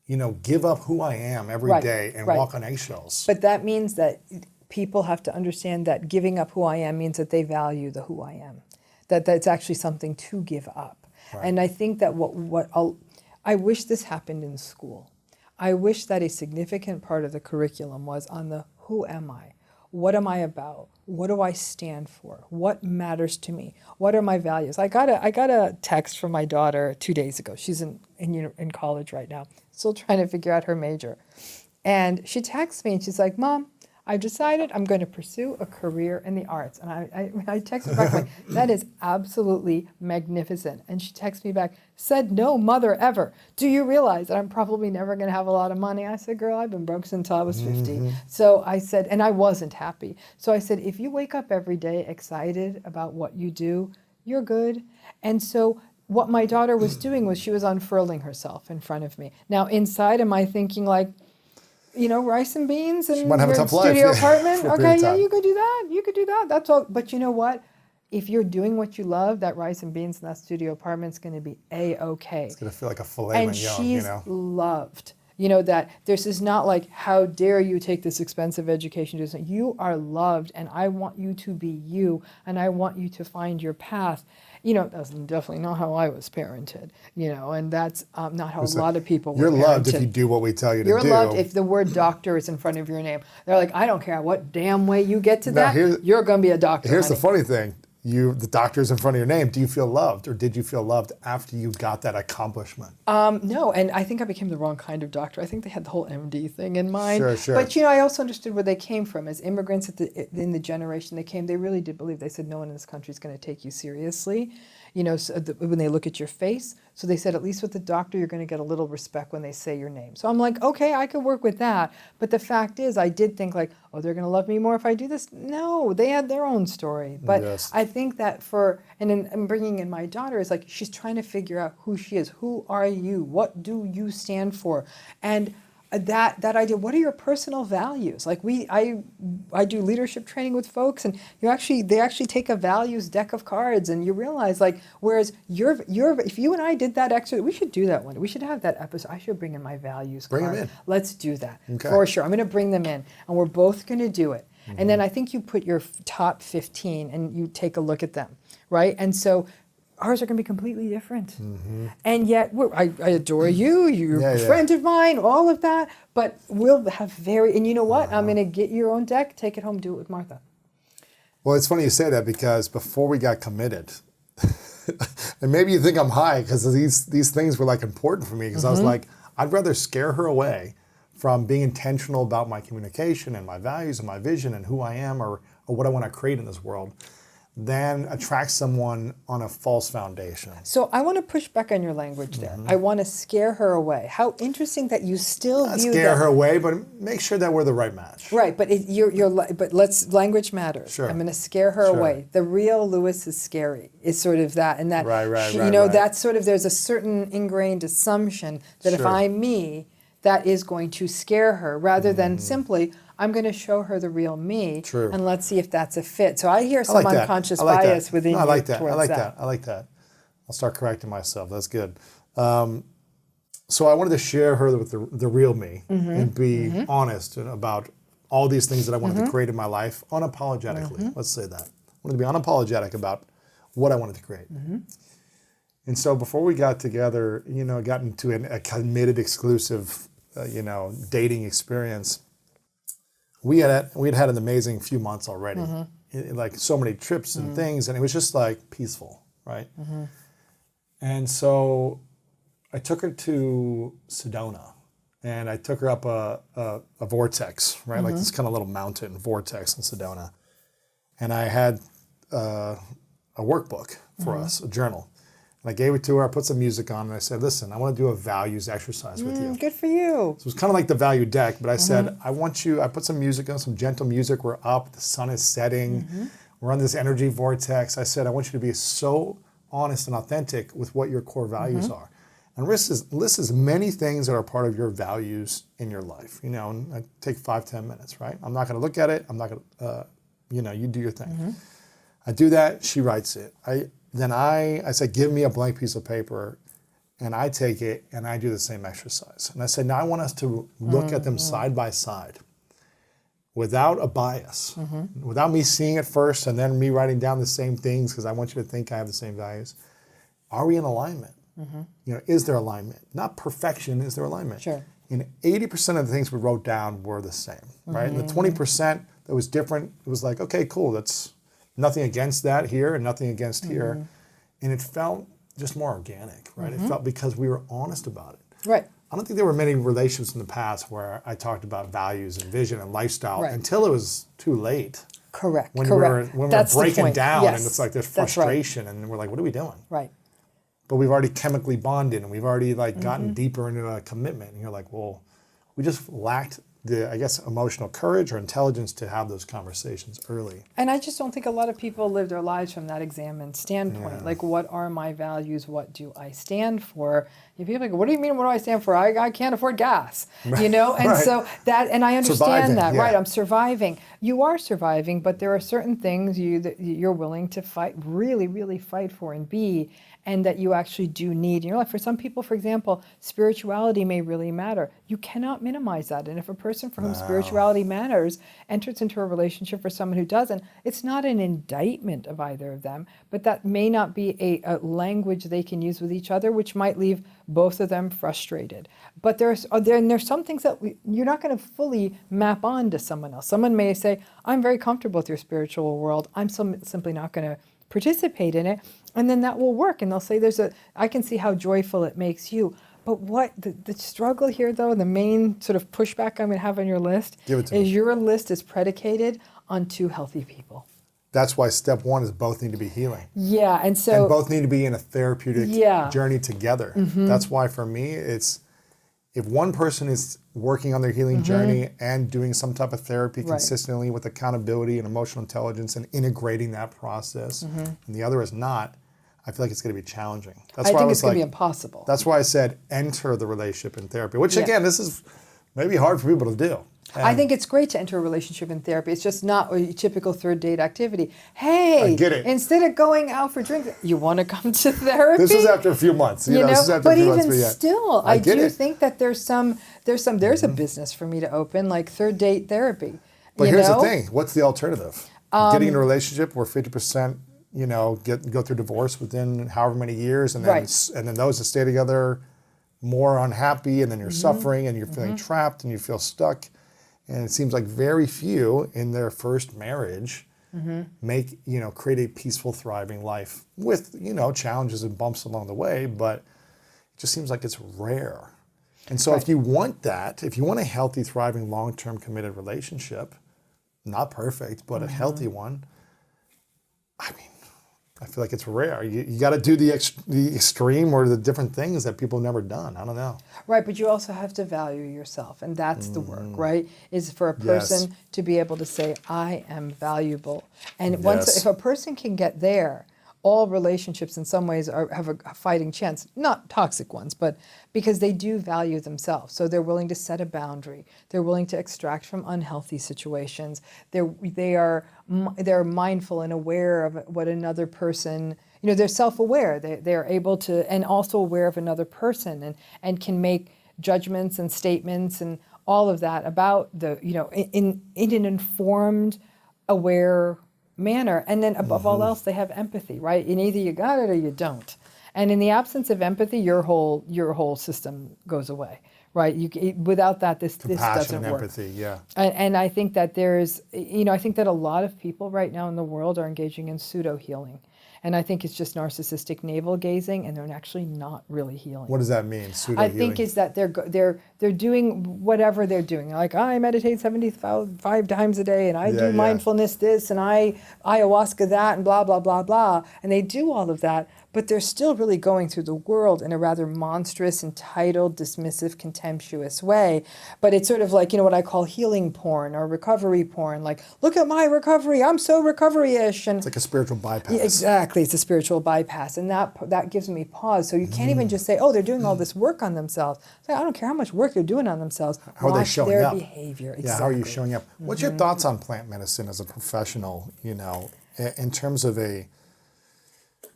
you know, give up who I am every day and walk on eggshells. But that means that people have to understand that giving up who I am means that they value the who I am. That's actually something to give up. Right. And I think that I wish this happened in school. I wish that a significant part of the curriculum was on the who am I? What am I about? What do I stand for? What matters to me? What are my values? I got a text from my daughter 2 days ago. She's in college right now, still trying to figure out her major. And she texts me and she's like, Mom, I've decided I'm going to pursue a career in the arts. And I texted back, like, that is absolutely magnificent. And she texted me back, said no mother ever. Do you realize that I'm probably never going to have a lot of money? I said, girl, I've been broke since I was 50. So I said, and I wasn't happy. So I said, if you wake up every day excited about what you do, you're good. And so what my daughter was doing was she was unfurling herself in front of me. Now inside, am I thinking like, you know, rice and beans and your studio apartment? Okay, yeah, you could do that. You could do that. That's all. But you know what? If you're doing what you love, that rice and beans in that studio apartment is going to be A-okay. It's going to feel like a filet mignon, you know. And she's loved. You know, that this is not like, how dare you take this expensive education. You are loved, and I want you to be you, and I want you to find your path. that's definitely not how I was parented, and that's not how a lot of people were You're loved parented. if you do what we tell you to do. You're loved if the word doctor is in front of your name. They're like, I don't care what damn way you get to that, you're going to be a doctor. Here's honey. the funny thing. The doctor's in front of your name. Do you feel loved, or did you feel loved after you got that accomplishment? No, and I think I became the wrong kind of doctor. I think they had the whole MD thing in mind. Sure. But I also understood where they came from. As immigrants in the generation they came, they really did believe. They said no one in this country is going to take you seriously. When they look at your face. So they said, at least with the doctor, you're going to get a little respect when they say your name. So I'm like, okay, I could work with that. But the fact is, I did think like, oh, they're going to love me more if I do this. No, they had their own story. But Yes. I think that and bringing in my daughter is like, she's trying to figure out who she is. Who are you? What do you stand for? And that idea, what are your personal values? Like I do leadership training with folks, and they actually take a values deck of cards, and you realize like, whereas if you and I did that exercise, we should do that one. We should have that episode. I should bring in my values card. Bring them in. Let's do that. Okay. For sure. I'm going to bring them in, and we're both going to do it. Mm-hmm. And then I think you put your top 15 and you take a look at them, right? And so ours are going to be completely different. Mm-hmm. And yet, I adore you, you're a friend of mine, all of that, but we'll have and you know what? I'm going to get your own deck, take it home, do it with Martha. Well, it's funny you say that, because before we got committed, and maybe you think I'm high because these things were like important for me, because I was like, I'd rather scare her away from being intentional about my communication and my values and my vision and who I am or what I want to create in this world, than attract someone on a false foundation. So I want to push back on your language there. I want to scare her away. How interesting that you still view scare her away, but make sure that we're the right match. Right, but language matters. Sure. I'm going to scare her away. The real Lewis is scary. Is sort of that, and that right. That's sort of, there's a certain ingrained assumption that if I'm me, that is going to scare her, rather than simply, I'm going to show her the real me, and let's see if that's a fit. So I hear some unconscious bias within you towards that. I like that. I'll start correcting myself. That's good. So I wanted to share her with the real me and be honest about all these things that I wanted to create in my life unapologetically. Let's say that. I wanted to be unapologetic about what I wanted to create. And so before we got together, got into a committed, exclusive, dating experience, we had had an amazing few months already, like so many trips and things, and it was just like peaceful, right? And so I took her to Sedona, and I took her up a vortex, right? Like this kind of little mountain vortex in Sedona. And I had a workbook for us, a journal. And I gave it to her, I put some music on, and I said, listen, I want to do a values exercise with you. Good for you. So it was kind of like the value deck, but I said, I put some music on, some gentle music. We're up, the sun is setting. We're on this energy vortex. I said, I want you to be so honest and authentic with what your core values are. And list many things that are part of your values in your life. And I take 5-10 minutes, right? I'm not going to look at it. I'm not going to, you do your thing. I do that. She writes it. Then I said, give me a blank piece of paper, and I take it and I do the same exercise. And I said, now I want us to look at them side by side without a bias, without me seeing it first and then me writing down the same things because I want you to think I have the same values. Are we in alignment? Is there alignment? Not perfection, is there alignment? Sure. And 80% of the things we wrote down were the same, right? And the 20% that was different, it was like, okay, cool, that's nothing against that here and nothing against here. And it felt just more organic, right? It felt because we were honest about it. Right. I don't think there were many relationships in the past where I talked about values and vision and lifestyle until it was too late. Correct. When we're breaking down and it's like there's frustration and we're like, what are we doing? Right. But we've already chemically bonded and we've already gotten deeper into a commitment. And you're like, well, we just lacked the, emotional courage or intelligence to have those conversations early. And I just don't think a lot of people live their lives from that examined standpoint. Yeah. Like, what are my values? What do I stand for? And people are like, what do you mean, what do I stand for? I can't afford gas, And so that, and I understand that, right? I'm surviving. you are surviving, but there are certain things that you're willing to fight, really, really fight for and be, and that you actually do need in your life. For some people, for example, spirituality may really matter. You cannot minimize that. And if a person for whom spirituality matters enters into a relationship for someone who doesn't, it's not an indictment of either of them, but that may not be a language they can use with each other, which might leave both of them frustrated. But there's some things that you're not going to fully map on to someone else. Someone may say, I'm very comfortable with your spiritual world. I'm simply not going to participate in it. And then that will work. And they'll say, I can see how joyful it makes you. But what the struggle here, though, the main sort of pushback I'm going to have on your list is your list is predicated on two healthy people. That's why step one is both need to be healing. Yeah, and both need to be in a therapeutic journey together. That's why for me, it's if one person is working on their healing journey and doing some type of therapy consistently with accountability and emotional intelligence and integrating that process, and the other is not, I feel like it's going to be challenging. That's why I think it's going to be impossible. That's why I said enter the relationship in therapy, which again, this is maybe hard for people to do. I think it's great to enter a relationship in therapy. It's just not a typical third date activity. Hey, I get it. Instead of going out for drinks, you want to come to therapy? This was after a few months. You know? This is after But a few even months, still, I do think that there's a business for me to open, like third date therapy. But here's the thing. What's the alternative? Getting in a relationship where 50%, go through divorce within however many years, and then those that stay together more unhappy, and then you're suffering and you're feeling trapped and you feel stuck. And it seems like very few in their first marriage create a peaceful, thriving life with, challenges and bumps along the way, but it just seems like it's rare. And so if you want that, if you want a healthy, thriving, long-term committed relationship, not perfect, but a healthy one, I feel like it's rare. You got to do the extreme or the different things that people have never done. I don't know. Right, but you also have to value yourself, and that's the work, right? Is for a person to be able to say, I am valuable. And if a person can get there, all relationships in some ways have a fighting chance, not toxic ones, but because they do value themselves. So they're willing to set a boundary. They're willing to extract from unhealthy situations. They're mindful and aware of what another person, they're self-aware. They're able to, and also aware of another person and can make judgments and statements and all of that about in an informed, aware manner. And then above all else, they have empathy, right? And either you got it or you don't. And in the absence of empathy, your whole system goes away, right? Without that, this doesn't work. Empathy, yeah. And I think that there's, I think that a lot of people right now in the world are engaging in pseudo healing. And I think it's just narcissistic navel gazing, and they're actually not really healing. What does that mean, pseudo I healing? think is that they're doing whatever they're doing. Like, I meditate 75 times a day, and I do mindfulness this, and I ayahuasca that, and blah, blah, blah, blah. And they do all of that, but they're still really going through the world in a rather monstrous, entitled, dismissive, contemptuous way. But it's sort of like, what I call healing porn or recovery porn. Like, look at my recovery, I'm so recovery-ish. And it's like a spiritual bypass. Yeah, exactly, it's a spiritual bypass. And that gives me pause. So you can't even just say, oh, they're doing all this work on themselves. So I don't care how much work they're doing on themselves. How are they showing their up? Behavior. Exactly. Yeah, how are you showing up? What's your thoughts on plant medicine as a professional, in terms of a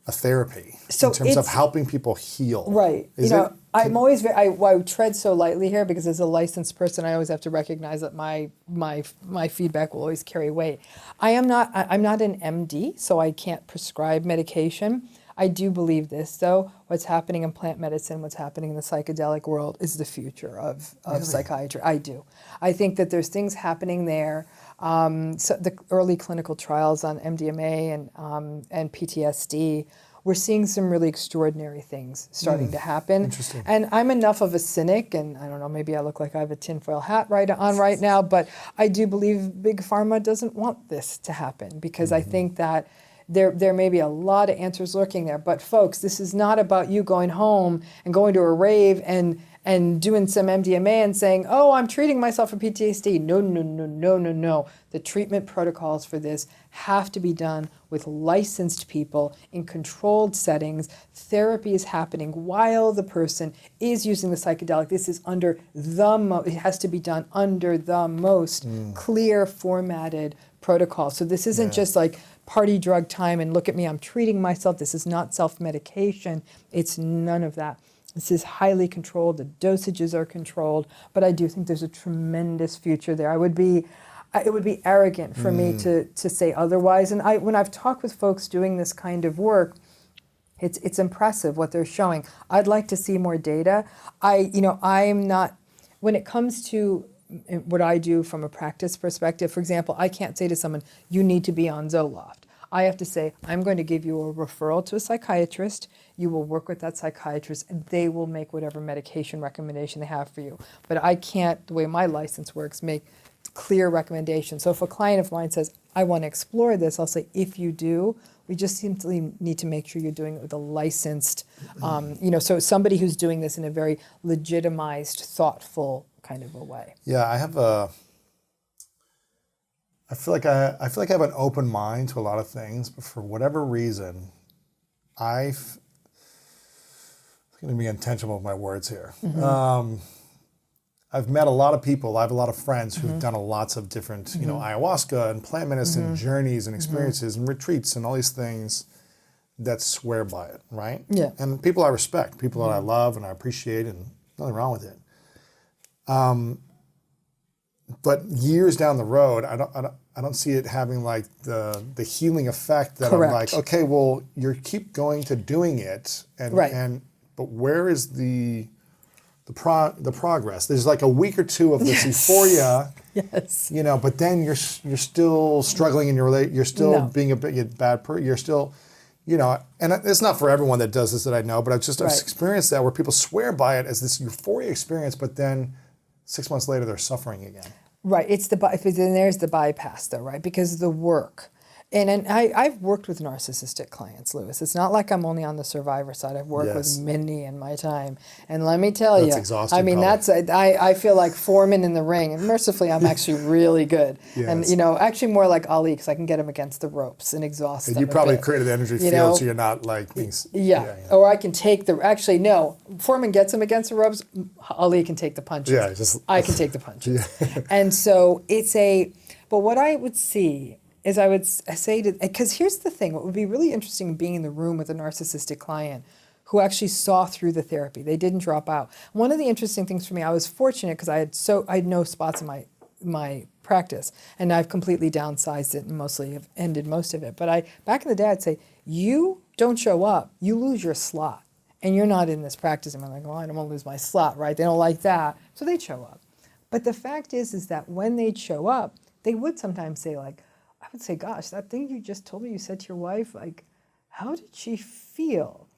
therapy, in terms of helping people heal? Right. I'm always I tread so lightly here because as a licensed person, I always have to recognize that my feedback will always carry weight. I'm not an MD, so I can't prescribe medication. I do believe this, though. What's happening in plant medicine, what's happening in the psychedelic world is the future of psychiatry. I do. I think that there's things happening there. So the early clinical trials on MDMA and PTSD, we're seeing some really extraordinary things starting to happen. Interesting. And I'm enough of a cynic, and I don't know, maybe I look like I have a tinfoil hat right now, but I do believe Big Pharma doesn't want this to happen because I think that there may be a lot of answers lurking there. But folks, this is not about you going home and going to a rave and and doing some MDMA and saying, oh, I'm treating myself for PTSD. No, no, no, no, no, no. The treatment protocols for this have to be done with licensed people in controlled settings. Therapy is happening while the person is using the psychedelic. This is under it has to be done under the most clear, formatted protocol. So this isn't just like party drug time and look at me, I'm treating myself. This is not self-medication. It's none of that. This is highly controlled. The dosages are controlled. But I do think there's a tremendous future there. It would be arrogant for me to say otherwise. And when I've talked with folks doing this kind of work, it's impressive what they're showing. I'd like to see more data. I'm not, when it comes to what I do from a practice perspective, for example, I can't say to someone, you need to be on Zoloft. I have to say, I'm going to give you a referral to a psychiatrist. You will work with that psychiatrist and they will make whatever medication recommendation they have for you. But I can't, the way my license works, make clear recommendations. So if a client of mine says, I want to explore this, I'll say, if you do, we just simply need to make sure you're doing it with a licensed, so somebody who's doing this in a very legitimized, thoughtful kind of a way. Yeah, I feel like I have an open mind to a lot of things, but for whatever reason, I'm going to be intentional with my words here. I've met a lot of people. I have a lot of friends who've done lots of different, ayahuasca and plant medicine journeys and experiences and retreats and all these things that swear by it, right? Yeah. And people I respect, people that I love and I appreciate, and nothing wrong with it. But years down the road, I don't see it having like the healing effect that Correct. I'm like, okay, well, you keep going to doing it, but where is the progress? There's like a week or two of this euphoria, Yes. But then you're still struggling in your relationship. You're still being a bad person. You're still, and it's not for everyone that does this that I know, but I've experienced that where people swear by it as this euphoria experience, but then 6 months later they're suffering again. Right. Then there's the bypass, though, right? Because the work. And I've worked with narcissistic clients, Louis. It's not like I'm only on the survivor side. I've worked with many in my time. And let me tell you, exhausting, I mean, I feel like foreman in the ring. And mercifully, I'm actually really good. Yes. And, actually more like Ali, because I can get him against the ropes and exhaust them. You probably created the energy field so you're not like being... Yeah. Or I can take Foreman gets him against the ropes. Ali can take the punches. Yeah, I can take the punches. And so but what I would see is I would say because here's the thing, what would be really interesting being in the room with a narcissistic client who actually saw through the therapy. They didn't drop out. One of the interesting things for me, I was fortunate because I had no spots in my practice, and I've completely downsized it and mostly have ended most of it. But back in the day, I'd say, you don't show up, you lose your slot, and you're not in this practice. And I'm like, well, I don't want to lose my slot, right? They don't like that. So they'd show up. But the fact is that when they'd show up, they would sometimes say like, I would say, gosh, that thing you just told me you said to your wife, like, how did she feel?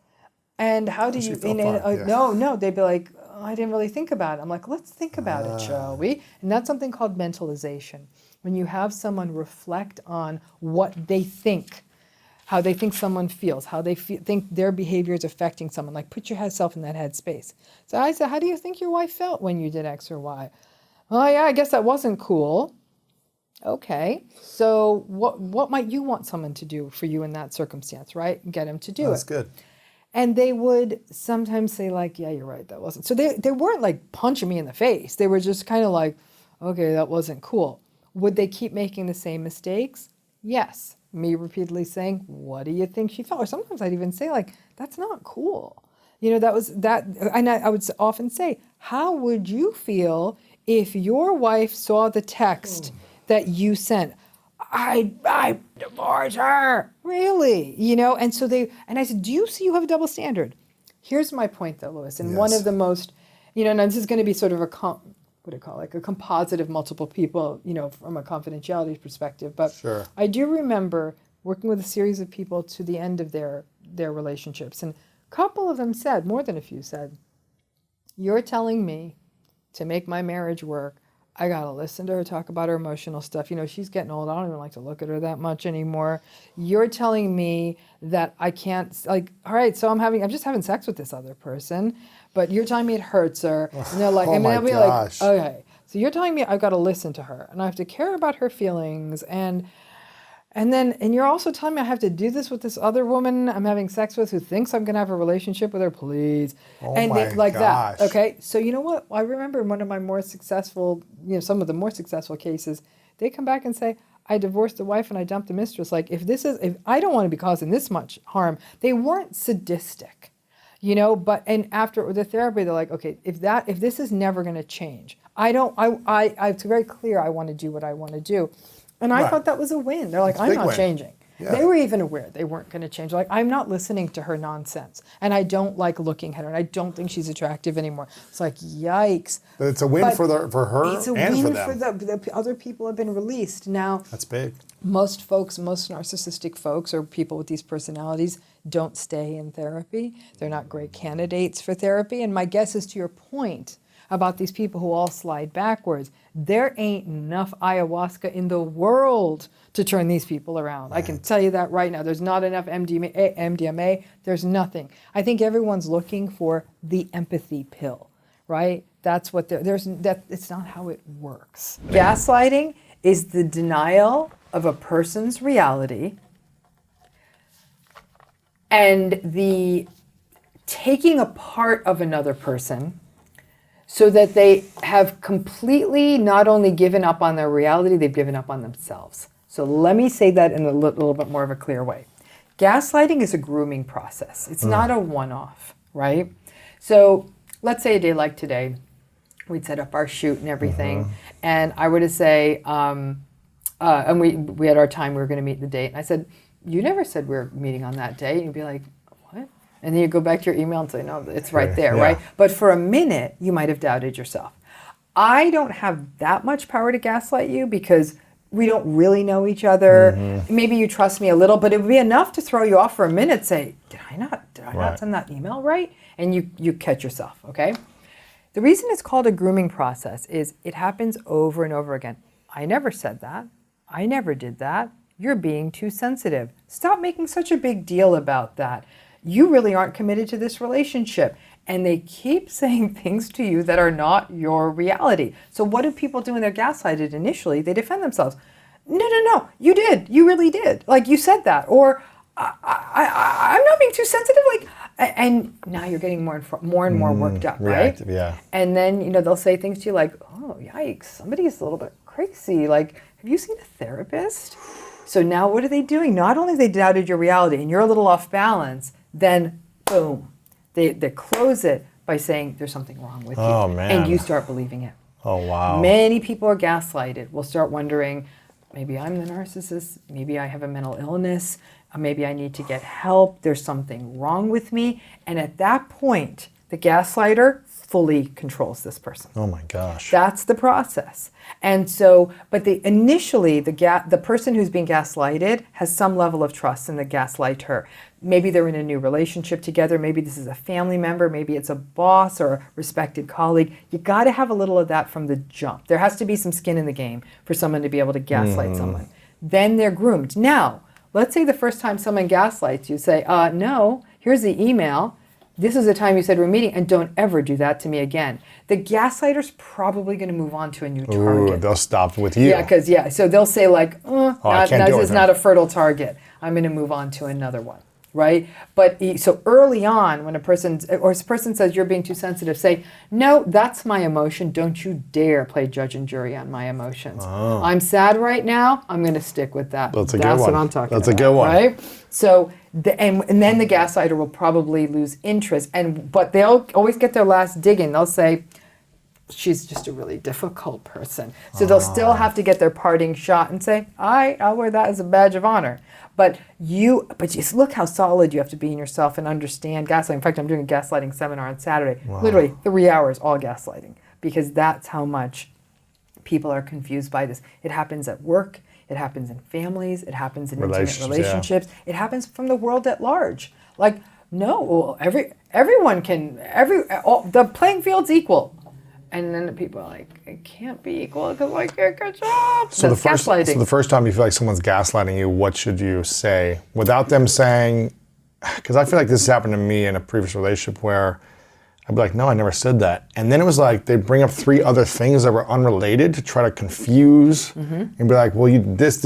And how do you, no, they'd be like, oh, I didn't really think about it. I'm like, let's think about it, shall we? And that's something called mentalization. When you have someone reflect on what they think, how they think someone feels, how they think their behavior is affecting someone, like put yourself in that headspace. So I said, how do you think your wife felt when you did X or Y? Oh yeah, I guess that wasn't cool. Okay, so what might you want someone to do for you in that circumstance, right? Get him to do it. That's good. And they would sometimes say like, yeah, you're right, that wasn't. So they weren't like punching me in the face. They were just kind of like, okay, that wasn't cool. Would they keep making the same mistakes? Yes. Me repeatedly saying, what do you think she felt? Or sometimes I'd even say like, that's not cool. That was that. And I would often say, how would you feel if your wife saw the text that you sent? I divorce her. Really? And so and I said, do you see you have a double standard? Here's my point though, Louis. And one of the most, and this is going to be sort of a composite of multiple people, from a confidentiality perspective. But sure. I do remember working with a series of people to the end of their relationships. And a couple of them said, more than a few said, you're telling me to make my marriage work, I got to listen to her talk about her emotional stuff. You know, she's getting old. I don't even like to look at her that much anymore. You're telling me that I can't, like, all right, so I'm just having sex with this other person, but you're telling me it hurts her. And they're like, and they'll be like, okay, so you're telling me I've got to listen to her and I have to care about her feelings and you're also telling me I have to do this with this other woman I'm having sex with who thinks I'm going to have a relationship with her, please. That. Okay. So you know what? I remember in one of my more successful, some of the more successful cases, they come back and say, I divorced the wife and I dumped the mistress. Like if I don't want to be causing this much harm, they weren't sadistic, and after the therapy, they're like, okay, if this is never going to change, it's very clear I want to do what I want to do. And I thought that was a win. They're like, I'm not changing. Yeah. They were even aware they weren't going to change. Like, I'm not listening to her nonsense. And I don't like looking at her. And I don't think she's attractive anymore. It's like, yikes. But it's a win for her and for them. It's a win for the other people have been released. Now, that's big. Most narcissistic folks or people with these personalities don't stay in therapy. They're not great candidates for therapy. And my guess is to your point about these people who all slide backwards, there ain't enough ayahuasca in the world to turn these people around. Right. I can tell you that right now. There's not enough MDMA. There's nothing. I think everyone's looking for the empathy pill, right? That's what it's not how it works. Gaslighting is the denial of a person's reality and the taking a part of another person so that they have completely not only given up on their reality, they've given up on themselves. So let me say that in a little bit more of a clear way. Gaslighting is a grooming process. It's not a one-off, right? So let's say a day like today, we'd set up our shoot and everything, and I were to say, and we had our time, we were going to meet the date, and I said, you never said we were meeting on that day. And you'd be like, and then you go back to your email and say, no, it's right there, right? But for a minute, you might have doubted yourself. I don't have that much power to gaslight you because we don't really know each other. Maybe you trust me a little, but it would be enough to throw you off for a minute, say, did I not send that email right? And you catch yourself, okay? The reason it's called a grooming process is it happens over and over again. I never said that. I never did that. You're being too sensitive. Stop making such a big deal about that. You really aren't committed to this relationship. And they keep saying things to you that are not your reality. So what do people do when they're gaslighted initially? They defend themselves. No, you did. You really did. Like you said that. Or I'm not being too sensitive. And now you're getting more and more worked up, right? Reactive, yeah. And then, they'll say things to you like, oh, yikes, somebody's a little bit crazy. Like, have you seen a therapist? So now what are they doing? Not only have they doubted your reality and you're a little off balance, then boom, they close it by saying there's something wrong with you. Oh, man. And you start believing it. Oh, wow. Many people are gaslighted. Will start wondering, maybe I'm the narcissist, maybe I have a mental illness, maybe I need to get help, there's something wrong with me. And at that point, the gaslighter fully controls this person. Oh my gosh. That's the process. And so, but initially, the person who's being gaslighted has some level of trust in the gaslighter. Maybe they're in a new relationship together. Maybe this is a family member. Maybe it's a boss or a respected colleague. You got to have a little of that from the jump. There has to be some skin in the game for someone to be able to gaslight someone. Then they're groomed. Now, let's say the first time someone gaslights you, say, no, here's the email. This is the time you said we're meeting, and don't ever do that to me again. The gaslighter's probably going to move on to a new target. Ooh, they'll stop with you. Yeah, so they'll say like, this is not a fertile target. I'm going to move on to another one, right? But so early on, when a person says you're being too sensitive, say, no, that's my emotion. Don't you dare play judge and jury on my emotions. Oh. I'm sad right now. I'm going to stick with that. That's a good one. That's what I'm talking about. That's a good one. Right? So, and then the gaslighter will probably lose interest, but they'll always get their last dig in. They'll say, she's just a really difficult person. So they'll still have to get their parting shot and say, I'll wear that as a badge of honor. But just look how solid you have to be in yourself and understand gaslighting. In fact, I'm doing a gaslighting seminar on Saturday. Wow. Literally 3 hours, all gaslighting, because that's how much people are confused by this. It happens at work. It happens in families. It happens in intimate relationships. Yeah. It happens from the world at large. Like, no, everyone can. The playing field's equal. And then people are like, it can't be equal because I can't catch up. So That's gaslighting. So the first time you feel like someone's gaslighting you, what should you say without them saying? Because I feel like this has happened to me in a previous relationship where I'd be like, no, I never said that. And then it was like they bring up 3 other things that were unrelated to try to confuse and be like, well, you this.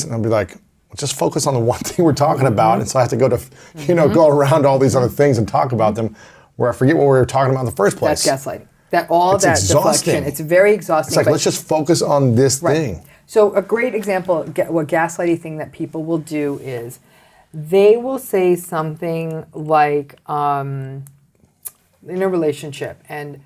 And I'd be like, well, just focus on the one thing we're talking about. And so I have to go to, go around all these other things and talk about them where I forget what we were talking about in the first place. That's gaslighting. That deflection. It's very exhausting. It's like, let's just focus on this thing. So a great example, what gaslighting thing that people will do is they will say something like, in a relationship, and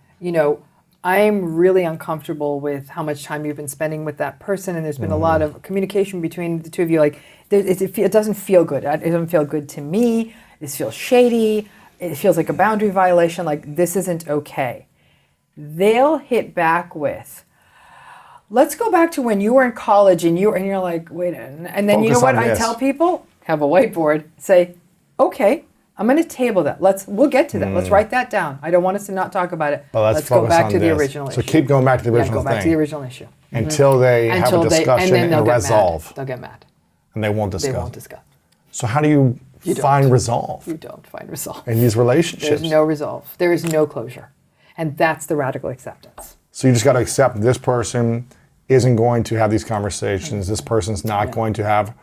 I'm really uncomfortable with how much time you've been spending with that person, and there's been a lot of communication between the two of you. Like, it doesn't feel good. It doesn't feel good to me. It feels shady. It feels like a boundary violation. Like, this isn't okay. They'll hit back with, let's go back to when you were in college and you're like, wait a minute. And then Focus you know what on I this. tell people? Have a whiteboard. Say, okay, I'm going to table that. We'll get to that. Let's write that down. I don't want us to not talk about it. But let's go back to the original issue. So keep going back to the original go back thing. to the original issue. Until they have a discussion and resolve. They'll get mad. And they won't discuss. They won't discuss. So how do you find resolve? You don't find resolve. In these relationships. There's no resolve. There is no closure. And that's the radical acceptance. So you just got to accept this person isn't going to have these conversations. This person's not going to have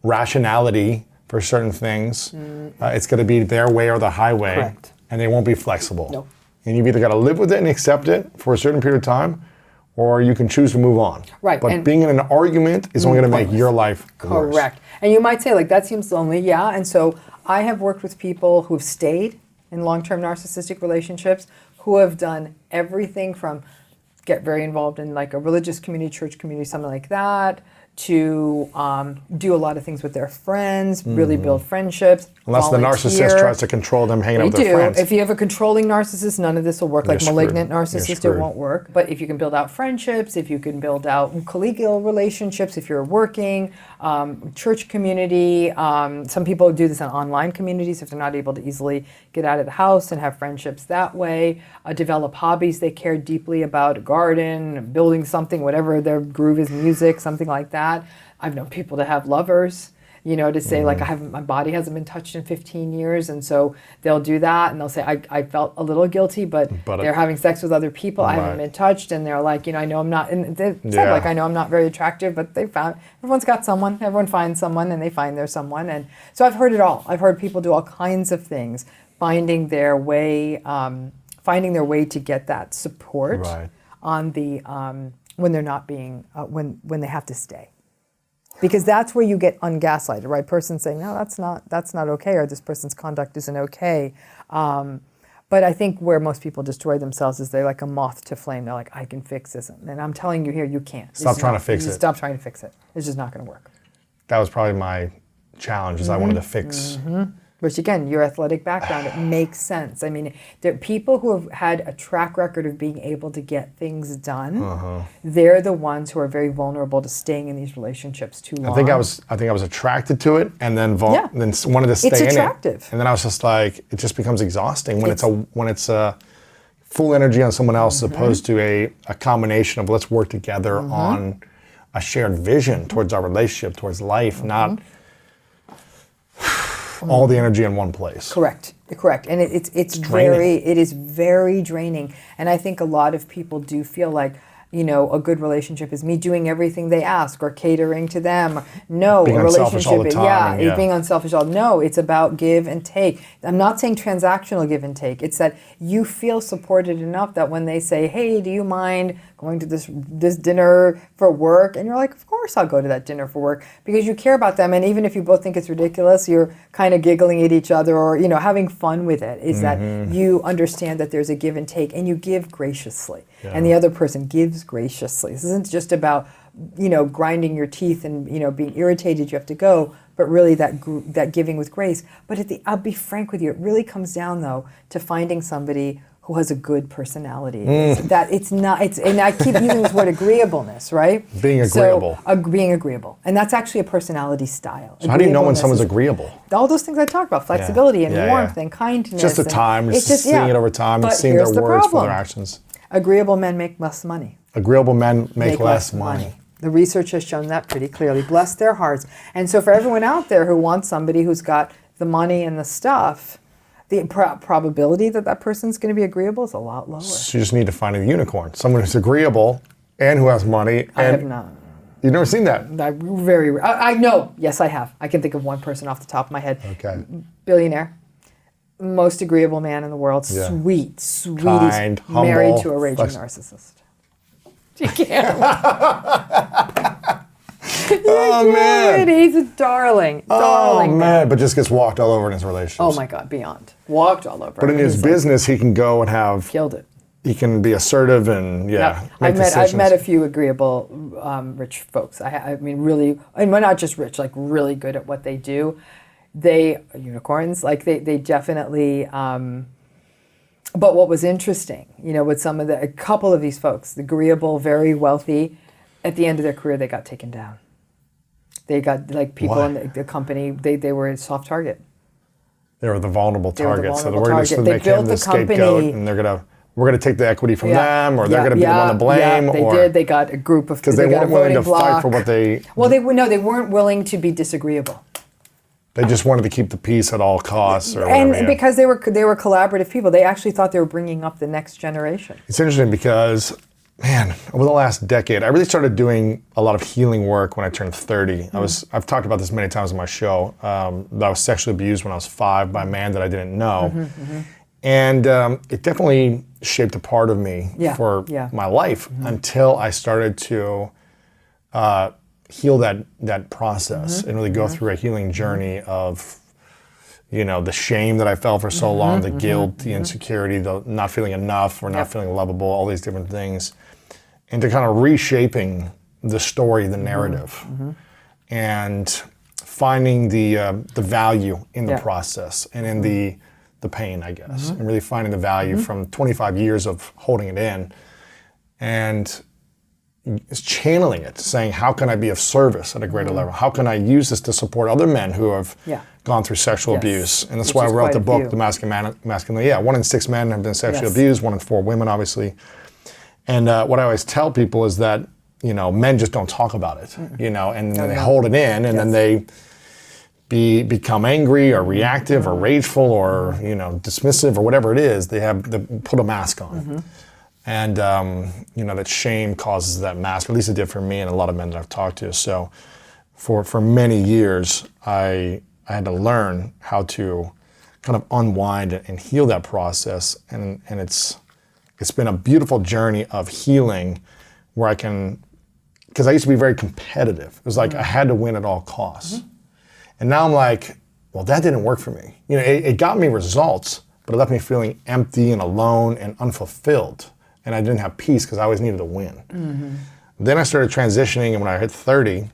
rationality for certain things. It's going to be their way or the highway. Correct. And they won't be flexible. Nope. And you've either got to live with it and accept it for a certain period of time, or you can choose to move on. Right. But being in an argument is only going to make your life worse. Correct. And you might say, like, that seems lonely. Yeah. And so I have worked with people who've stayed in long-term narcissistic relationships, who have done everything from get very involved in like a religious community, church community, something like that, to do a lot of things with their friends, really build friendships. Unless the narcissist tries to control them hanging out with their friends. If you have a controlling narcissist, none of this will work. Like malignant narcissist, it won't work. But if you can build out friendships, if you can build out collegial relationships, if you're working, church community, some people do this in online communities if they're not able to easily get out of the house and have friendships that way. Develop hobbies they care deeply about, a garden, building something, whatever their groove is, music, something like that. I've known people to have lovers, to say like, my body hasn't been touched in 15 years. And so they'll do that and they'll say, I felt a little guilty, but they're having sex with other people. I haven't been touched. And they're like, I know I'm not, and they said like, I know I'm not very attractive, but everyone's got someone, everyone finds someone and they find their someone. And so I've heard it all. I've heard people do all kinds of things, finding their way to get that support on the, when they're not being, when they have to stay. Because that's where you get ungaslighted, right? Person saying, no, that's not okay, or this person's conduct isn't okay. But I think where most people destroy themselves is they're like a moth to flame. They're like, I can fix this. And I'm telling you here, you can't. Stop trying to fix it. Stop trying to fix it. It's just not going to work. That was probably my challenge, is I wanted to fix. Which again, your athletic background, it makes sense. I mean, there are people who have had a track record of being able to get things done. They're the ones who are very vulnerable to staying in these relationships too long. I think I was attracted to it, and then then wanted to stay in it. It's attractive. And then I was just like, it just becomes exhausting when it's a full energy on someone else, as opposed to a combination of let's work together on a shared vision towards our relationship, towards life, not all the energy in one place. Correct. And it is very draining. And I think a lot of people do feel like, a good relationship is me doing everything they ask or catering to them. No, being a relationship is being unselfish. No, it's about give and take. I'm not saying transactional give and take. It's that you feel supported enough that when they say, hey, do you mind going to this dinner for work? And you're like, of course I'll go to that dinner for work, because you care about them. And even if you both think it's ridiculous, you're kind of giggling at each other or, having fun with it. Is that you understand that there's a give and take, and you give graciously. And the other person gives graciously. This isn't just about, grinding your teeth and, being irritated you have to go, but really that giving with grace. But I'll be frank with you, it really comes down though to finding somebody who has a good personality. And I keep using this word agreeableness, right? Being agreeable. So, being agreeable. And that's actually a personality style. So how do you know when someone's agreeable? All those things I talked about, flexibility and warmth and kindness. Just the time, just seeing it over time and seeing their words from their actions. Agreeable men make less money. Agreeable men make less money. The research has shown that pretty clearly. Bless their hearts. And so for everyone out there who wants somebody who's got the money and the stuff, the probability that that person's going to be agreeable is a lot lower. So you just need to find a unicorn, someone who's agreeable and who has money. And I have not. You've never seen that? I know. Yes, I have. I can think of one person off the top of my head. Okay. Billionaire. Most agreeable man in the world. Yeah. Sweetest, Kind, humble, married to a raging narcissist. You can't. Oh, man. He's a darling. Darling man. But just gets walked all over in his relationships. Oh my God, beyond. Walked all over. But in his business, he can go and have... Killed it. He can be assertive and, make decisions. I've met a few agreeable rich folks. I mean, really, and we're not just rich, like really good at what they do. They, unicorns, like they definitely... But what was interesting, with a couple of these folks, agreeable, very wealthy, at the end of their career, they got taken down. They got, like, people in the company, they were a soft target. They were the vulnerable target. So we're going to make him the scapegoat, and we're gonna take the equity from them, or they're gonna be the one to blame. Yeah, they did. They got a group of because they weren't willing to fight for what they. Well, they weren't willing to be disagreeable. They just wanted to keep the peace at all costs, or and whatever, because they were collaborative people, they actually thought they were bringing up the next generation. It's interesting because, man, over the last decade, I really started doing a lot of healing work when I turned 30. I've talked about this many times on my show. That I was sexually abused when I was 5 by a man that I didn't know, and it definitely shaped a part of me for my life until I started to heal that process and really go through a healing journey of, the shame that I felt for so long, the guilt, the insecurity, the not feeling enough or not feeling lovable, all these different things, and to kind of reshaping the story, the narrative, and finding the value in the process and in the pain, I guess, and really finding the value from 25 years of holding it in, and is channeling it, saying, how can I be of service at a greater level? How can I use this to support other men who have gone through sexual abuse? And that's why I wrote the book, The Masculinity. Yeah, 1 in 6 men have been sexually abused, 1 in 4 women, obviously. And what I always tell people is that, men just don't talk about it, and then they hold it in, and then they become angry or reactive or rageful or, dismissive or whatever it is. They put a mask on. And, that shame causes that mask, or at least it did for me and a lot of men that I've talked to. So for many years, I had to learn how to kind of unwind and heal that process. And it's been a beautiful journey of healing where I can, because I used to be very competitive. It was like I had to win at all costs. And now I'm like, well, that didn't work for me. It got me results, but it left me feeling empty and alone and unfulfilled. And I didn't have peace because I always needed to win. Then I started transitioning, and when I hit 30,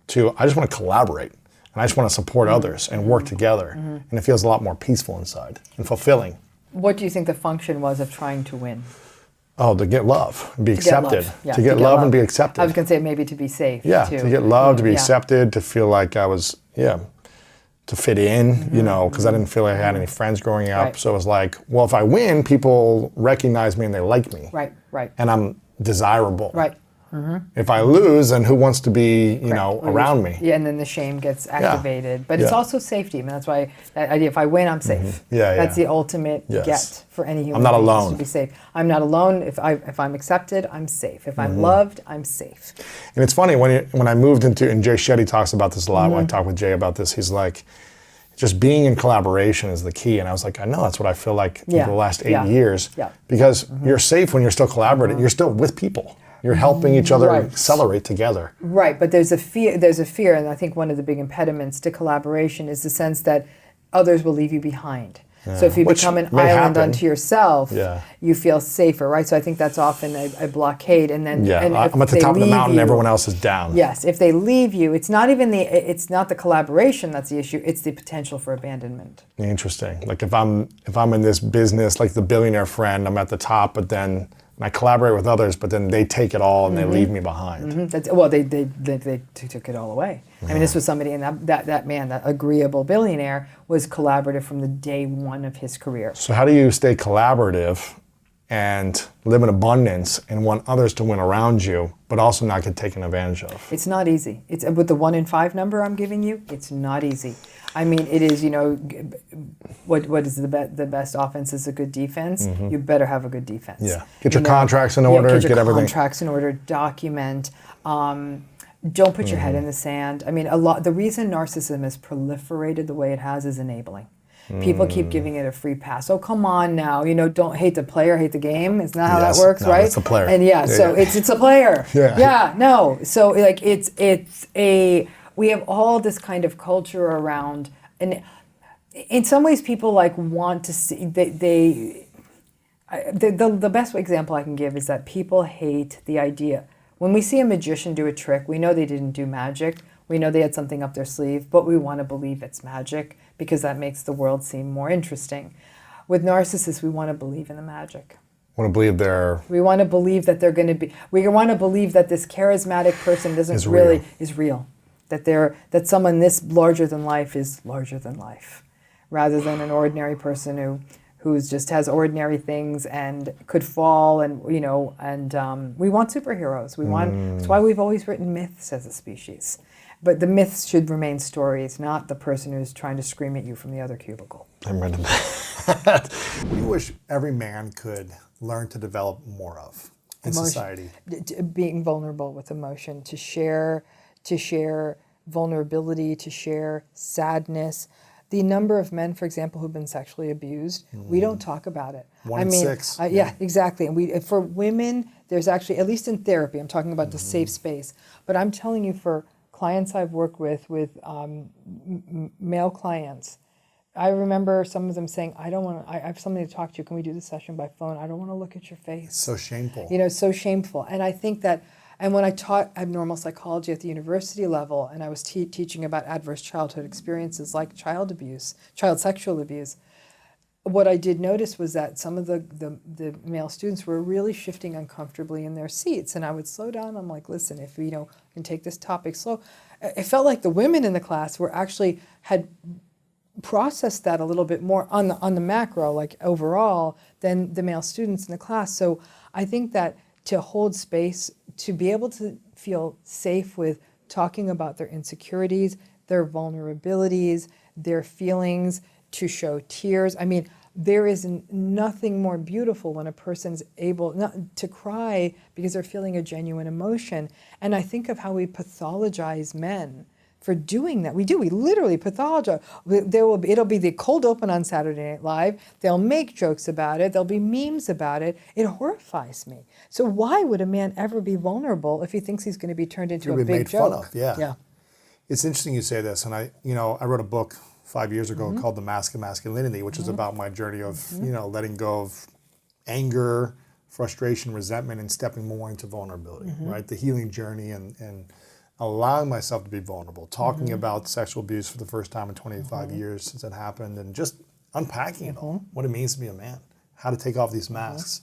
to I just want to collaborate, and I just want to support others and work together. And it feels a lot more peaceful inside and fulfilling. What do you think the function was of trying to win? Oh, to get love, be accepted. To get love and be accepted. I was going to say maybe to be safe. Yeah, too. To get love, to be accepted, to feel like I was, to fit in, because I didn't feel like I had any friends growing up. So it was like, well, if I win, people recognize me and they like me. Right. And I'm desirable. Right. If I lose, then who wants to be, around me? Yeah, and then the shame gets activated. But it's also safety. I mean, that's why that idea, if I win, I'm safe. That's the ultimate get for any human. I'm not being, alone. To be safe. I'm not alone. If I'm accepted, I'm safe. If I'm loved, I'm safe. And it's funny, when I moved into, and Jay Shetty talks about this a lot, when I talk with Jay about this, he's like, just being in collaboration is the key. And I was like, I know, that's what I feel like for the last 8 years. Because you're safe when you're still collaborating. You're still with people. You're helping each other accelerate together. Right, but there's a fear, and I think one of the big impediments to collaboration is the sense that others will leave you behind. So if you become an island unto yourself, you feel safer, right? So I think that's often a blockade. And then I'm at the top of the mountain, everyone else is down. Yes, if they leave you, it's not the collaboration that's the issue, it's the potential for abandonment. Interesting. Like if I'm in this business, like the billionaire friend, I'm at the top, but then I collaborate with others, but then they take it all and they leave me behind. They took it all away. I mean, this was somebody, and that man, that agreeable billionaire, was collaborative from the day one of his career. So how do you stay collaborative and live in abundance and want others to win around you, but also not get taken advantage of. It's not easy. It's with the 1 in 5 number I'm giving you, it's not easy. I mean, it is, what is the best offense is a good defense. You better have a good defense. Yeah. Get your contracts in order, get your everything. contracts in order, document. Don't put your head in the sand. I mean, the reason narcissism has proliferated the way it has is enabling. People keep giving it a free pass. Oh, come on now. Don't hate the player, hate the game. It's not how that works, right? It's the player. And it's a player. No. So like we have all this kind of culture around, and in some ways people like want to see the best example I can give is that people hate the idea. When we see a magician do a trick, we know they didn't do magic. We know they had something up their sleeve, but we want to believe it's magic because that makes the world seem more interesting. With narcissists, we want to believe in the magic. We want to believe We want to believe that they're going to be. We want to believe that this charismatic person is real. That someone this larger than life is larger than life, rather than an ordinary person who's just has ordinary things and could fall and we want superheroes. That's why we've always written myths as a species. But the myths should remain stories, not the person who's trying to scream at you from the other cubicle. I'm ready. We wish every man could learn to develop more of in society. Being vulnerable with emotion, to share vulnerability, to share sadness. The number of men, for example, who've been sexually abused, we don't talk about it. 1 in 6. Yeah, exactly. And for women, there's actually, at least in therapy, I'm talking about the safe space, but I'm telling you for clients I've worked with male clients, I remember some of them saying, I have somebody to talk to. Can we do the session by phone? I don't want to look at your face. It's so shameful. So shameful. And I think that, and when I taught abnormal psychology at the university level, and I was teaching about adverse childhood experiences like child sexual abuse, what I did notice was that some of the male students were really shifting uncomfortably in their seats. And I would slow down. I'm like, listen, if we can take this topic slow. It felt like the women in the class had processed that a little bit more on the macro, like overall, than the male students in the class. So I think that to hold space, to be able to feel safe with talking about their insecurities, their vulnerabilities, their feelings, to show tears. I mean, there is nothing more beautiful when a person's able not to cry because they're feeling a genuine emotion. And I think of how we pathologize men for doing that. We literally pathologize. It'll be the cold open on Saturday Night Live. They'll make jokes about it. There'll be memes about it. It horrifies me. So why would a man ever be vulnerable if he thinks he's going to be turned into a big made joke? Fun of, yeah. It's interesting you say this, and I wrote a book 5 years ago called The Mask of Masculinity, which is about my journey of letting go of anger, frustration, resentment, and stepping more into vulnerability, right? The healing journey and allowing myself to be vulnerable, talking about sexual abuse for the first time in 25 years since it happened, and just unpacking it all, what it means to be a man, how to take off these masks.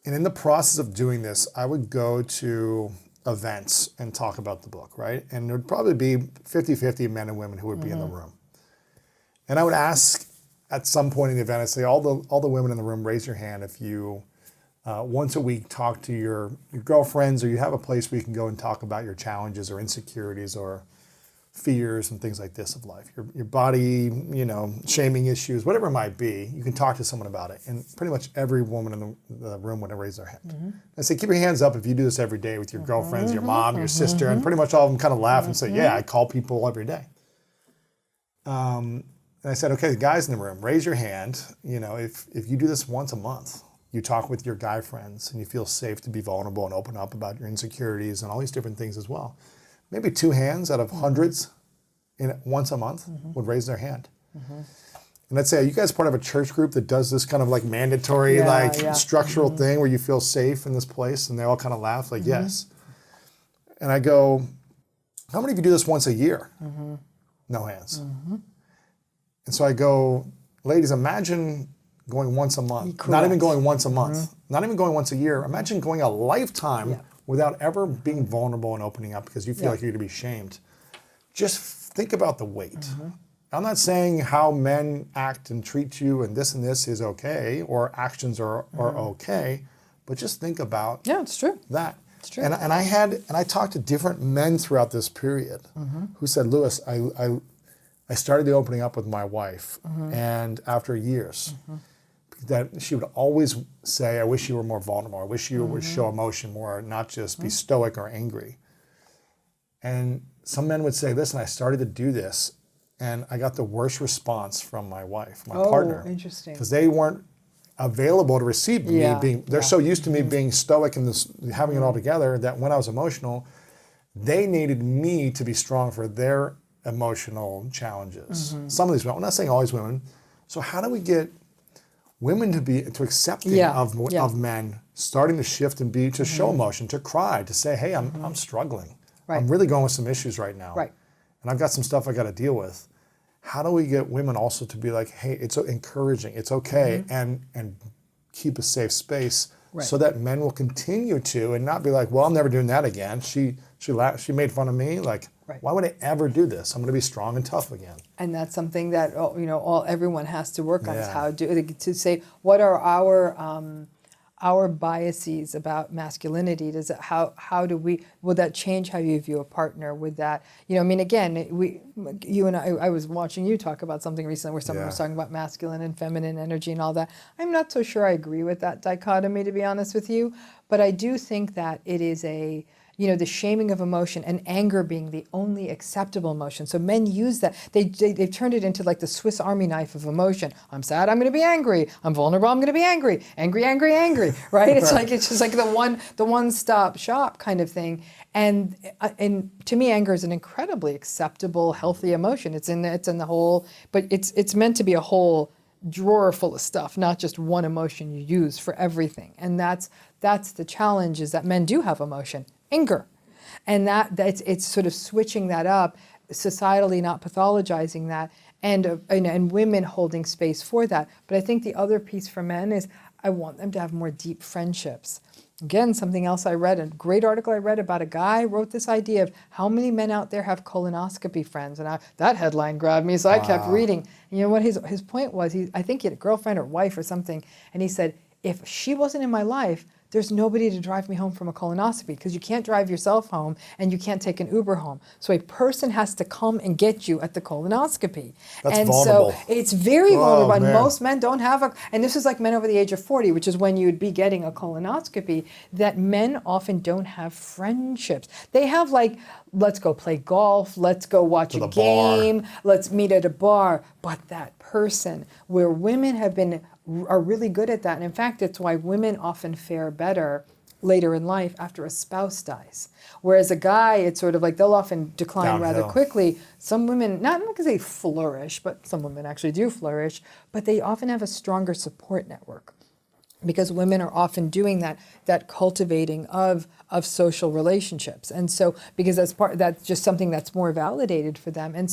And in the process of doing this, I would go to events and talk about the book, right? And there would probably be 50-50 men and women who would be in the room. And I would ask at some point in the event, I'd say, all the women in the room, raise your hand if you once a week talk to your girlfriends, or you have a place where you can go and talk about your challenges or insecurities or fears and things like this of life. Your body, shaming issues, whatever it might be, you can talk to someone about it. And pretty much every woman in the room would raise their hand. I say, keep your hands up if you do this every day with your girlfriends, your mom, your sister, and pretty much all of them kind of laugh and say, yeah, I call people every day. And I said, okay, the guys in the room, raise your hand. If you do this once a month, you talk with your guy friends and you feel safe to be vulnerable and open up about your insecurities and all these different things as well. Maybe 2 hands out of hundreds once a month would raise their hand. And let's say, are you guys part of a church group that does this kind of like mandatory, structural thing where you feel safe in this place? And they all kind of laugh like, yes. And I go, how many of you do this once a year? No hands. And so I go, ladies, imagine going once a month, not even going once a month, not even going once a year. Imagine going a lifetime without ever being vulnerable and opening up because you feel like you're going to be shamed. Just think about the weight. I'm not saying how men act and treat you and this is okay, or actions are okay, but just think about it's true. that. It's true. And I talked to different men throughout this period who said, Lewis, I started the opening up with my wife, and after years, that she would always say, I wish you were more vulnerable. I wish you would show emotion more, not just be stoic or angry. And some men would say, listen, I started to do this, and I got the worst response from my wife, my partner. Oh, interesting. Because they weren't available to receive me being, they're so used to me being stoic and this, having it all together, that when I was emotional, they needed me to be strong for their emotional challenges. Some of these women, I'm not saying always women. So how do we get women to be accepting of men starting to shift and be to show emotion, to cry, to say, hey, I'm struggling. Right. I'm really going with some issues right now. Right. And I've got some stuff I got to deal with. How do we get women also to be like, hey, it's encouraging, it's okay, and keep a safe space so that men will continue to, and not be like, well, I'm never doing that again. She made fun of me. Like, why would I ever do this? I'm going to be strong and tough again. And that's something that everyone has to work on, is how to say, what are our biases about masculinity? Does it, how do we, will that change how you view a partner? Would that, again, you and I was watching you talk about something recently where someone was talking about masculine and feminine energy and all that. I'm not so sure I agree with that dichotomy, to be honest with you, but I do think that it is the shaming of emotion, and anger being the only acceptable emotion. So men use that. They've turned it into like the Swiss Army knife of emotion. I'm sad, I'm going to be angry. I'm vulnerable, I'm going to be angry. Angry, angry, angry. Right? It's just like the one-stop shop kind of thing. And to me, anger is an incredibly acceptable, healthy emotion. It's in the whole, but it's meant to be a whole drawer full of stuff, not just one emotion you use for everything. And that's the challenge, is that men do have emotion. Anger, and it's sort of switching that up, societally not pathologizing that, and women holding space for that. But I think the other piece for men is I want them to have more deep friendships. Again, something else I read, a great article I read about a guy wrote this idea of how many men out there have colonoscopy friends, and that headline grabbed me, so I kept reading. And you know what his point was? I think he had a girlfriend or wife or something, and he said, if she wasn't in my life, there's nobody to drive me home from a colonoscopy, because you can't drive yourself home and you can't take an Uber home. So a person has to come and get you at the colonoscopy. That's vulnerable. So it's very vulnerable. And Man. most men don't have and this is like men over the age of 40, which is when you'd be getting a colonoscopy, that men often don't have friendships. They have like, let's go play golf, let's go watch a game, let's meet at a bar. But that person, where women are really good at that. And in fact, it's why women often fare better later in life after a spouse dies. Whereas a guy, it's sort of like they'll often decline rather quickly. Some women, not because they flourish, but some women actually do flourish, but they often have a stronger support network. Because women are often doing that cultivating of social relationships, and so because that's just something that's more validated for them, and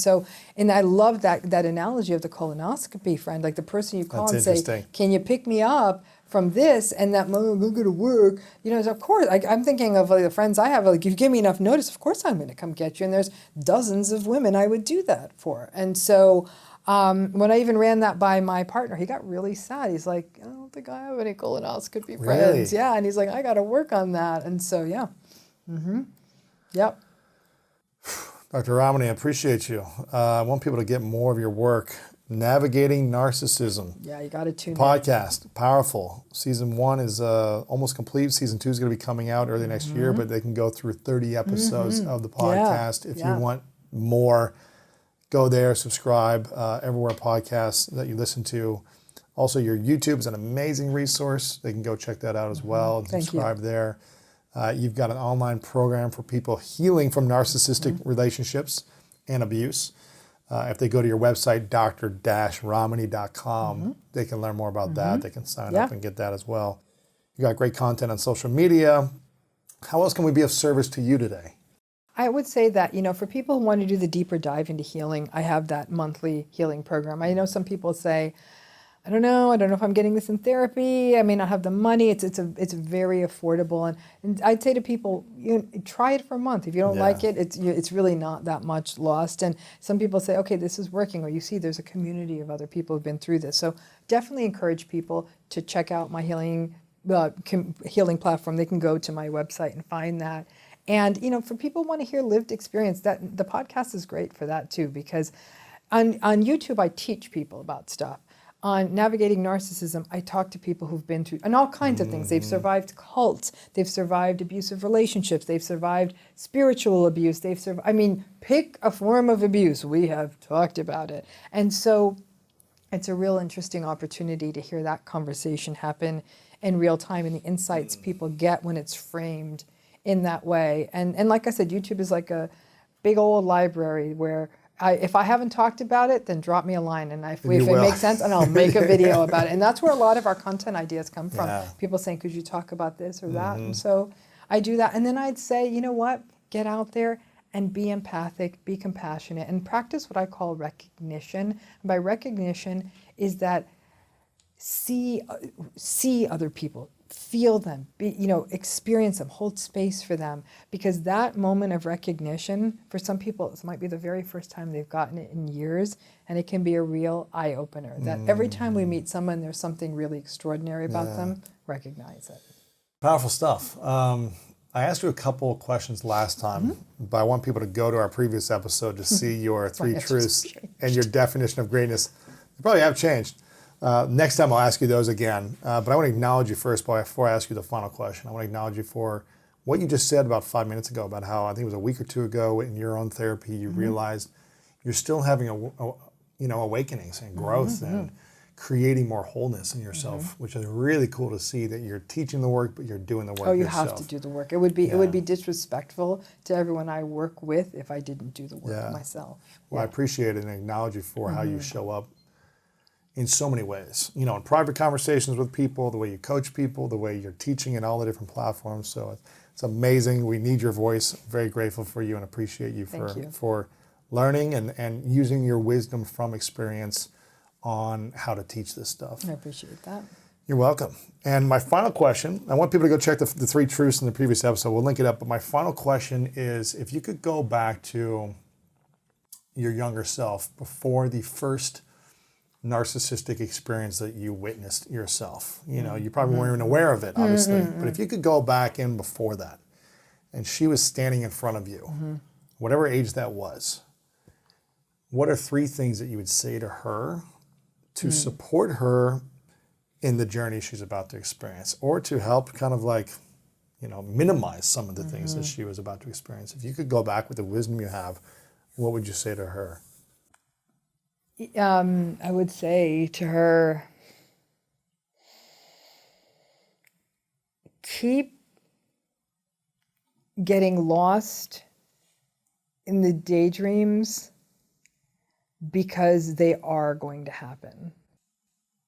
I love that analogy of the colonoscopy friend, like the person you call and say, "Can you pick me up from this?" And that I'm going to work, of course. I'm thinking of like the friends I have. Like, if you give me enough notice, of course I'm going to come get you. And there's dozens of women I would do that for, and so. When I even ran that by my partner, he got really sad. He's like, I don't think I have any colonoscopy friends. Yeah, and he's like, I got to work on that. And so, yeah. Yep. Dr. Ramani, I appreciate you. I want people to get more of your work. Navigating Narcissism. Yeah, you got to tune in. Podcast, powerful. Season 1 is almost complete. Season 2 is going to be coming out early next year, but they can go through 30 episodes of the podcast. If you want more, go there, subscribe everywhere podcasts that you listen to. Also, your YouTube is an amazing resource. They can go check that out as well and subscribe there. You've got an online program for people healing from narcissistic relationships and abuse. If they go to your website, dr-ramani.com, they can learn more about that. They can sign up and get that as well. You got great content on social media. How else can we be of service to you today? I would say that, for people who want to do the deeper dive into healing, I have that monthly healing program. I know some people say, I don't know if I'm getting this in therapy. I may not have the money. It's very affordable, and I'd say to people, try it for a month. If you don't like it, it's really not that much lost. And some people say, okay, this is working, or you see there's a community of other people who've been through this. So definitely encourage people to check out my healing platform. They can go to my website and find that. And for people who want to hear lived experience, that the podcast is great for that too, because on YouTube I teach people about stuff. On Navigating Narcissism, I talk to people who've been through and all kinds of things. They've survived cults, they've survived abusive relationships, they've survived spiritual abuse, pick a form of abuse. We have talked about it. And so it's a real interesting opportunity to hear that conversation happen in real time and the insights people get when it's framed in that way. And like I said, YouTube is like a big old library where if I haven't talked about it, then drop me a line, and if it makes sense, and I'll make a video about it. And that's where a lot of our content ideas come from. Yeah. People saying, could you talk about this or that? And so I do that. And then I'd say, you know what? Get out there and be empathic, be compassionate, and practice what I call recognition. And by recognition is that see other people, feel them, experience them, hold space for them, because that moment of recognition, for some people, it might be the very first time they've gotten it in years, and it can be a real eye-opener, that every time we meet someone, there's something really extraordinary about them, recognize it. Powerful stuff. I asked you a couple of questions last time, but I want people to go to our previous episode to see your three truths and your definition of greatness. They probably have changed. Next time I'll ask you those again, but I want to acknowledge you first before I ask you the final question. I want to acknowledge you for what you just said about 5 minutes ago about how I think it was a week or two ago in your own therapy you realized you're still having awakenings and growth and creating more wholeness in yourself, which is really cool to see that you're teaching the work, but you're doing the work yourself. Oh, you have to do the work. It would be disrespectful to everyone I work with if I didn't do the work myself. Well, I appreciate it and acknowledge you for how you show up in so many ways, in private conversations with people, the way you coach people, the way you're teaching in all the different platforms. So it's amazing. We need your voice. I'm very grateful for you and appreciate you for learning and using your wisdom from experience on how to teach this stuff. I appreciate that. You're welcome. And my final question, I want people to go check the three truths in the previous episode. We'll link it up. But my final question is, if you could go back to your younger self before the first narcissistic experience that you witnessed yourself. You probably weren't even aware of it, obviously. But if you could go back in before that, and she was standing in front of you, whatever age that was, what are three things that you would say to her to support her in the journey she's about to experience, or to help kind of minimize some of the things that she was about to experience? If you could go back with the wisdom you have, what would you say to her? I would say to her, keep getting lost in the daydreams, because they are going to happen.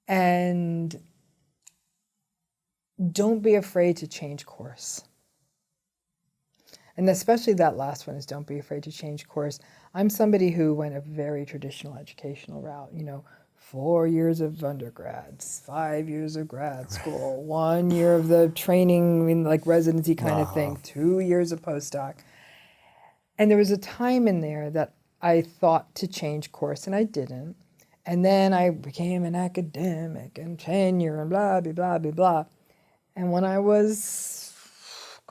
And don't be afraid to change course. And especially that last one is don't be afraid to change course. I'm somebody who went a very traditional educational route, 4 years of undergrads, 5 years of grad school, 1 year of the training in residency kind of thing, 2 years of postdoc. And there was a time in there that I thought to change course and I didn't. And then I became an academic and tenure and blah, blah, blah, blah, blah. And when I was,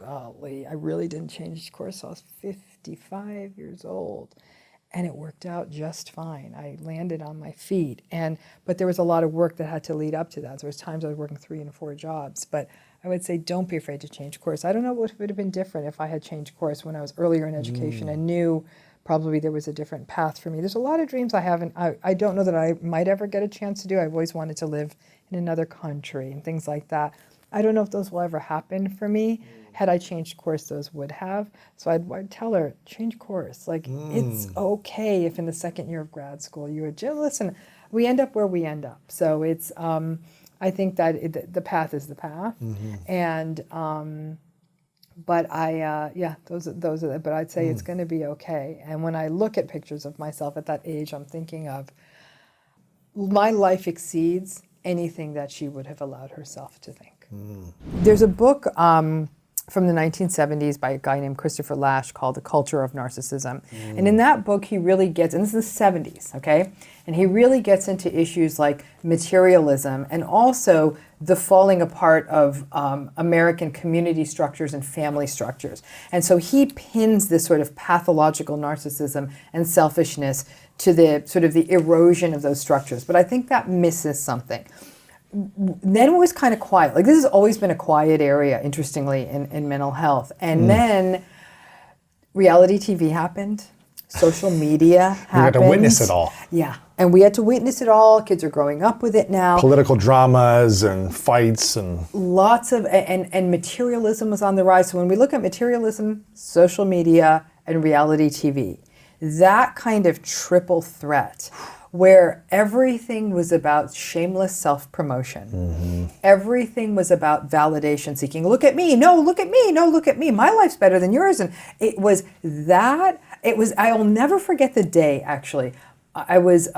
I really didn't change course. I was 55 years old. And it worked out just fine. I landed on my feet. But there was a lot of work that had to lead up to that. There was times I was working 3 and 4 jobs. But I would say don't be afraid to change course. I don't know what would have been different if I had changed course when I was earlier in education and knew probably there was a different path for me. There's a lot of dreams I haven't, I don't know that I might ever get a chance to do. I've always wanted to live in another country and things like that. I don't know if those will ever happen for me. Had I changed course, those would have. So I'd tell her, change course. It's okay if in the second year of grad school you would just listen. We end up where we end up. So it's, I think that the path is the path. And, but those are, but I'd say it's going to be okay. And when I look at pictures of myself at that age, I'm thinking of my life exceeds anything that she would have allowed herself to think. There's a book from the 1970s by a guy named Christopher Lasch called The Culture of Narcissism. And in that book, he really gets, and this is the 70s, okay? And he really gets into issues like materialism and also the falling apart of American community structures and family structures. And so he pins this sort of pathological narcissism and selfishness to the sort of the erosion of those structures. But I think that misses something. Then it was kind of quiet. Like, this has always been a quiet area, interestingly, in mental health. And then reality TV happened. Social media happened. You had to witness it all. Yeah. And we had to witness it all. Kids are growing up with it now. Political dramas and fights and... Lots of, and materialism was on the rise. So when we look at materialism, social media, and reality TV, that kind of triple threat where everything was about shameless self-promotion. Everything was about validation seeking. Look at me, no, look at me, no, look at me. My life's better than yours. And it was that, I'll never forget the day, actually. I was,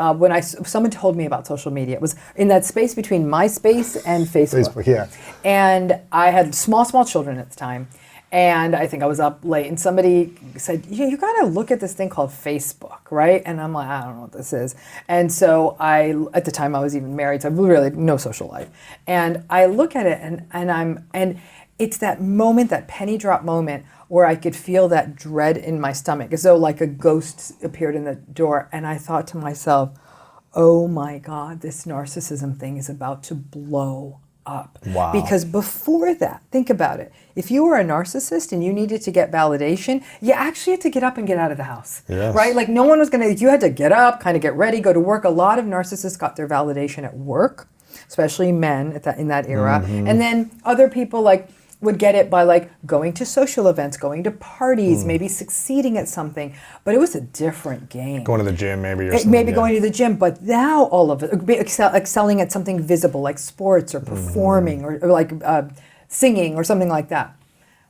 someone told me about social media. It was in that space between MySpace and Facebook. Yeah. And I had small children at the time. And I think I was up late, and somebody said, you got to look at this thing called Facebook, right? And I'm like, I don't know what this is. And so at the time I was even married, so I really no social life. And I look at it, and it's that moment, that penny drop moment, where I could feel that dread in my stomach, as though like a ghost appeared in the door. And I thought to myself, oh my God, this narcissism thing is about to blow up. Wow. Because before that, think about it. If you were a narcissist and you needed to get validation, you actually had to get up and get out of the house. Yes. Right? Like, no one was going to, you had to get up, kind of get ready, go to work. A lot of narcissists got their validation at work, especially men in that era. And then other people would get it by going to social events, going to parties, maybe succeeding at something. But it was a different game. Going to the gym maybe or something. Maybe going to the gym, but now all of it, excelling at something visible like sports or performing or singing or something like that.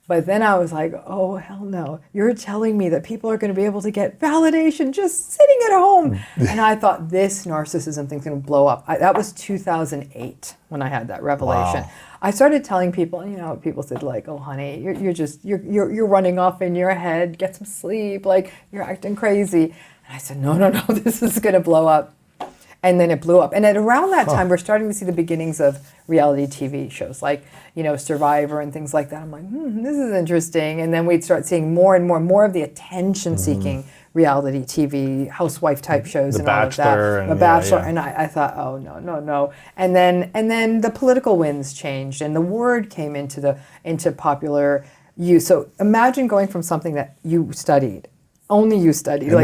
But then I was like, oh, hell no. You're telling me that people are going to be able to get validation just sitting at home. And I thought, this narcissism thing's going to blow up. That was 2008 when I had that revelation. Wow. I started telling people, people said oh, honey, you're running off in your head. Get some sleep. You're acting crazy. And I said, no, this is going to blow up. And then it blew up. And at around that time, we're starting to see the beginnings of reality TV shows like, Survivor and things like that. I'm like, this is interesting. And then we'd start seeing more and more of the attention-seeking reality TV, housewife type shows and all of that. The Bachelor. And I thought, oh, no. And then the political winds changed and the word came into popular use. So imagine going from something that you studied, only you studied, and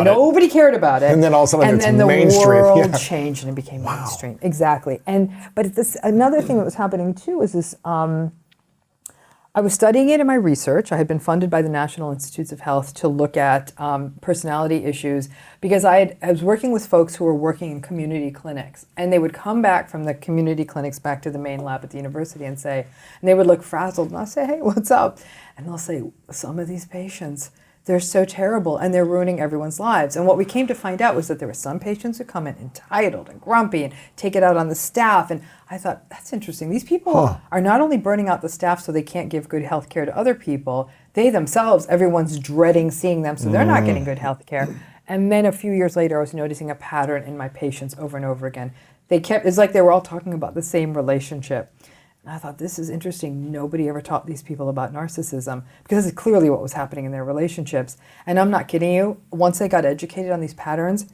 nobody cared about it. And then all of a sudden it's the mainstream. world changed and it became mainstream. Exactly. But another thing that was happening too is this. I was studying it in my research. I had been funded by the National Institutes of Health to look at personality issues because I was working with folks who were working in community clinics, and they would come back from the community clinics back to the main lab at the university and they would look frazzled, and I'll say, hey, what's up? And they'll say, some of these patients, they're so terrible and they're ruining everyone's lives. And what we came to find out was that there were some patients who come in entitled and grumpy and take it out on the staff. And I thought, that's interesting. These people are not only burning out the staff so they can't give good health care to other people, they themselves, everyone's dreading seeing them, so they're not getting good health care. And then a few years later, I was noticing a pattern in my patients over and over again. It's like they were all talking about the same relationship. And I thought, this is interesting. Nobody ever taught these people about narcissism because this is clearly what was happening in their relationships. And I'm not kidding you. Once they got educated on these patterns,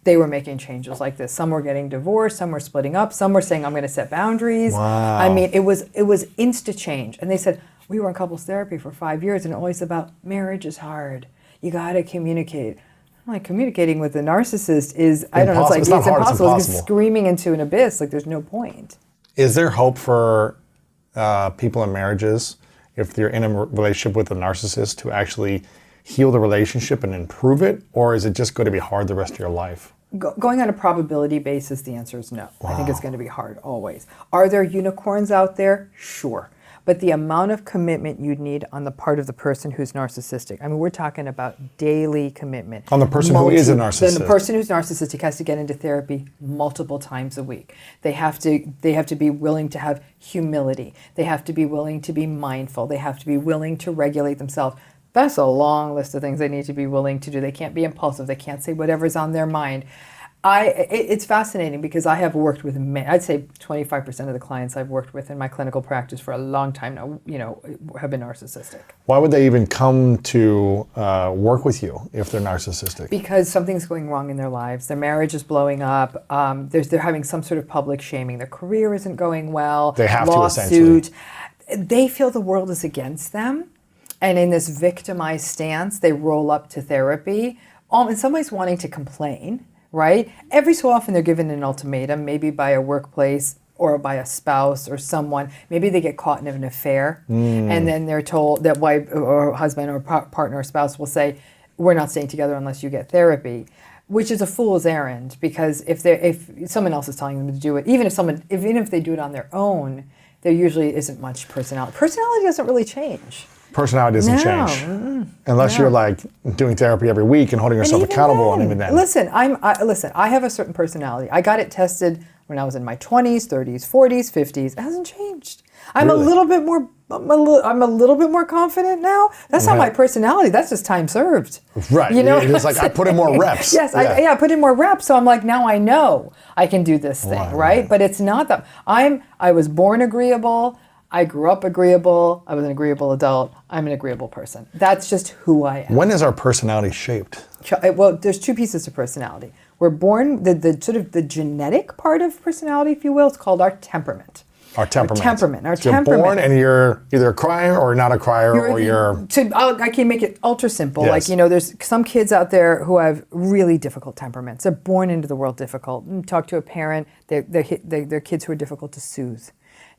they were making changes like this. Some were getting divorced. Some were splitting up. Some were saying, I'm going to set boundaries. Wow. I mean, it was insta change. And they said, we were in couples therapy for 5 years and always about marriage is hard. You got to communicate. I'm like, communicating with a narcissist is, I don't know, it's impossible. It's screaming into an abyss. There's no point. Is there hope for people in marriages, if they're in a relationship with a narcissist, to actually heal the relationship and improve it? Or is it just going to be hard the rest of your life? Going on a probability basis, the answer is no. Wow. I think it's going to be hard always. Are there unicorns out there? Sure. but the amount of commitment you'd need on the part of the person who's narcissistic. I mean, we're talking about daily commitment. On the person who is a narcissist. The person who's narcissistic has to get into therapy multiple times a week. They have to be willing to have humility. They have to be willing to be mindful. They have to be willing to regulate themselves. That's a long list of things they need to be willing to do. They can't be impulsive. They can't say whatever's on their mind. It's fascinating because I have worked with, I'd say 25% of the clients I've worked with in my clinical practice for a long time now, have been narcissistic. Why would they even come to work with you if they're narcissistic? Because something's going wrong in their lives. Their marriage is blowing up. They're having some sort of public shaming. Their career isn't going well. They have lawsuit. to, essentially. They feel the world is against them. And in this victimized stance, they roll up to therapy, in some ways wanting to complain. Right? Every so often they're given an ultimatum, maybe by a workplace or by a spouse or someone. Maybe they get caught in an affair and then they're told that wife or husband or partner or spouse will say, we're not staying together unless you get therapy, which is a fool's errand because if someone else is telling them to do it, even if they do it on their own, there usually isn't much personality. Personality doesn't really change. Personality doesn't change unless you're like doing therapy every week and holding yourself accountable. And even then, listen, I have a certain personality. I got it tested when I was in my 20s, 30s, 40s, 50s. It hasn't changed. I'm Really? a little bit more. I'm a little bit more confident now. That's not my personality. That's just time served. Right. It's like I put in more reps. Yes. I put in more reps. So I'm like, now I know I can do this thing, right? But it's not that I was born agreeable. I grew up agreeable. I was an agreeable adult. I'm an agreeable person. That's just who I am. When is our personality shaped? Well, there's two pieces to personality. We're born, the sort of the genetic part of personality, if you will, it's called our temperament. Our temperament. Our so temperament. You're born and you're either a crier or not a crier, I can make it ultra simple. Yes. Like, there's some kids out there who have really difficult temperaments. They're born into the world difficult. And talk to a parent, they're kids who are difficult to soothe.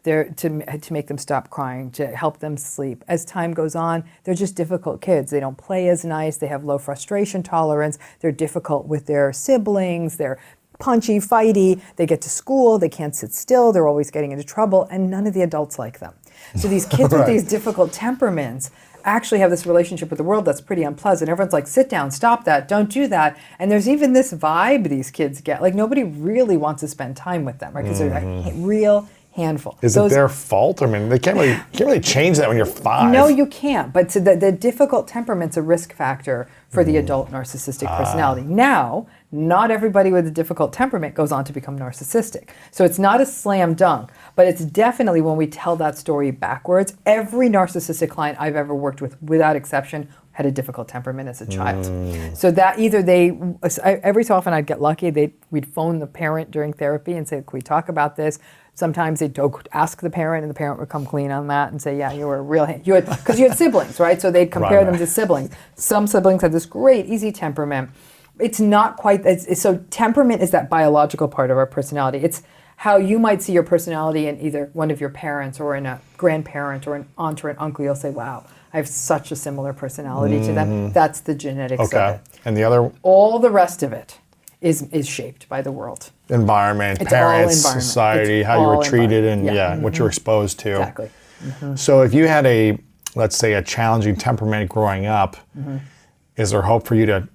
They're to make them stop crying, to help them sleep. As time goes on, they're just difficult kids. They don't play as nice. They have low frustration tolerance. They're difficult with their siblings. They're punchy, fighty. They get to school. They can't sit still. They're always getting into trouble, and none of the adults like them. So these kids with these difficult temperaments actually have this relationship with the world that's pretty unpleasant. Everyone's like, sit down, stop that, don't do that. And there's even this vibe these kids get. Like, nobody really wants to spend time with them, right? Because they're a real handful. Is it their fault? I mean, they can't really change that when you're 5. No, you can't. But so the difficult temperament's a risk factor for the adult narcissistic personality. Now, not everybody with a difficult temperament goes on to become narcissistic. So it's not a slam dunk, but it's definitely, when we tell that story backwards, every narcissistic client I've ever worked with, without exception, had a difficult temperament as a child. So that every so often I'd get lucky, we'd phone the parent during therapy and say, can we talk about this? Sometimes they'd ask the parent, and the parent would come clean on that and say, yeah, you were a real, because you had siblings, right? So they'd compare them to siblings. Some siblings had this great, easy temperament. It's not quite, so temperament is that biological part of our personality. It's how you might see your personality in either one of your parents or in a grandparent or an aunt or an uncle. You'll say, wow, I have such a similar personality to them. That's the genetics of it. And the other? All the rest of it is shaped by the world. Environment, it's parents, environment. society, how you were treated, and what you're exposed to. Exactly. So if you had let's say a challenging temperament growing up, is there hope for you to,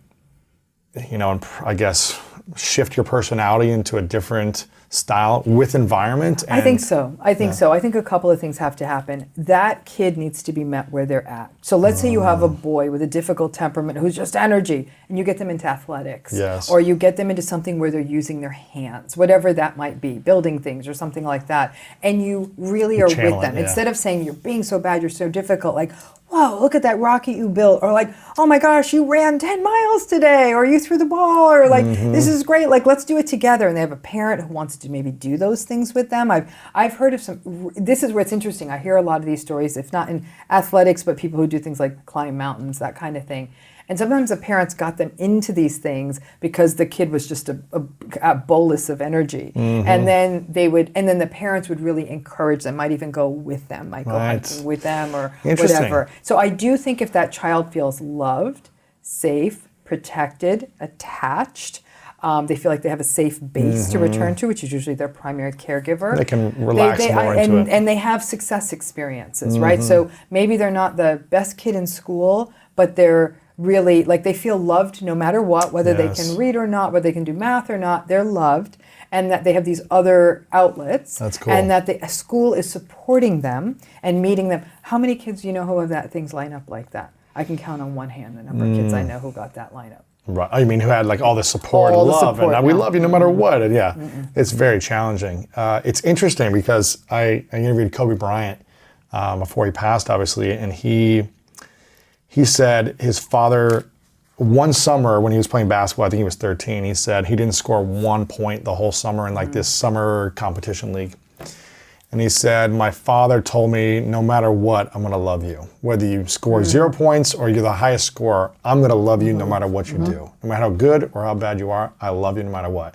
I guess, shift your personality into a different style with environment? I think so. I think a couple of things have to happen. That kid needs to be met where they're at. So let's say you have a boy with a difficult temperament who's just energy, and you get them into athletics. Yes. Or you get them into something where they're using their hands, whatever that might be, building things or something like that. And you really are with them. Instead of saying, you're being so bad, you're so difficult, like, whoa, look at that rocket you built. Or like, oh my gosh, you ran 10 miles today. Or you threw the ball. Or like, this is great. Like, let's do it together. And they have a parent who wants to maybe do those things with them. I've heard of some, this is where it's interesting. I hear a lot of these stories, if not in athletics, but people who do things like climb mountains, that kind of thing. And sometimes the parents got them into these things because the kid was just a bolus of energy. And then the parents would really encourage them, might even go with them, might go hiking with them or whatever. So I do think if that child feels loved, safe, protected, attached, They feel like they have a safe base to return to, which is usually their primary caregiver. They can relax more into it. And they have success experiences, right? So maybe they're not the best kid in school, but they're really, like, they feel loved no matter what, whether they can read or not, whether they can do math or not, they're loved, and that they have these other outlets. That's cool. And that the school is supporting them and meeting them. How many kids do you know who have that things line up like that? I can count on one hand the number of kids I know who got that lineup. Right. I mean, who had like all the support All and the love, support, and we love you no matter what. And it's very challenging. It's interesting because I interviewed Kobe Bryant before he passed, obviously, and he said his father, one summer when he was playing basketball, I think he was 13, he said he didn't score 1 point the whole summer in like this summer competition league. And he said, my father told me, no matter what, I'm going to love you. Whether you score 0 points or you're the highest scorer, I'm going to love you no matter what you do. No matter how good or how bad you are, I love you no matter what.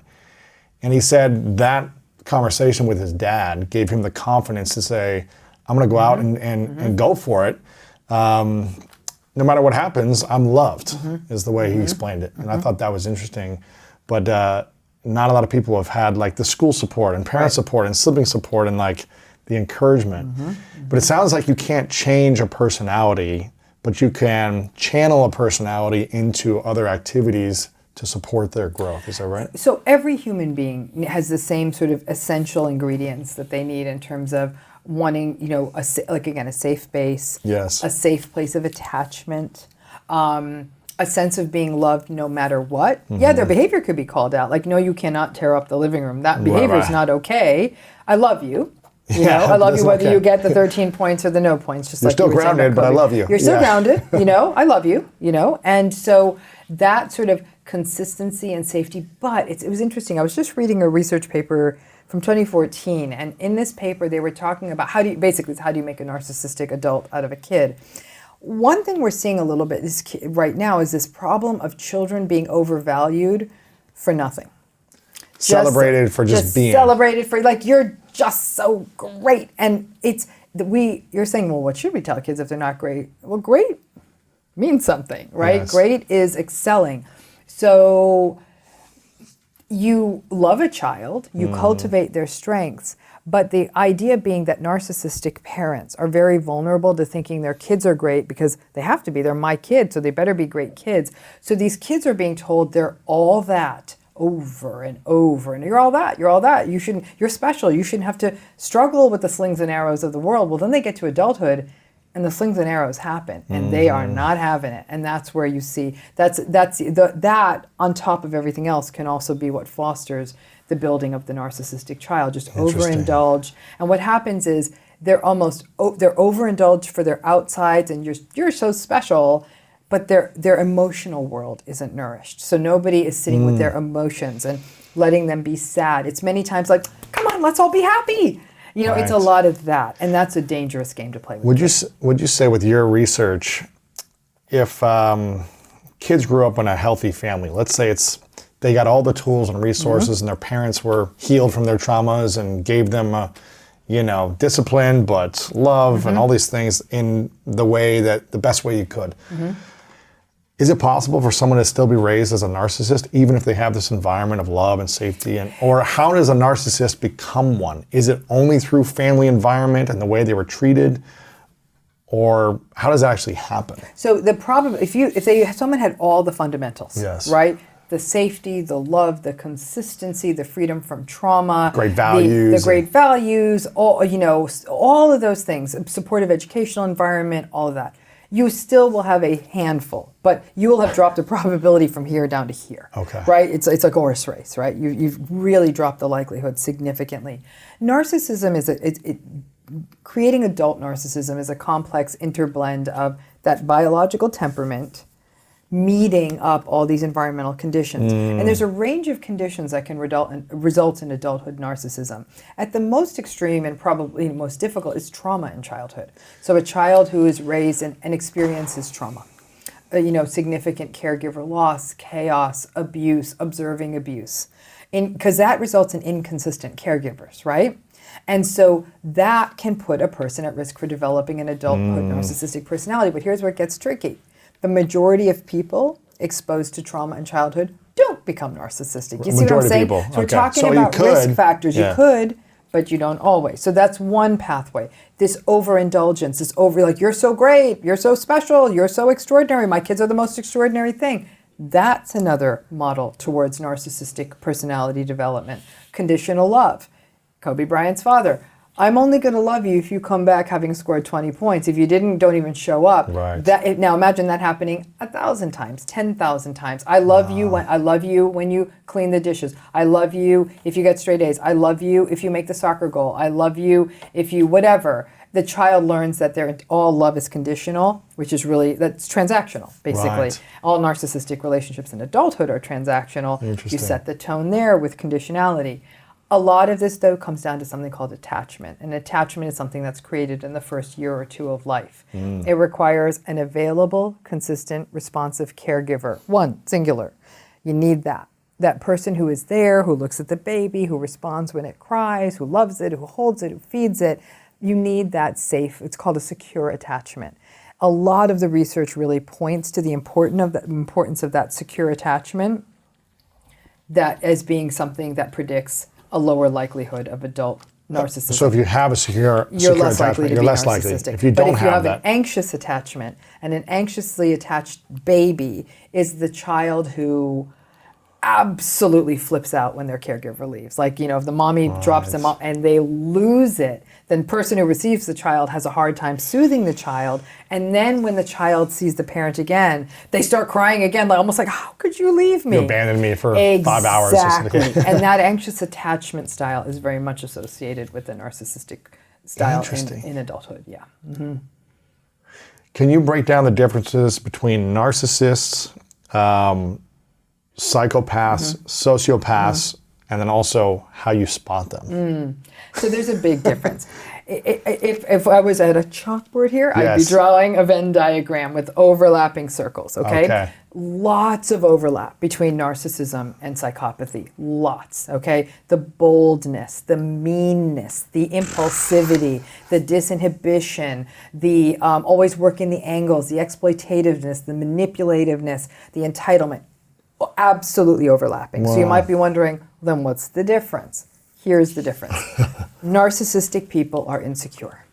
And he said that conversation with his dad gave him the confidence to say, I'm going to go out and go for it. No matter what happens, I'm loved, is the way he explained it. And I thought that was interesting. But not a lot of people have had like the school support and parent support and sibling support and like the encouragement. But it sounds like you can't change a personality, but you can channel a personality into other activities to support their growth. Is that right? So every human being has the same sort of essential ingredients that they need in terms of wanting, you know, a safe base, a safe place of attachment, a sense of being loved no matter what. Yeah, their behavior could be called out. Like, no, you cannot tear up the living room. That behavior is not okay. I love you. You know, I love you whether you get the 13 points or the no points. Just You're like still you were grounded, but I love you. You're still grounded, you know, I love you, you know. And so that sort of consistency and safety. But it was interesting. I was just reading a research paper from 2014, and in this paper they were talking about how do you make a narcissistic adult out of a kid. One thing we're seeing a little bit right now is this problem of children being overvalued for nothing. Celebrated for just being. Celebrated for, like, you're just so great. And you're saying, well, what should we tell kids if they're not great? Well, great means something, right? Yes. Great is excelling. So you love a child, you cultivate their strengths, but the idea being that narcissistic parents are very vulnerable to thinking their kids are great because they have to be. They're my kids, so they better be great kids. So these kids are being told they're all that over and over, and you're all that, you're special, you shouldn't have to struggle with the slings and arrows of the world. Well, then they get to adulthood and the slings and arrows happen, and they are not having it. And that's where you see, that on top of everything else can also be what fosters the building of the narcissistic child. Just overindulge. And what happens is they're overindulged for their outsides, and you're so special, but their emotional world isn't nourished. So nobody is sitting with their emotions and letting them be sad. It's many times like, come on, let's all be happy. You know, it's a lot of that, and that's a dangerous game to play with. Would you say with your research, if kids grew up in a healthy family, let's say they got all the tools and resources and their parents were healed from their traumas and gave them discipline, but love and all these things in the best way you could. Is it possible for someone to still be raised as a narcissist, even if they have this environment of love and safety? Or how does a narcissist become one? Is it only through family environment and the way they were treated? Or how does that actually happen? So the problem, if someone had all the fundamentals, right? The safety, the love, the consistency, the freedom from trauma, great values, the great values, all of those things, supportive educational environment, all of that. You still will have a handful, but you will have dropped the probability from here down to here. Okay. Right? It's a horse race, right? You've really dropped the likelihood significantly. Narcissism creating adult narcissism is a complex interblend of that biological temperament meeting up all these environmental conditions. And there's a range of conditions that can result in adulthood narcissism. At the most extreme and probably most difficult is trauma in childhood. So a child who is raised and experiences trauma, significant caregiver loss, chaos, abuse, observing abuse, because that results in inconsistent caregivers, right? And so that can put a person at risk for developing an adulthood narcissistic personality. But here's where it gets tricky. The majority of people exposed to trauma in childhood don't don't become narcissistic. You see what I'm Majority of saying? people. So we're Okay. talking So you about could- risk factors. yeah. You could, but you don't always. So that's one pathway. This overindulgence, this like, you're so great, you're so special, you're so extraordinary, my kids are the most extraordinary thing. That's another model towards narcissistic personality development. Conditional love. Kobe Bryant's father. I'm only going to love you if you come back having scored 20 points. If you didn't, don't even show up. Right. Now imagine that happening 1,000 times, 10,000 times. I love you when you clean the dishes. I love you if you get straight A's. I love you if you make the soccer goal. I love you if you whatever. The child learns that all love is conditional, which is that's transactional, basically. Right. All narcissistic relationships in adulthood are transactional. Interesting. You set the tone there with conditionality. A lot of this, though, comes down to something called attachment. And attachment is something that's created in the first year or two of life. It requires an available, consistent, responsive caregiver. One, singular. You need that. That person who is there, who looks at the baby, who responds when it cries, who loves it, who holds it, who feeds it. You need that safe, it's called a secure attachment. A lot of the research really points to the importance of that secure attachment that as being something that predicts a lower likelihood of adult narcissism. So if you have a secure less attachment, likely to you're be less likely. narcissistic. If you but don't if you have that, an anxious attachment, and an anxiously attached baby is the child who absolutely flips out when their caregiver leaves. Like, if the mommy drops them off and they lose it, then the person who receives the child has a hard time soothing the child. And then when the child sees the parent again, they start crying again, almost like, how could you leave me? you abandoned me for Exactly. 5 hours. And that anxious attachment style is very much associated with the narcissistic style in adulthood. Yeah. Mm-hmm. Can you break down the differences between narcissists, psychopaths, sociopaths, and then also how you spot them? So there's a big difference. If I was at a chalkboard here, I'd be Yes. drawing a Venn diagram with overlapping circles, okay? Okay. Lots of overlap between narcissism and psychopathy. Lots, okay? The boldness, the meanness, the impulsivity, the disinhibition, the always working the angles, the exploitativeness, the manipulativeness, the entitlement. Absolutely overlapping. So you might be wondering, then what's the difference? Here's the difference. Narcissistic people are insecure.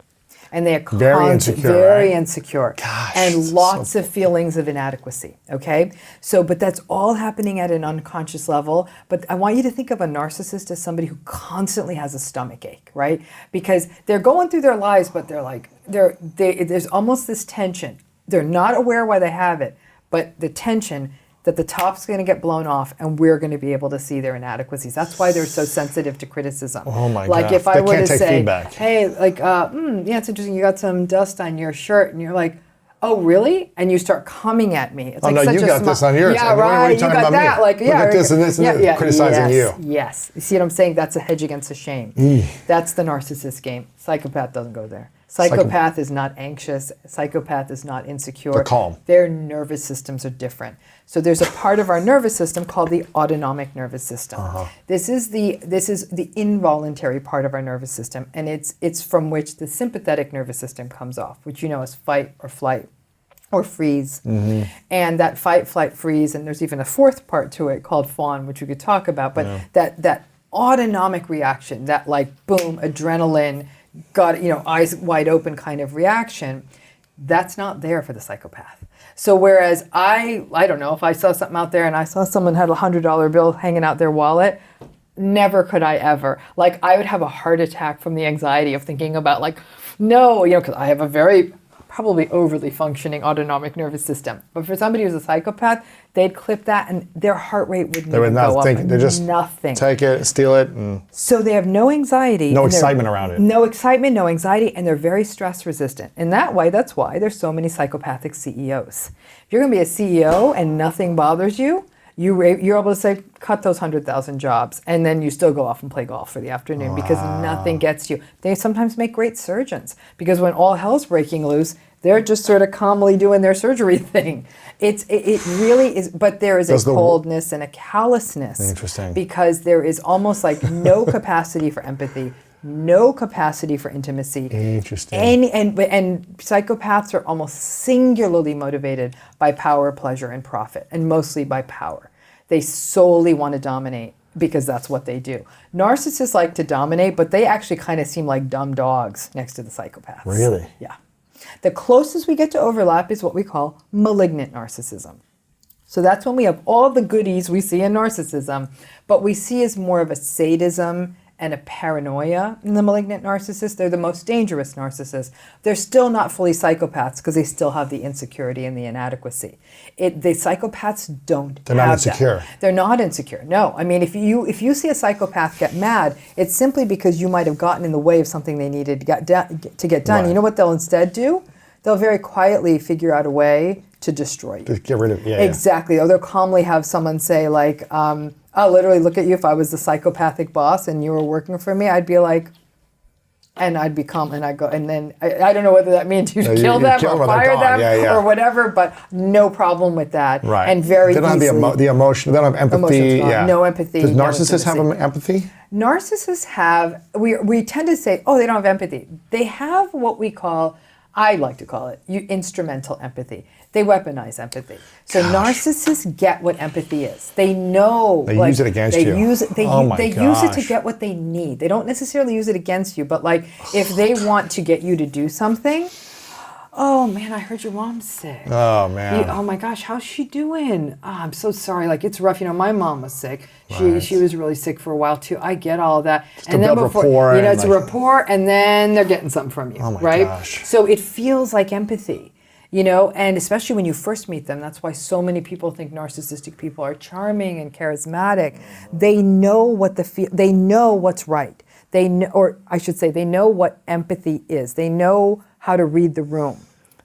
And they are Very insecure, very right? insecure. Gosh, And lots of feelings of inadequacy, okay? So, but that's all happening at an unconscious level. But I want you to think of a narcissist as somebody who constantly has a stomach ache, right? Because they're going through their lives, but there's almost this tension. They're not aware why they have it, but the tension that the top's going to get blown off and we're going to be able to see their inadequacies. That's why they're so sensitive to criticism. Oh my like God. if I They were can't to take say, feedback. hey, yeah, it's interesting, you got some dust on your shirt, and you're like, oh, really? And you start coming at me. It's Oh, like no, such you a got this on yours. Yeah, I mean, what are you right. You talking got about me? that. Like, Look yeah, at this and this and this, criticizing yes, you. Yes. You see what I'm saying? That's a hedge against the shame. That's the narcissist game. Psychopath doesn't go there. Psychopath is not anxious. Psychopath is not insecure. They're calm. Their nervous systems are different. So there's a part of our nervous system called the autonomic nervous system. This is the involuntary part of our nervous system, and it's from which the sympathetic nervous system comes off, which is fight or flight or freeze. And that fight, flight, freeze, and there's even a fourth part to it called fawn, which we could talk about, but that autonomic reaction, that boom, adrenaline, eyes wide open kind of reaction, that's not there for the psychopath. So whereas I don't know, if I saw something out there and I saw someone had a $100 bill hanging out their wallet, never could I ever. I would have a heart attack from the anxiety of thinking about no, because I have a very probably overly functioning autonomic nervous system. But for somebody who's a psychopath, they'd clip that and their heart rate wouldn't They would even not go think. up. They just nothing. take it, steal it, and So they have no anxiety. no and excitement around it. No excitement, no anxiety, and they're very stress resistant. And that's why there's so many psychopathic CEOs. If you're going to be a CEO and nothing bothers you, you're able to say, cut those 100,000 jobs, and then you still go off and play golf for the afternoon because nothing gets you. They sometimes make great surgeons because when all hell's breaking loose, they're just sort of calmly doing their surgery thing. It really is, but there is a coldness and a callousness. Interesting. Because there is almost no capacity for empathy, no capacity for intimacy. Interesting. And psychopaths are almost singularly motivated by power, pleasure, and profit, and mostly by power. They solely want to dominate because that's what they do. Narcissists like to dominate, but they actually kind of seem like dumb dogs next to the psychopaths. Really? Yeah. The closest we get to overlap is what we call malignant narcissism. So that's when we have all the goodies we see in narcissism, but we see as more of a sadism and a paranoia in the malignant narcissist. They're the most dangerous narcissists. They're still not fully psychopaths because they still have the insecurity and the inadequacy. The psychopaths don't They're have not insecure. that. They're not insecure. No. I mean, if you see a psychopath get mad, it's simply because you might have gotten in the way of something they needed to get done. Right. You know what they'll instead do? They'll very quietly figure out a way to destroy you. Just get rid of Exactly. Or they'll calmly have someone say like, I'll literally look at you. If I was the psychopathic boss and you were working for me, I'd be like, and I'd be calm and I'd go, and then I don't know whether that means you kill them or fire them or whatever, but no problem with that. Right. And very They don't easily, have the emotion, they don't have empathy. Yeah. No empathy. Does narcissists have empathy? Narcissists have, we tend to say, oh, they don't have empathy. They have what we call, I like to call it, instrumental empathy. They weaponize empathy. So narcissists get what empathy is. They know. They use it against you. They use it to gosh. get what they need. They don't necessarily use it against you, but like if they want to get you to do something, oh man, I heard your mom's sick. Oh man. Oh my gosh, how's she doing? Oh, I'm so sorry. Like it's rough. You know, my mom was sick. Right. She was really sick for a while too. I get all of that. And then rapport, you know, it's a rapport, and then they're getting something from you, oh my right? Gosh. So it feels like empathy. You know, and especially when you first meet them, that's why so many people think narcissistic people are charming and charismatic. They know what they know what's right. They know, or I should say, they know what empathy is. They know how to read the room.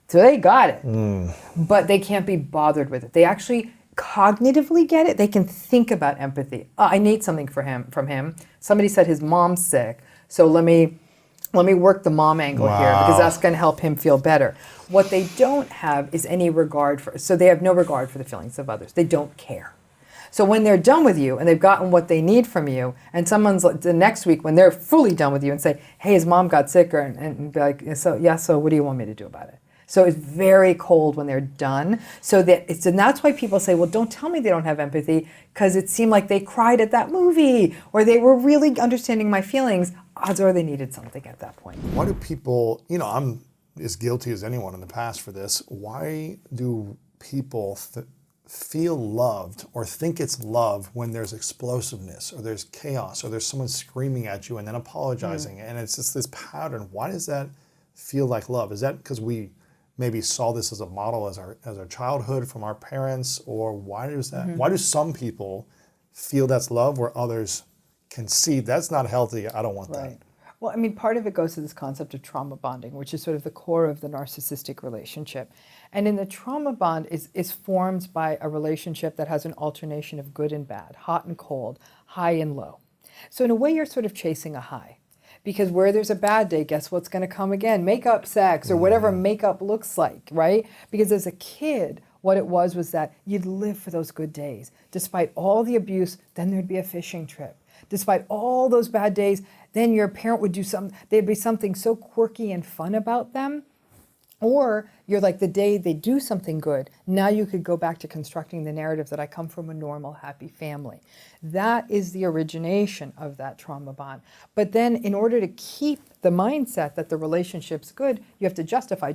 So they got it, but they can't be bothered with it. They actually cognitively get it. They can think about empathy. Oh, I need something from him. Somebody said his mom's sick, so let me work the mom angle here because that's going to help him feel better. What they don't have is any regard for, so they have no regard for the feelings of others. They don't care. So when they're done with you and they've gotten what they need from you, and someone's like, the next week when they're fully done with you and say, hey, his mom got sicker, and be like, so what do you want me to do about it? So it's very cold when they're done. And that's why people say, well, don't tell me they don't have empathy, because it seemed like they cried at that movie, or they were really understanding my feelings. Odds are they needed something at that point. Why do people, I'm as guilty as anyone in the past for this, why do people feel loved or think it's love when there's explosiveness or there's chaos or there's someone screaming at you and then apologizing? And it's just this pattern. Why does that feel like love? Is that because we maybe saw this as a model as our childhood from our parents, or why does that? Why do some people feel that's love where others can see that's not healthy? I don't want that. Well, I mean, part of it goes to this concept of trauma bonding, which is sort of the core of the narcissistic relationship. And in the trauma bond is formed by a relationship that has an alternation of good and bad, hot and cold, high and low. So in a way, you're sort of chasing a high. Because where there's a bad day, guess what's going to come again? Makeup sex, or whatever makeup looks like, right? Because as a kid, what it was that you'd live for those good days. Despite all the abuse, then there'd be a fishing trip. Despite all those bad days, then your parent would do something, there'd be something so quirky and fun about them. Or you're like, the day they do something good, now you could go back to constructing the narrative that I come from a normal, happy family. That is the origination of that trauma bond. But then in order to keep the mindset that the relationship's good, you have to justify.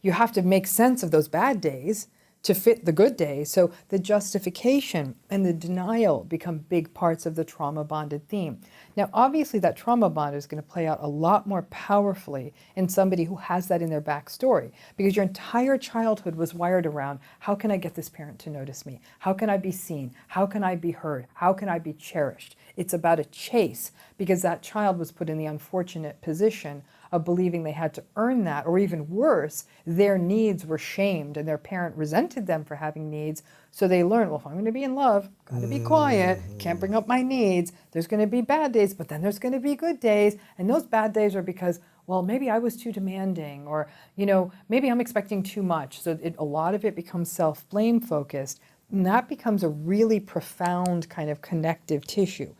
You have to make sense of those bad days to fit the good days. So the justification and the denial become big parts of the trauma bonded theme. Now, obviously that trauma bond is going to play out a lot more powerfully in somebody who has that in their backstory, because your entire childhood was wired around, how can I get this parent to notice me? How can I be seen? How can I be heard? How can I be cherished? It's about a chase, because that child was put in the unfortunate position of believing they had to earn that, or even worse, their needs were shamed and their parent resented them for having needs. So they learned, well, if I'm going to be in love, got to be quiet, can't bring up my needs. There's going to be bad days, but then there's going to be good days. And those bad days are because, well, maybe I was too demanding, or, maybe I'm expecting too much. So a lot of it becomes self-blame focused, and that becomes a really profound kind of connective tissue.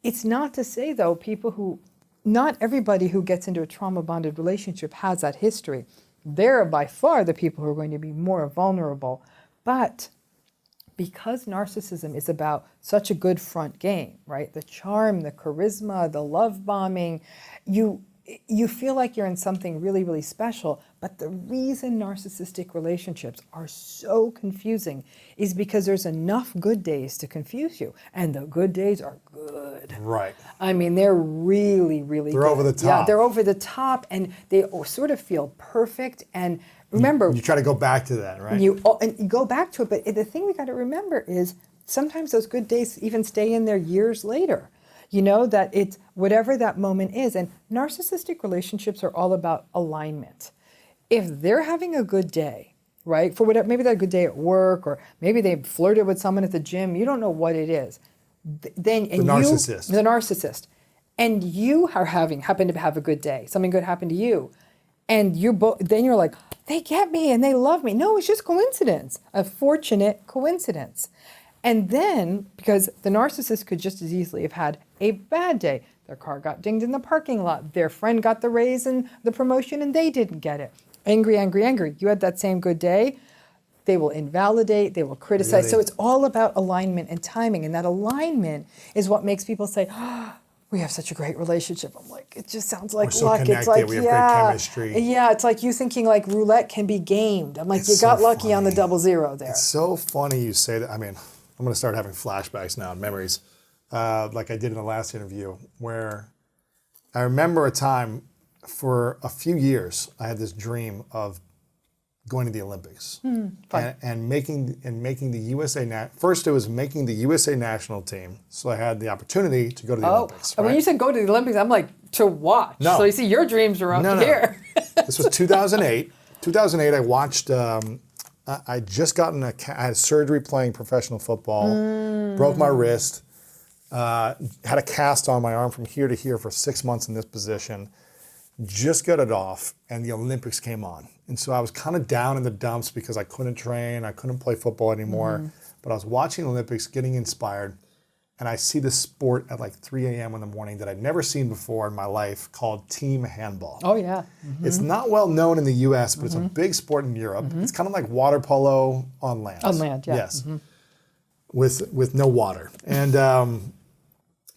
It's not to say, though, not everybody who gets into a trauma-bonded relationship has that history. They're by far the people who are going to be more vulnerable. But because narcissism is about such a good front game, right? The charm, the charisma, the love bombing, you feel like you're in something really, really special. But the reason narcissistic relationships are so confusing is because there's enough good days to confuse you. And the good days are good. Right. I mean, they're really, really They're good. over the top. Yeah, they're over the top, and they sort of feel perfect. And remember, You try to go back to that, right? and you go back to it. But the thing we got to remember is sometimes those good days even stay in there years later. You know, that it's whatever that moment is. And narcissistic relationships are all about alignment. If they're having a good day, right, for whatever, maybe they're a good day at work, or maybe they flirted with someone at the gym, you don't know what it is. Then The narcissist, and you are happen to have a good day. Something good happened to you, and then you're like, they get me and they love me. No, it's just coincidence, a fortunate coincidence. And then, because the narcissist could just as easily have had a bad day. Their car got dinged in the parking lot. Their friend got the raise and the promotion and they didn't get it. Angry, angry, angry. You had that same good day. They will invalidate. They will criticize. Really? So it's all about alignment and timing. And that alignment is what makes people say, oh, we have such a great relationship. I'm like, it just sounds like We're so luck. connected. It's like, We have yeah, great chemistry. Yeah, it's like you thinking like roulette can be gamed. I'm like, It's you got so lucky on the funny. 00 there. It's so funny you say that. I mean, I'm going to start having flashbacks now, memories, like I did in the last interview, where I remember a time for a few years, I had this dream of going to the Olympics and making the USA. First, it was making the USA national team, so I had the opportunity to go to the Olympics. And when you said go to the Olympics, I'm like, to watch. No. So you see, your dreams are up here. This was 2008. 2008, I watched. I just gotten I had surgery playing professional football, broke my wrist, had a cast on my arm from here to here for 6 months in this position, just got it off, and the Olympics came on. And so I was kind of down in the dumps because I couldn't train, I couldn't play football anymore, but I was watching the Olympics, getting inspired, and I see this sport at like 3 a.m. in the morning that I'd never seen before in my life called team handball. Oh, yeah. It's not well known in the U.S., but it's a big sport in Europe. It's kind of like water polo on land. On land, yeah. Yes, with no water. And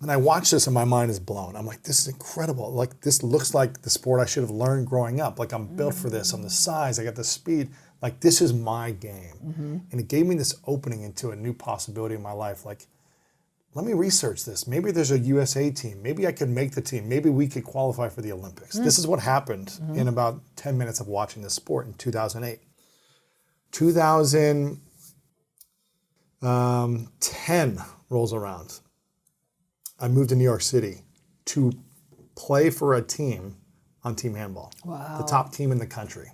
I watch this and my mind is blown. I'm like, this is incredible. Like, this looks like the sport I should have learned growing up. Like, I'm built for this. I'm the size. I got the speed. Like, this is my game. And it gave me this opening into a new possibility in my life. Like, let me research this. Maybe there's a USA team. Maybe I could make the team. Maybe we could qualify for the Olympics. This is what happened in about 10 minutes of watching this sport in 2008. 2010 rolls around. I moved to New York City to play for a team on team handball. Wow. The top team in the country.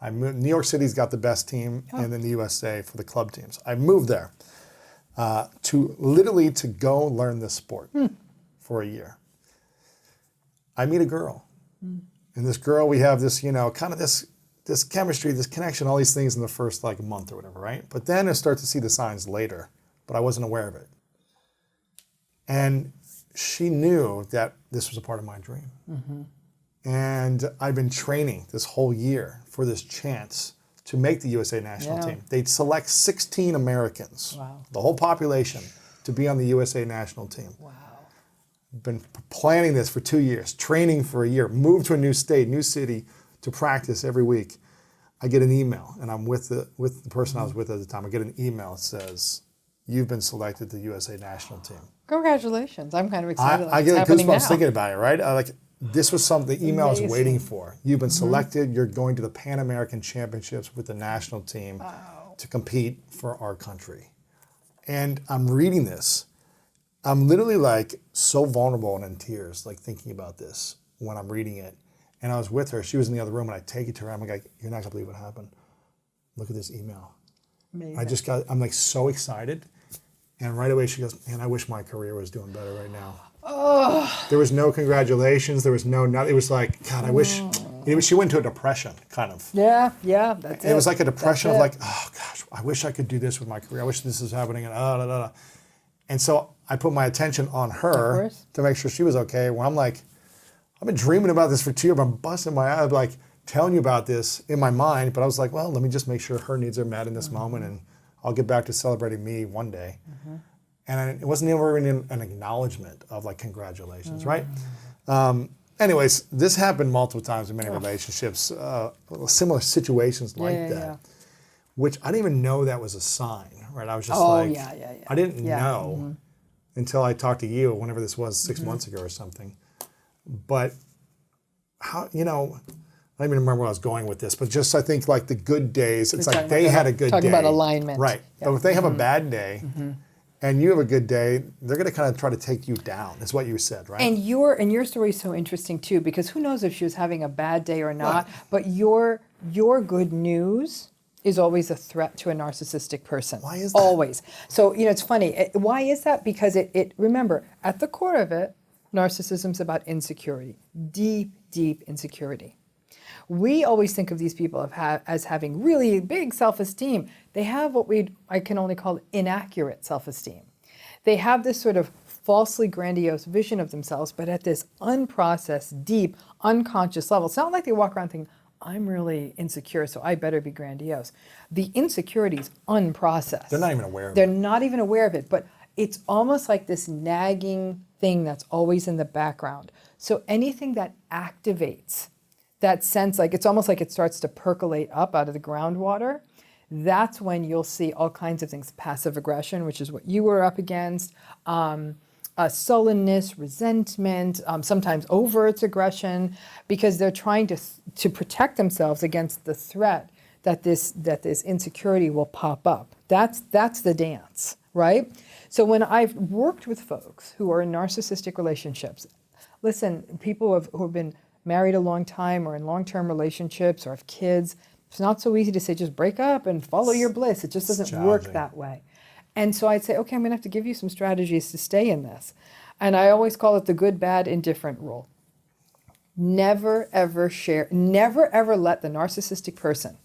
I moved, New York City's got the best team and then the USA for the club teams. I moved there. To go learn this sport for a year. I meet a girl. And this girl, we have this, kind of this chemistry, this connection, all these things in the first like month or whatever, right? But then I start to see the signs later, but I wasn't aware of it. And she knew that this was a part of my dream. And I've been training this whole year for this chance to make the USA national team. They'd select 16 Americans, the whole population, to be on the USA national team. Wow. Been planning this for 2 years, training for a year, moved to a new state, new city to practice every week. I get an email, and I'm with the person I was with at the time. I get an email that says, "You've been selected to the USA national team." Congratulations. I'm kind of excited. I get happening goosebumps now. thinking about it, right? This was something the email I was waiting for. You've been selected. You're going to the Pan American Championships with the national team to compete for our country. And I'm reading this. I'm literally like so vulnerable and in tears, like thinking about this when I'm reading it. And I was with her. She was in the other room, and I take it to her. I'm like, "You're not gonna believe what happened. Look at this email." Amazing. I'm like so excited. And right away she goes, "Man, I wish my career was doing better right now." Oh. There was no congratulations. There was no, it was like, God, I wish. She went into a depression, kind of. Yeah, that's it. It was like a depression of like, oh gosh, I wish I could do this with my career. I wish this was happening. And so I put my attention on her to make sure she was okay. When I'm like, I've been dreaming about this for 2 years. I'm busting my eye, like telling you about this in my mind. But I was like, well, let me just make sure her needs are met in this moment. And I'll get back to celebrating me one day. And it wasn't ever an acknowledgement of like, congratulations, right? Anyways, this happened multiple times in many relationships, similar situations like that, which I didn't even know that was a sign, right? I was just I didn't know until I talked to you, whenever this was, 6 months ago or something. But how, I don't even remember where I was going with this, but just I think like the good days, it's like they had a good day. Talking about alignment. Right. But if they have a bad day, and you have a good day, they're going to kind of try to take you down, is what you said, right? And your story is so interesting too, because who knows if she was having a bad day or not, but your good news is always a threat to a narcissistic person. Why is that? Always. So, it's funny. Why is that? Because it remember, at the core of it, narcissism is about insecurity, deep, deep insecurity. We always think of these people as having really big self-esteem. They have what I can only call inaccurate self-esteem. They have this sort of falsely grandiose vision of themselves, but at this unprocessed, deep, unconscious level. It's not like they walk around thinking, I'm really insecure, so I better be grandiose. The insecurity is unprocessed. They're not even aware of it. They're not even aware of it, but it's almost like this nagging thing that's always in the background. So anything that activates that sense, like it's almost like it starts to percolate up out of the groundwater, that's when you'll see all kinds of things. Passive aggression, which is what you were up against, sullenness, resentment, sometimes overt aggression, because they're trying to protect themselves against the threat that this insecurity will pop up. That's the dance, right? So when I've worked with folks who are in narcissistic relationships, listen, people who have been married a long time or in long-term relationships or have kids, it's not so easy to say just break up and follow your bliss. It just doesn't work that way. And so I'd say, okay, I'm going to have to give you some strategies to stay in this. And I always call it the good, bad, indifferent rule. Never, ever let the narcissistic person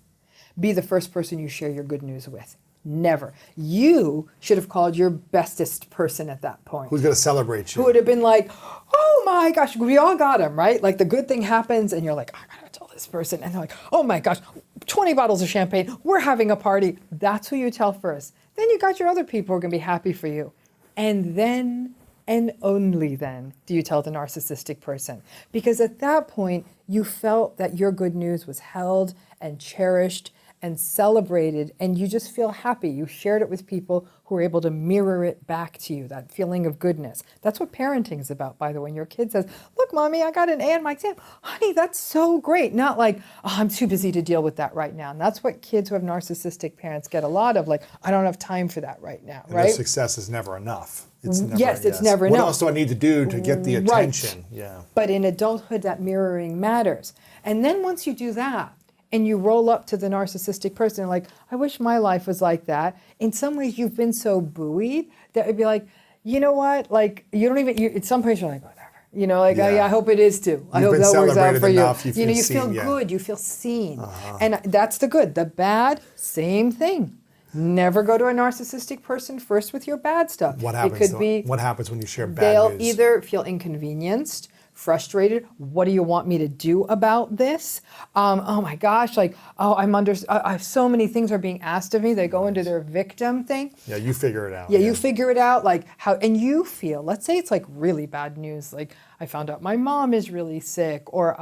be the first person you share your good news with. Never. You should have called your bestest person at that point. Who's going to celebrate you? Who would have been like, oh my gosh, we all got him, right? Like the good thing happens and you're like, I got to tell this person. And they're like, oh my gosh, 20 bottles of champagne. We're having a party. That's who you tell first. Then you got your other people who are going to be happy for you. And then, and only then, do you tell the narcissistic person. Because at that point, you felt that your good news was held and cherished and celebrated, and you just feel happy. You shared it with people who are able to mirror it back to you, that feeling of goodness. That's what parenting is about, by the way. When your kid says, look, Mommy, I got an A on my exam. Honey, that's so great. Not like, oh, I'm too busy to deal with that right now. And that's what kids who have narcissistic parents get a lot of, like, I don't have time for that right now, and right? Their success is never enough. It's never, it's never enough. What else do I need to do to get the attention? Right. Yeah. But in adulthood, that mirroring matters. And then once you do that, and you roll up to the narcissistic person like, I wish my life was like that. In some ways, you've been so buoyed that it'd be like, you know what? Like, you don't even, at some point you're like, whatever. Oh, yeah, I hope it is too. I hope that works out for you. You feel good, you feel seen. And that's the good. The bad, same thing. Never go to a narcissistic person first with your bad stuff. What happens when you share bad They'll news? either feel inconvenienced, frustrated. What do you want me to do about this? Oh my gosh, like, oh, I have so many things are being asked of me. They go into their victim thing. Yeah, you figure it out. Yeah, you figure it out, like how, and you feel, let's say it's like really bad news, like I found out my mom is really sick, or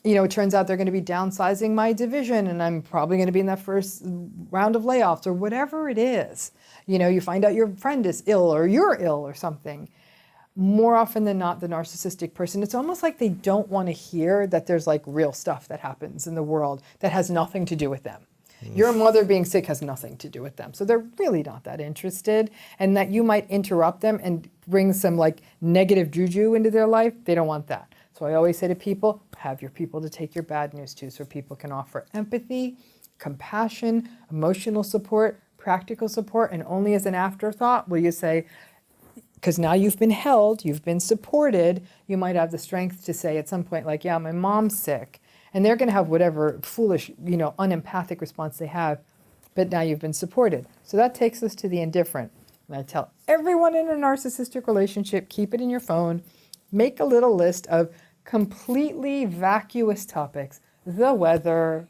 it turns out they're going to be downsizing my division and I'm probably going to be in that first round of layoffs, or whatever it is. You find out your friend is ill or you're ill or something. More often than not, the narcissistic person, it's almost like they don't want to hear that there's like real stuff that happens in the world that has nothing to do with them. Your mother being sick has nothing to do with them. So they're really not that interested, and that you might interrupt them and bring some like negative juju into their life. They don't want that. So I always say to people, have your people to take your bad news to, so people can offer empathy, compassion, emotional support, practical support, and only as an afterthought will you say, because now you've been held, you've been supported, you might have the strength to say at some point, like, yeah, my mom's sick. And they're going to have whatever foolish, unempathic response they have, but now you've been supported. So that takes us to the indifferent. And I tell everyone in a narcissistic relationship, keep it in your phone, make a little list of completely vacuous topics: the weather,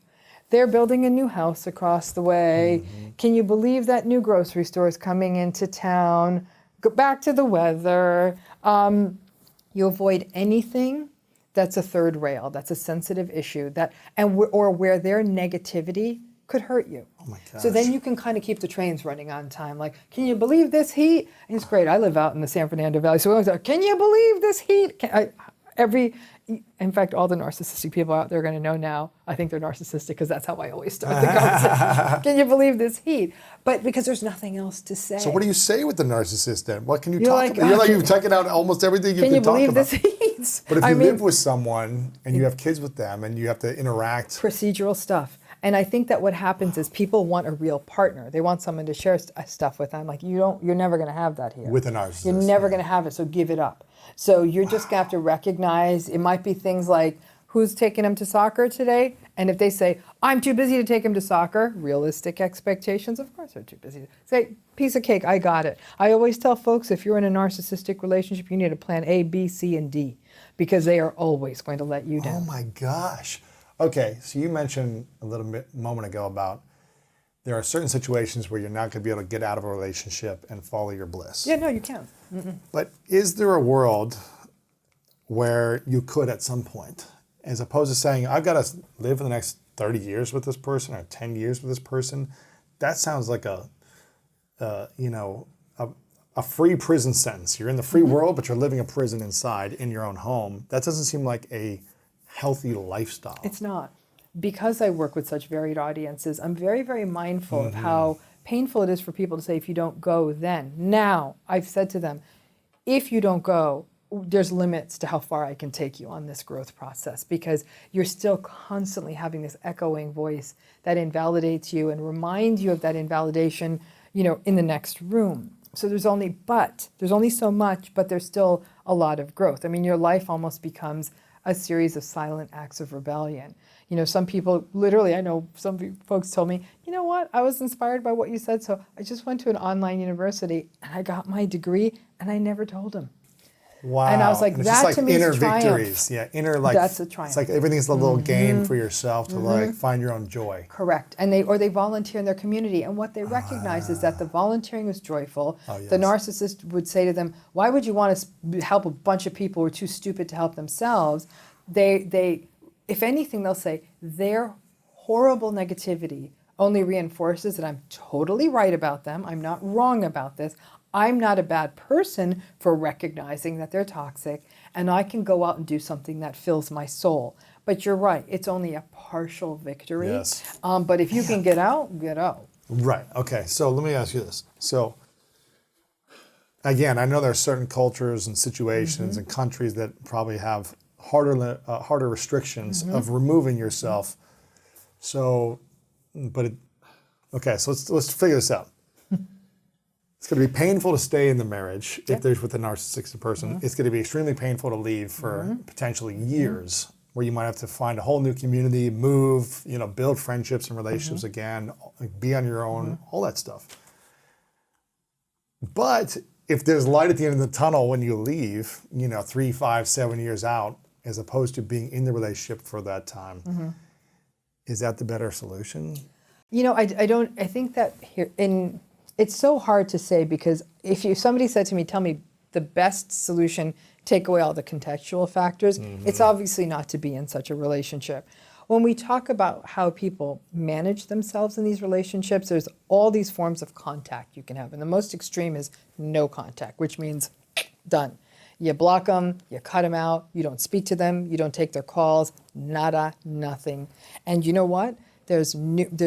they're building a new house across the way. Can you believe that new grocery store is coming into town? Go back to the weather. You avoid anything that's a third rail, that's a sensitive issue, or where their negativity could hurt you. Oh my gosh. So then you can kind of keep the trains running on time. Like, can you believe this heat? And it's great. I live out in the San Fernando Valley, so I was like, can you believe this heat? In fact, all the narcissistic people out there are going to know now, I think they're narcissistic because that's how I always start the conversation. Can you believe this heat? But because there's nothing else to say. So what do you say with the narcissist then? What can you talk about? You're like, you've taken out almost everything you can talk about. Can you believe this heat? But if you live with someone and you have kids with them and you have to interact. Procedural stuff. And I think that what happens is people want a real partner. They want someone to share stuff with them. Like, you're never going to have that here. With a narcissist. You're never going to have it, so give it up. So you're just going to have to recognize, it might be things like, who's taking him to soccer today? And if they say, I'm too busy to take him to soccer, realistic expectations, of course they're too busy. Say, piece of cake, I got it. I always tell folks, if you're in a narcissistic relationship, you need a plan A, B, C, and D, because they are always going to let you down. Oh my gosh. Okay, so you mentioned a moment ago about there are certain situations where you're not going to be able to get out of a relationship and follow your bliss. Yeah, no, you can. But is there a world where you could at some point, as opposed to saying, I've got to live for the next 30 years with this person or 10 years with this person? That sounds like a free prison sentence. You're in the free world, but you're living a prison inside in your own home. That doesn't seem like a healthy lifestyle. It's not. Because I work with such varied audiences, I'm very, very mindful of how painful it is for people to say, if you don't go, then. Now, I've said to them, if you don't go, there's limits to how far I can take you on this growth process, because you're still constantly having this echoing voice that invalidates you and reminds you of that invalidation, in the next room. So there's only so much, but there's still a lot of growth. I mean, your life almost becomes a series of silent acts of rebellion. Some people, literally, I know some folks told me, you know what, I was inspired by what you said, so I just went to an online university and I got my degree and I never told him. Wow. And I was like, it's that just to me inner is triumph. victories. Yeah, that's a triumph. It's like everything's a little game for yourself to find your own joy. Correct. And they volunteer in their community. And what they recognize is that the volunteering is joyful. Oh, yes. The narcissist would say to them, why would you want to help a bunch of people who are too stupid to help themselves? They if anything, they'll say their horrible negativity only reinforces that I'm totally right about them. I'm not wrong about this. I'm not a bad person for recognizing that they're toxic, and I can go out and do something that fills my soul. But you're right, it's only a partial victory. Yes. But if you can get out, get out. Right. Okay. So let me ask you this. So again, I know there are certain cultures and situations and countries that probably have harder restrictions of removing yourself. So, okay. So let's figure this out. It's going to be painful to stay in the marriage if there's with a narcissistic person. It's going to be extremely painful to leave for potentially years, where you might have to find a whole new community, move, build friendships and relationships again, be on your own, all that stuff. But if there's light at the end of the tunnel when you leave, 3, 5, 7 years out, as opposed to being in the relationship for that time, is that the better solution? I think that it's so hard to say, because if somebody said to me, tell me the best solution, take away all the contextual factors, it's obviously not to be in such a relationship. When we talk about how people manage themselves in these relationships, there's all these forms of contact you can have. And the most extreme is no contact, which means done. You block them, you cut them out, you don't speak to them, you don't take their calls, nada, nothing. And you know what? There's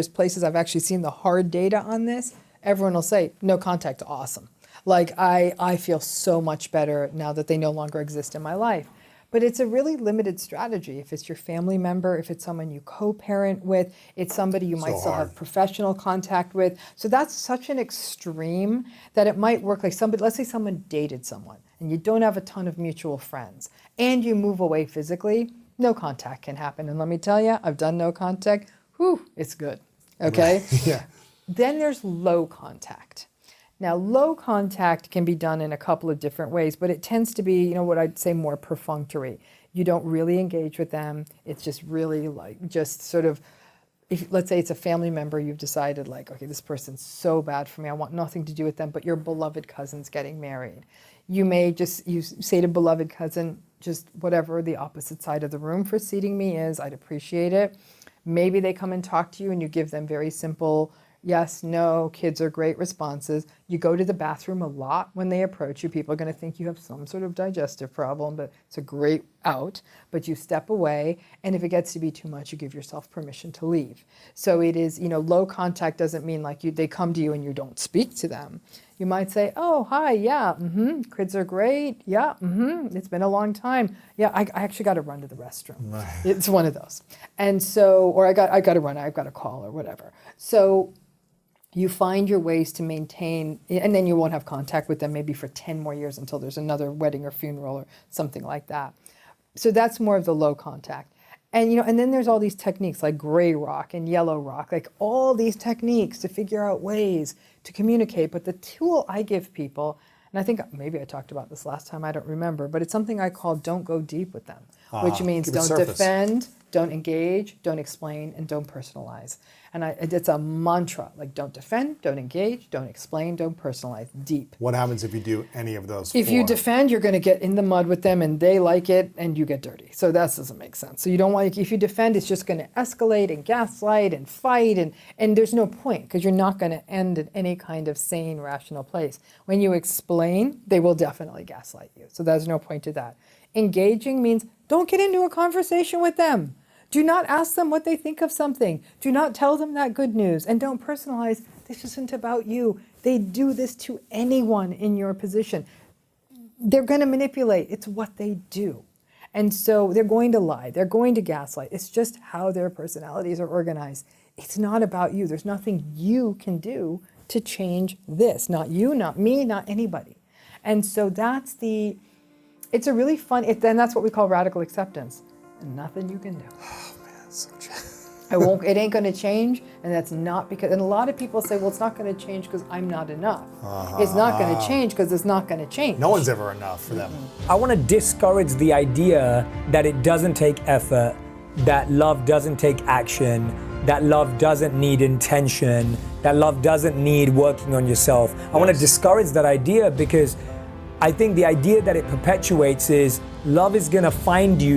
places I've actually seen the hard data on this. Everyone will say, no contact, awesome. Like, I feel so much better now that they no longer exist in my life. But it's a really limited strategy. If it's your family member, if it's someone you co-parent with, it's somebody you might still have professional contact with. So that's such an extreme that it might work like somebody, let's say someone dated someone and you don't have a ton of mutual friends and you move away physically, no contact can happen. And let me tell you, I've done no contact. Whew, it's good. Okay? Yeah. Then there's low contact. Now, low contact can be done in a couple of different ways, but it tends to be, what I'd say more perfunctory. You don't really engage with them. It's just really just sort of if, let's say it's a family member, you've decided like, okay, this person's so bad for me, I want nothing to do with them, but your beloved cousin's getting married. You may you say to beloved cousin, just whatever the opposite side of the room for seating me is, I'd appreciate it. Maybe they come and talk to you and you give them very simple yes, no, kids are great responses. You go to the bathroom a lot when they approach you. People are going to think you have some sort of digestive problem, but it's a great out. But you step away, and if it gets to be too much, you give yourself permission to leave. So it is, low contact doesn't mean like they come to you and you don't speak to them. You might say, oh, hi, yeah, kids are great, yeah, it's been a long time. Yeah, I actually got to run to the restroom. Right. It's one of those. And so, or I got to run, I've got a call or whatever. So you find your ways to maintain, and then you won't have contact with them maybe for 10 more years until there's another wedding or funeral or something like that. So that's more of the low contact. And and then there's all these techniques like gray rock and yellow rock, like all these techniques to figure out ways to communicate. But the tool I give people, and I think maybe I talked about this last time, I don't remember, but it's something I call don't go deep with them, which means don't defend, don't engage, don't explain, and don't personalize. And it's a mantra, like don't defend, don't engage, don't explain, don't personalize, deep. What happens if you do any of those If you defend, you're going to get in the mud with them and they like it and you get dirty. So that doesn't make sense. So you don't want, if you defend, it's just going to escalate and gaslight and fight and there's no point because you're not going to end in any kind of sane, rational place. When you explain, they will definitely gaslight you. So there's no point to that. Engaging means don't get into a conversation with them. Do not ask them what they think of something. Do not tell them that good news. And don't personalize. This isn't about you. They do this to anyone in your position. They're going to manipulate. It's what they do. And so they're going to lie. They're going to gaslight. It's just how their personalities are organized. It's not about you. There's nothing you can do to change this. Not you, not me, not anybody. And so it's a really fun, then that's what we call radical acceptance. And nothing you can do. Oh man, it's so true. It ain't going to change, and that's not because, and a lot of people say, well, it's not going to change because I'm not enough. It's not going to change because it's not going to change. No one's ever enough for them. I want to discourage the idea that it doesn't take effort, that love doesn't take action, that love doesn't need intention, that love doesn't need working on yourself. I want to discourage that idea because I think the idea that it perpetuates is love is going to find you